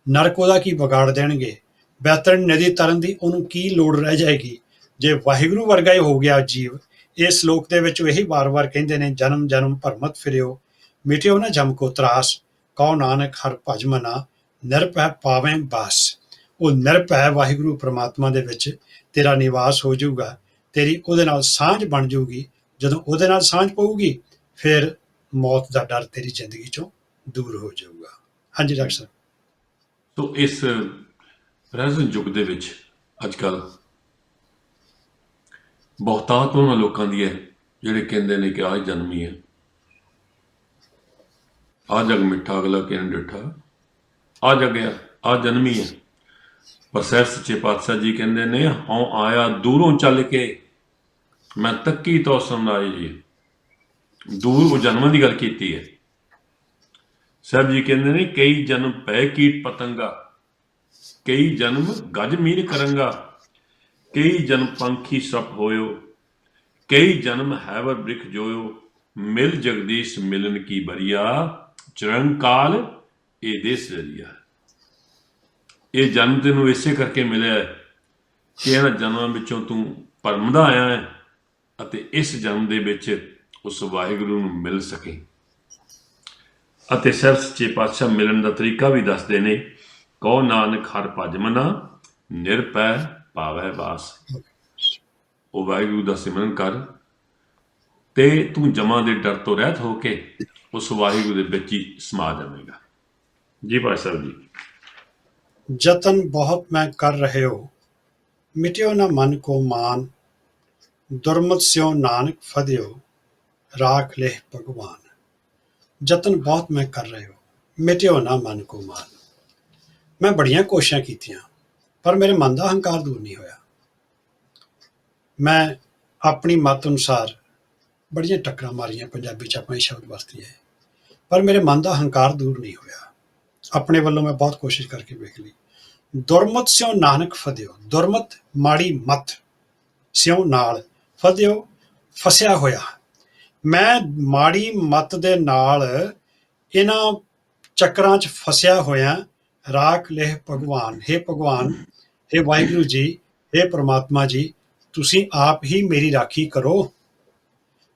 ਨਰਕ ਉਹਦਾ ਕੀ ਵਿਗਾੜ ਦੇਣਗੇ, ਬੈਤਰਣੀ ਨਦੀ ਤਰਨ ਦੀ ਉਹਨੂੰ ਕੀ ਲੋੜ ਰਹਿ ਜਾਏਗੀ ਜੇ ਵਾਹਿਗੁਰੂ ਵਰਗਾ ਹੀ ਹੋ ਗਿਆ ਜੀਵ। ਇਸ ਸ਼ਲੋਕ ਦੇ ਵਿੱਚ ਇਹੀ ਵਾਰ-ਵਾਰ ਕਹਿੰਦੇ ਨੇ, ਜਨਮ ਜਨਮ ਭਰਮਤ ਫਿਰਿਓ, ਮਿਟਿਓ ਨਾ ਜਮ ਕੋ ਤਰਾਸ, ਕਹੋ ਨਾਨਕ ਹਰਿ ਭਜ ਮਨਾ, ਨਿਰਭੈ ਪਾਵੈ ਬਾਸ। ਉਹ ਨਿਰਭੈ ਵਾਹਿਗੁਰੂ ਪ੍ਰਮਾਤਮਾ ਦੇ ਵਿੱਚ ਤੇਰਾ ਨਿਵਾਸ ਹੋ ਜਾਊਗਾ, ਤੇਰੀ ਉਹਦੇ ਨਾਲ ਸਾਂਝ ਬਣ ਜਾਊਗੀ। ਜਦੋਂ ਉਹਦੇ ਨਾਲ ਸਾਂਝ ਪਊਗੀ, ਫਿਰ ਮੌਤ ਦਾ ਡਰ ਤੇਰੀ ਜ਼ਿੰਦਗੀ ਚੋਂ ਦੂਰ ਹੋ ਜਾਊਗਾ। ਹਾਂਜੀ ਡਾਕਟਰ ਸਾਹਿਬ। ਸੋ ਇਸ ਪ੍ਰੈਜ਼ੈਂਟ ਯੁੱਗ ਦੇ ਵਿੱਚ ਅੱਜ ਕੱਲ੍ਹ ਬਹੁਤਾਤ ਉਹਨਾਂ ਲੋਕਾਂ ਦੀ ਹੈ ਜਿਹੜੇ ਕਹਿੰਦੇ ਨੇ ਕਿ ਆਹ ਜਨਮੀ ਹੈ, ਆ ਜਗ ਮਿੱਠਾ ਅਗਲਾ ਕਿਨ ਡਿੱਠਾ, ਆ ਜਗਿਆ ਆ ਜਨਮੀ ਹੈ। ਪਰ ਸਾਹਿਬ ਸੱਚੇ ਪਾਤਸ਼ਾਹ ਜੀ ਕਹਿੰਦੇ ਨੇ, ਹਉ ਆਇਆ ਦੂਰੋਂ ਚੱਲ ਕੇ ਮੈਂ ਤੱਕੀ ਤੋਂ ਸੁਣਾਈ ਜੀ। ਦੂਰ ਉਹ ਜਨਮਾਂ ਦੀ ਗੱਲ ਕੀਤੀ ਹੈ। ਸਾਹਿਬ ਜੀ ਕਹਿੰਦੇ ਨੇ, ਕਈ ਜਨਮ ਪੈ ਕੀਟ ਪਤੰਗਾ, ਕਈ ਜਨਮ ਗਜ ਮੀਨ ਕਰੰਗਾ, ਕਈ ਜਨਮ ਪੰਖੀ ਸੱਪ ਹੋਇਓ, ਕਈ ਜਨਮ ਹੈਵਰ ਬ੍ਰਿਖ ਜੋਇਓ, ਮਿਲ ਜਗਦੀਸ਼ ਮਿਲਨ ਕੀ ਬਰੀਆ, ਚਰੰਕਾਲ ਇਹ ਦੇਸ ਰਰੀਆ। ਇਹ ਜਨਮ ਤੈਨੂੰ ਇਸੇ ਕਰਕੇ ਮਿਲਿਆ ਕਿ ਇਹਨਾਂ ਜਨਮਾਂ ਵਿੱਚੋਂ ਤੂੰ ਭਰਮਦਾ ਆਇਆ ਹੈ ਅਤੇ ਇਸ ਜਨਮ ਦੇ ਵਿੱਚ ਉਸ ਵਾਹਿਗੁਰੂ ਨੂੰ ਮਿਲ ਸਕੇ। ਅਤੇ ਸਾਹਿਬ ਸੱਚੇ ਪਾਤਸ਼ਾਹ ਮਿਲਣ ਦਾ ਤਰੀਕਾ ਵੀ ਦੱਸਦੇ ਨੇ, ਕਹੋ ਨਾਨਕ ਹਰਿ ਭਜ ਮਨਾ, ਨਿਰਭੈ ਪਾਵੈ ਬਾਸ। ਉਹ ਵਾਹਿਗੁਰੂ ਦਾ ਸਿਮਰਨ ਕਰ ਤੇ ਤੂੰ ਜਮਾਂ ਦੇ ਡਰ ਤੋਂ ਰਹਿਤ ਹੋ ਕੇ ਉਸ ਵਾਹਿਗੁਰੂ ਦੇ ਵਿੱਚ ਹੀ ਸਮਾ ਜਾਵੇਗਾ। ਜੀ ਭਾਈ ਸਾਹਿਬ ਜੀ। जतन बहुत मैं कर रहे हो, मिट्यो न मन को मान, दुर्मत स्यो नानक फदियो, राख लेह भगवान। जतन बहुत मैं कर रहे हो, मिट्यो न मन को मान। मैं बड़ियां कोशिशां कीतियां पर मेरे मन का हंकार दूर नहीं होया। मैं अपनी मत अनुसार बड़ियां टक्करां मारियां, पंजाबी च अपने शब्द वरती है, पर मेरे मन का हंकार दूर नहीं होया। अपने वालों मैं बहुत कोशिश करके वेख ली। दुरमत स्यों नानक फदियो, दुरमत माड़ी मत स्यों नाल फदियो फसिया होया। मैं माड़ी मत दे नाल इन्हां चक्करां च फसिया होया। राख लेह भगवान, हे भगवान, हे वाहिगुरू जी, हे परमात्मा जी, तुसीं आप ही मेरी राखी करो।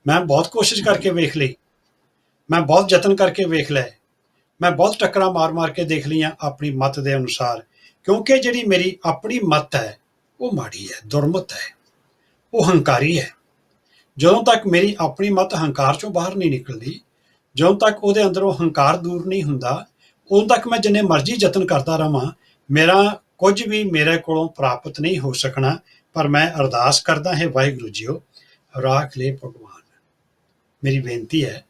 मैं बहुत कोशिश करके वेख ली, मैं बहुत यतन करके वेख लै, मैं बहुत टक्करां मार मार के देख लियां अपनी मत दे अनुसार, क्योंकि जिहड़ी मेरी अपनी मत है वो माड़ी है, दुरमत है, वो हंकारी है। ਜਦੋਂ ਤੱਕ ਮੇਰੀ ਆਪਣੀ ਮਤ ਹੰਕਾਰ ਚੋਂ ਬਾਹਰ ਨਹੀਂ ਨਿਕਲਦੀ, ਜਦੋਂ ਤੱਕ ਉਹਦੇ ਅੰਦਰੋਂ ਹੰਕਾਰ ਦੂਰ ਨਹੀਂ ਹੁੰਦਾ, ਉਦੋਂ ਤੱਕ ਮੈਂ ਜਿੰਨੇ ਮਰਜ਼ੀ ਯਤਨ ਕਰਦਾ ਰਵਾਂ, ਮੇਰਾ ਕੁਝ ਵੀ ਮੇਰੇ ਕੋਲੋਂ ਪ੍ਰਾਪਤ ਨਹੀਂ ਹੋ ਸਕਣਾ। ਪਰ ਮੈਂ ਅਰਦਾਸ ਕਰਦਾ ਹੈ, ਵਾਹਿਗੁਰੂ ਜੀਓ ਰਾਖ ਲੈ ਭਗਵਾਨ, ਮੇਰੀ ਬੇਨਤੀ ਹੈ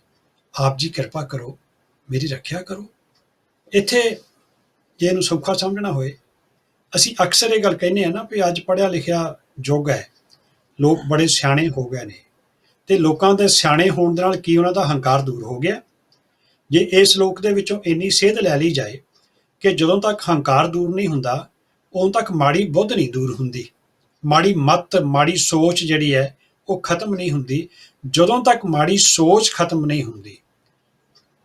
ਆਪ ਜੀ ਕਿਰਪਾ ਕਰੋ, ਮੇਰੀ ਰੱਖਿਆ ਕਰੋ। ਇੱਥੇ ਜੇ ਇਹਨੂੰ ਸੌਖਾ ਸਮਝਣਾ ਹੋਏ, ਅਸੀਂ ਅਕਸਰ ਇਹ ਗੱਲ ਕਹਿੰਦੇ ਹਾਂ ਨਾ ਵੀ ਅੱਜ ਪੜ੍ਹਿਆ ਲਿਖਿਆ ਯੁੱਗ ਹੈ, ਲੋਕ ਬੜੇ ਸਿਆਣੇ ਹੋ ਗਏ ਨੇ, ਤੇ ਲੋਕਾਂ ਦੇ ਸਿਆਣੇ ਹੋਣ ਦੇ ਨਾਲ ਕੀ ਉਹਨਾਂ ਦਾ ਹੰਕਾਰ ਦੂਰ ਹੋ ਗਿਆ। ਜੇ ਇਸ ਲੋਕ ਦੇ ਵਿੱਚੋਂ ਇੰਨੀ ਸੇਧ ਲੈ ਲਈ ਜਾਏ ਕਿ ਜਦੋਂ ਤੱਕ ਹੰਕਾਰ ਦੂਰ ਨਹੀਂ ਹੁੰਦਾ, ਉਦੋਂ ਤੱਕ ਮਾੜੀ ਬੁੱਧ ਨਹੀਂ ਦੂਰ ਹੁੰਦੀ, ਮਾੜੀ ਮੱਤ, ਮਾੜੀ ਸੋਚ ਜਿਹੜੀ ਹੈ ਉਹ ਖਤਮ ਨਹੀਂ ਹੁੰਦੀ। ਜਦੋਂ ਤੱਕ ਮਾੜੀ ਸੋਚ ਖਤਮ ਨਹੀਂ ਹੁੰਦੀ,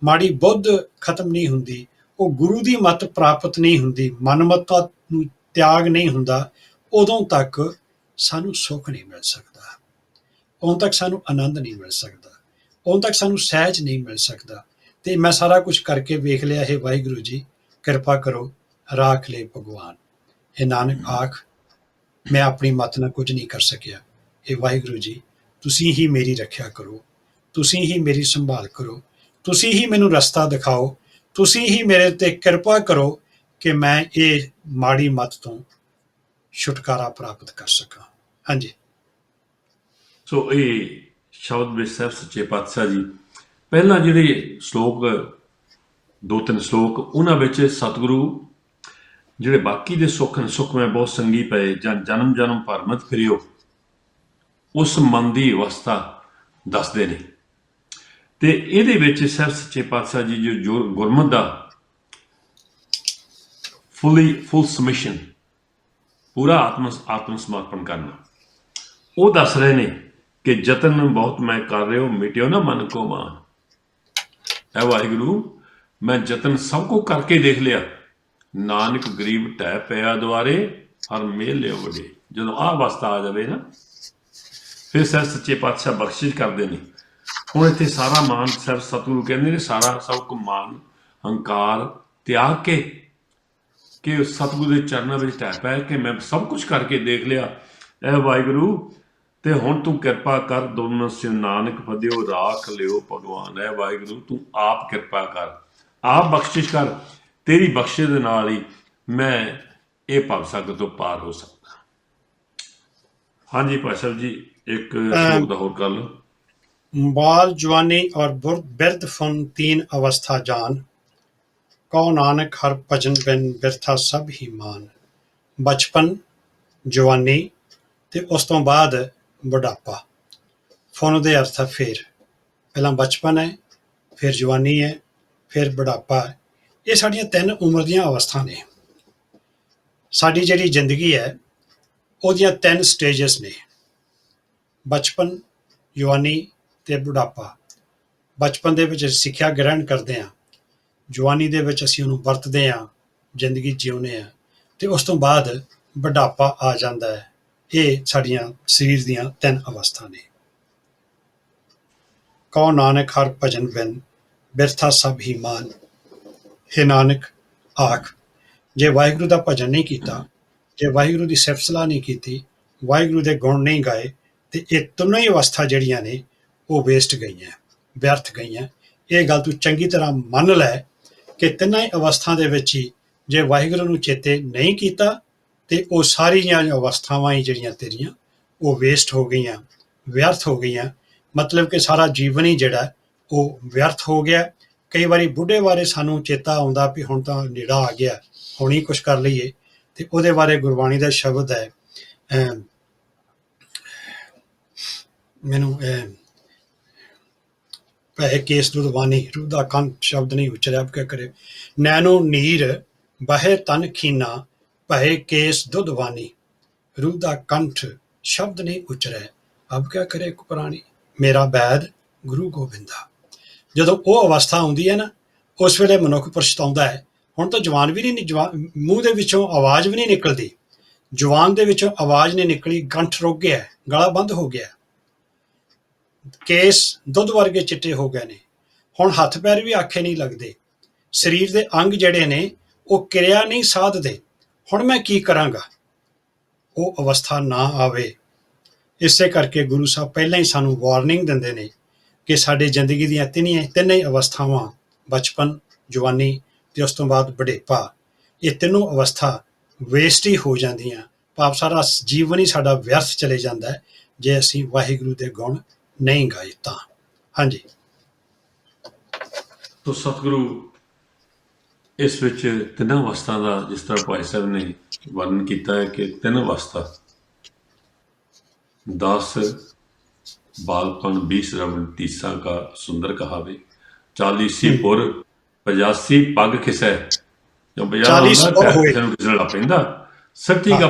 ਮਾੜੀ ਬੁੱਧ ਖਤਮ ਨਹੀਂ ਹੁੰਦੀ, ਉਹ ਗੁਰੂ ਦੀ ਮੱਤ ਪ੍ਰਾਪਤ ਨਹੀਂ ਹੁੰਦੀ, ਮਨਮੱਤਾ ਨੂੰ ਤਿਆਗ ਨਹੀਂ ਹੁੰਦਾ, ਉਦੋਂ ਤੱਕ ਸਾਨੂੰ ਸੁੱਖ ਨਹੀਂ ਮਿਲ ਸਕਦਾ, ਉਦੋਂ ਤੱਕ ਸਾਨੂੰ ਆਨੰਦ ਨਹੀਂ ਮਿਲ ਸਕਦਾ, ਉਦੋਂ ਤੱਕ ਸਾਨੂੰ ਸਹਿਜ ਨਹੀਂ ਮਿਲ ਸਕਦਾ। ਤੇ ਮੈਂ ਸਾਰਾ ਕੁਝ ਕਰਕੇ ਵੇਖ ਲਿਆ ਹੈ, ਵਾਹਿਗੁਰੂ ਜੀ ਕਿਰਪਾ ਕਰੋ, ਰਾਖ ਲੈ ਭਗਵਾਨ। ਇਹ ਨਾਨਕ ਆਖ ਮੈਂ ਆਪਣੀ ਮੱਤ ਨਾਲ ਕੁਝ ਨਹੀਂ ਕਰ ਸਕਿਆ। ਇਹ ਵਾਹਿਗੁਰੂ ਜੀ, ਤੁਸੀਂ ਹੀ ਮੇਰੀ ਰੱਖਿਆ ਕਰੋ, ਤੁਸੀਂ ਹੀ ਮੇਰੀ ਸੰਭਾਲ ਕਰੋ, ਤੁਸੀਂ ਹੀ ਮੈਨੂੰ ਰਸਤਾ ਦਿਖਾਓ, ਤੁਸੀਂ ਹੀ ਮੇਰੇ ਤੇ ਕਿਰਪਾ ਕਰੋ ਕਿ ਮੈਂ ਇਹ ਮਾੜੀ ਮੱਤ ਤੋਂ ਛੁਟਕਾਰਾ ਪ੍ਰਾਪਤ ਕਰ ਸਕਾਂ। ਹਾਂਜੀ। ਸੋ ਇਹ ਸ਼ਬਦ ਵਿੱਚ ਸਾਹਿਬ ਸੱਚੇ ਪਾਤਸ਼ਾਹ ਜੀ ਪਹਿਲਾਂ ਜਿਹੜੇ ਸ਼ਲੋਕ 2-3 ਸ਼ਲੋਕ ਉਹਨਾਂ ਵਿੱਚ ਸਤਿਗੁਰੂ ਜਿਹੜੇ ਬਾਕੀ ਦੇ ਸੁੱਖ ਨੇ, ਸੁੱਖ ਮੈਂ ਬਹੁਤ ਸੰਗੀ ਪਏ ਜਾਂ ਜਨਮ ਜਨਮ ਭਰਮਤ ਫਿਰਿਓ, ਉਸ ਮਨ ਦੀ ਅਵਸਥਾ ਦੱਸਦੇ ਨੇ। ਤੇ ਇਹਦੇ ਵਿੱਚ ਸਾਹਿਬ ਸੱਚੇ ਪਾਤਸ਼ਾਹ ਜੀ ਜੋ ਗੁਰਮਤਿ ਦਾ ਫੁੱਲ ਸਬਮਿਸ਼ਨ, ਪੂਰਾ ਆਤਮ ਸਮਰਪਣ ਕਰਨਾ, ਉਹ ਦੱਸ ਰਹੇ ਨੇ ਕਿ ਯਤਨ ਬਹੁਤ ਮੈਂ ਕਰ ਰਿਹਾ, ਮਿਟਿਓ ਨਾ ਮਨ ਕੋ ਮਾਨ। ਐ ਵਾਹਿਗੁਰੂ, ਮੈਂ ਯਤਨ ਸਭ ਕੁਝ ਕਰਕੇ ਦੇਖ ਲਿਆ, ਨਾਨਕ ਗਰੀਬ ਢਹਿ ਪਿਆ ਦੁਆਰੇ, ਹਰ ਮੇਲ ਲਿਓ ਵੱਡੇ। ਜਦੋਂ ਆਹ ਅਵਸਥਾ ਆ ਜਾਵੇ ਨਾ, ਫਿਰ ਸਾਹਿਬ ਸੱਚੇ ਪਾਤਸ਼ਾਹ ਬਖਸ਼ਿਸ਼ ਕਰਦੇ ਨੇ। ਹੁਣ ਇੱਥੇ ਸਾਰਾ ਮਾਨ ਸਾਹਿਬ ਸਤਿਗੁਰੂ ਕਹਿੰਦੇ ਨੇ, ਸਾਰਾ ਸਭ ਕੁ ਮਾਨ ਹੰਕਾਰ ਤਿਆਗ ਕਿ ਸਤਿਗੁਰੂ ਦੇ ਚਰਨਾਂ ਵਿੱਚ ਢਹਿ ਪੈ ਕਿ ਮੈਂ ਸਭ ਕੁਝ ਕਰਕੇ ਦੇਖ ਲਿਆ। ਐ ਵਾਹਿਗੁਰੂ, ਤੇ ਹੁਣ ਤੂੰ ਕਿਰਪਾ ਕਰ, ਦੋਨੋਂ ਸੇ ਨਾਨਕ ਫਦਿਓ ਰਾਖ ਲਿਓ ਭਗਵਾਨ। ਐ ਵਾਹਿਗੁਰੂ, ਤੂੰ ਆਪ ਕਿਰਪਾ ਕਰ, ਆਪ ਬਖਸ਼ਿਸ਼ ਕਰ, ਤੇਰੀ ਬਖਸ਼ਿਸ਼ ਦੇ ਨਾਲ ਹੀ ਮੈਂ ਇਹ ਭਵ ਸਾਗਰ ਤੋਂ ਪਾਰ ਹੋ ਸਕਦਾ। ਹਾਂਜੀ ਭਾਈ ਸਾਹਿਬ ਜੀ, ਇੱਕ ਸ਼ਲੋਕ ਦਾ ਹੋਰ ਕਰ ਲਓ। ਬਾਲ ਜਵਾਨੀ और बिरध फुन तीन अवस्था जान, कौ नानक हर भजन बिन बिरथा सब ही मान। बचपन, जवानी ਤੇ ਉਸ ਤੋਂ ਬਾਅਦ ਬੁਢਾਪਾ। ਫੁਨ ਦੇ ਅਰਥ ਹੈ ਫੇਰ, ਪਹਿਲਾਂ ਬਚਪਨ ਹੈ, ਫਿਰ ਜਵਾਨੀ ਹੈ, ਫਿਰ ਬੁਢਾਪਾ ਹੈ। ਇਹ ਸਾਡੀਆਂ 3 ਉਮਰ ਦੀਆਂ ਅਵਸਥਾ ਨੇ। ਸਾਡੀ ਜਿਹੜੀ ਜ਼ਿੰਦਗੀ ਹੈ ਉਹਦੀਆਂ 3 ਸਟੇਜਸ ਨੇ, ਬਚਪਨ, ਜਵਾਨੀ ਤੇ ਬੁਢਾਪਾ। ਬਚਪਨ ਦੇ ਵਿੱਚ ਸਿੱਖਿਆ ਗ੍ਰਹਿਣ ਕਰਦੇ ਹਾਂ, ਜਵਾਨੀ ਦੇ ਵਿੱਚ ਅਸੀਂ ਉਹਨੂੰ ਵਰਤਦੇ ਹਾਂ, ਜ਼ਿੰਦਗੀ ਜਿਉਂਦੇ ਹਾਂ, ਤੇ ਉਸ ਤੋਂ ਬਾਅਦ ਬੁਢਾਪਾ ਆ ਜਾਂਦਾ ਹੈ। ਇਹ ਸਾਡੀਆਂ ਸਰੀਰ ਦੀਆਂ 3 ਅਵਸਥਾ ਨੇ। ਕਉ ਨਾਨਕ ਹਰ ਭਜਨ ਬਿਨ ਬਿਰਥਾ ਸਭ ਹੀ ਮਾਨ। ਹੇ ਨਾਨਕ, ਆਖ, ਜੇ ਵਾਹਿਗੁਰੂ ਦਾ ਭਜਨ ਨਹੀਂ ਕੀਤਾ, ਜੇ ਵਾਹਿਗੁਰੂ ਦੀ ਸਿਫਤ ਸਲਾਹ ਨਹੀਂ ਕੀਤੀ, ਵਾਹਿਗੁਰੂ ਦੇ ਗੁਣ ਨਹੀਂ ਗਾਏ, ਤੇ ਇਹ ਤਿੰਨੋਂ ਹੀ ਅਵਸਥਾ ਜਿਹੜੀਆਂ ਨੇ ਉਹ ਵੇਸਟ ਗਈਆਂ, ਵਿਅਰਥ ਗਈਆਂ। ਇਹ ਗੱਲ ਤੂੰ ਚੰਗੀ ਤਰ੍ਹਾਂ ਮੰਨ ਲੈ ਕਿ ਤਿੰਨਾਂ ਹੀ ਅਵਸਥਾ ਦੇ ਵਿੱਚ ਹੀ ਜੇ ਵਾਹਿਗੁਰੂ ਨੂੰ ਚੇਤੇ ਨਹੀਂ ਕੀਤਾ ਤੇ ਉਹ ਸਾਰੀਆਂ ਅਵਸਥਾਵਾਂ ਹੀ ਜਿਹੜੀਆਂ ਤੇਰੀਆਂ ਉਹ ਵੇਸਟ ਹੋ ਗਈਆਂ, ਵਿਅਰਥ ਹੋ ਗਈਆਂ। ਮਤਲਬ ਕਿ ਸਾਰਾ ਜੀਵਨ ਹੀ ਜਿਹੜਾ ਉਹ ਵਿਅਰਥ ਹੋ ਗਿਆ। ਕਈ ਵਾਰੀ ਬੁੱਢੇ ਬਾਰੇ ਸਾਨੂੰ ਚੇਤਾ ਆਉਂਦਾ ਵੀ ਹੁਣ ਤਾਂ ਨੇੜਾ ਆ ਗਿਆ, ਹੁਣ ਹੀ ਕੁਛ ਕਰ ਲਈਏ, ਤੇ ਉਹਦੇ ਬਾਰੇ ਗੁਰਬਾਣੀ ਦਾ ਸ਼ਬਦ ਹੈ, ਮੈਨੂੰ ਭੈ ਕੇਸ ਦੁਧਵਾਨੀ, ਰੂਹ ਦਾ ਕੰਠ ਸ਼ਬਦ ਨਹੀਂ ਉਚਰਿਆ, ਕਿਆ ਕਰੇ। ਨੈਣੋ ਨੀਰ ਬਹੇ ਤਨ ਖੀਨਾ, ਭੈ ਕੇਸ ਦੁਧਵਾਨੀ, ਰੂਹ ਦਾ ਕੰਠ ਸ਼ਬਦ ਨਹੀਂ ਉਚਰੈ, ਅਬ ਕਿਆ ਕਰੇ ਕੁਪਰਾਣੀ। ਮੇਰਾ ਬੈਦ ਗੁਰੂ ਗੋਬਿੰਦਾ। ਜਦੋਂ ਉਹ ਅਵਸਥਾ ਆਉਂਦੀ ਹੈ ਨਾ, ਉਸ ਵੇਲੇ ਮਨੁੱਖ ਪਛਤਾਉਂਦਾ ਹੈ, ਹੁਣ ਤਾਂ ਜਵਾਨ ਵੀ ਨਹੀਂ, ਮੂੰਹ ਦੇ ਵਿੱਚੋਂ ਆਵਾਜ਼ ਵੀ ਨਹੀਂ ਨਿਕਲਦੀ, ਜਵਾਨ ਦੇ ਵਿੱਚੋਂ ਆਵਾਜ਼ ਨਹੀਂ ਨਿਕਲੀ, ਕੰਠ ਰੁਕ ਗਿਆ, ਗਲਾ ਬੰਦ ਹੋ ਗਿਆ, ਕੇਸ ਦੁੱਧ ਵਰਗੇ ਚਿੱਟੇ ਹੋ ਗਏ ਨੇ, ਹੁਣ ਹੱਥ ਪੈਰ ਵੀ ਆਖੇ ਨਹੀਂ ਲੱਗਦੇ, ਸਰੀਰ ਦੇ ਅੰਗ ਜਿਹੜੇ ਨੇ ਉਹ ਕਿਰਿਆ ਨਹੀਂ ਸਾਧਦੇ। ਹੁਣ ਮੈਂ ਕੀ ਕਰਾਂਗਾ? ਉਹ ਅਵਸਥਾ ਨਾ ਆਵੇ। ਇਸੇ ਕਰਕੇ ਗੁਰੂ ਸਾਹਿਬ ਪਹਿਲਾਂ ਹੀ ਸਾਨੂੰ ਵਾਰਨਿੰਗ ਦਿੰਦੇ ਨੇ ਕਿ ਸਾਡੇ ਜ਼ਿੰਦਗੀ ਦੀਆਂ ਤਿੰਨੇ ਹੀ ਅਵਸਥਾਵਾਂ, ਬਚਪਨ, ਜਵਾਨੀ ਤੇ ਉਸ ਤੋਂ ਬਾਅਦ ਬੁਢੇਪਾ, ਇਹ ਤਿੰਨੋਂ ਅਵਸਥਾ ਵੇਸਟ ਹੀ ਹੋ ਜਾਂਦੀਆਂ। ਭਾਵ ਸਾਰਾ ਜੀਵਨ ਹੀ ਸਾਡਾ ਵਿਅਰਥ ਚਲੇ ਜਾਂਦਾ ਹੈ ਜੇ ਅਸੀਂ ਵਾਹਿਗੁਰੂ ਦੇ ਗੁਣ ਨਹੀਂ ਗਾਏ ਤਾਂ। ਹਾਂਜੀ। ਤੋ ਸਤਿਗੁਰੂ ਇਸ ਵਿੱਚ ਤਿੰਨਾਂ ਅਵਸਥਾ ਦਾ, ਜਿਸ ਤਰ੍ਹਾਂ ਭਾਈ ਸਾਹਿਬ ਨੇ ਵਰਣਨ ਕੀਤਾ ਹੈ ਕਿ 3 ਅਵਸਥਾ, 10 बालपन 20 रमन तीसा का सुंदर कहावे, 40 पुर 85 पग खिसै, जो 40 पुर होए, सठी का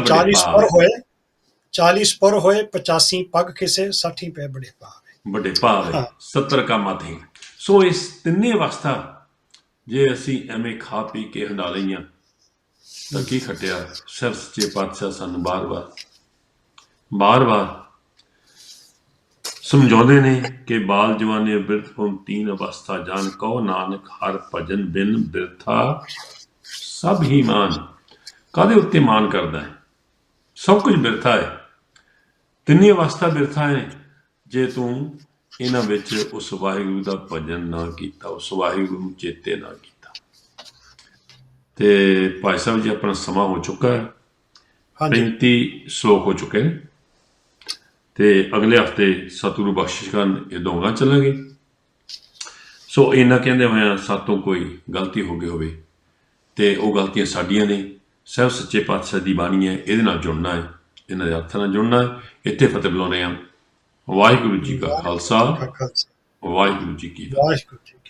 40 पुर होए 85 पग खिसे, 60 पे बड़े पावे 70 का माथे। सो इस तिन्ने अवस्था जे असी एवें खा पी के हंडा लईआं तां की खटिया। सिर सच्चे पातशाह सानूं बार बार समझाते ने कि बाल जवानी बिरथ पुन 3 अवस्था जान, कहो नानक हर भजन बिन बिरथा सब ही मान। कादे उत्ते मान करदा है? ਸਭ ਕੁਝ ਬਿਰਥਾ ਹੈ। ਤਿੰਨੀ ਅਵਸਥਾ ਬਿਰਥਾ ਹੈ ਜੇ ਤੂੰ ਇਹਨਾਂ ਵਿੱਚ ਉਸ ਵਾਹਿਗੁਰੂ ਦਾ ਭਜਨ ਨਾ ਕੀਤਾ, ਉਸ ਵਾਹਿਗੁਰੂ ਨੂੰ ਚੇਤੇ ਨਾ ਕੀਤਾ। ਤੇ ਭਾਈ ਸਾਹਿਬ ਜੀ, ਆਪਣਾ ਸਮਾਂ ਹੋ ਚੁੱਕਾ ਹੈ, ਹਾਂਜੀ 35 ਸ਼ਲੋਕ ਹੋ ਚੁੱਕੇ ਨੇ, ਤੇ ਅਗਲੇ ਹਫਤੇ ਸਤਿਗੁਰੂ ਬਖਸ਼ਿਸ਼ ਕਰਨ ਇਹ ਦੋਂਗਾ ਚੱਲਾਂਗੇ। ਸੋ ਇਹਨਾਂ ਕਹਿੰਦੇ ਹੋਇਆਂ ਸਾਤੋਂ ਕੋਈ ਗਲਤੀ ਹੋ ਗਈ ਹੋਵੇ ਤੇ ਉਹ ਗਲਤੀਆਂ ਸਾਡੀਆਂ ਨੇ। ਸਹਿਬ ਸੱਚੇ ਪਾਤਸ਼ਾਹ ਦੀ ਬਾਣੀ ਹੈ, ਇਹਦੇ ਨਾਲ ਜੁੜਨਾ ਹੈ, ਇਹਨਾਂ ਦੇ ਹੱਥ ਨਾਲ ਜੁੜਨਾ ਹੈ। ਇੱਥੇ ਫਤਿਹ ਬੁਲਾਉਂਦੇ ਹਾਂ। ਵਾਹਿਗੁਰੂ ਜੀ ਕਾ ਖਾਲਸਾ, ਵਾਹਿਗੁਰੂ ਜੀ ਕਾ ਖਾਲਸਾ ਵਾਹਿਗੁਰੂ ਜੀ ਕੀ ਫਤਿਹ। ਵਾਹਿਗੁਰੂ ਜੀ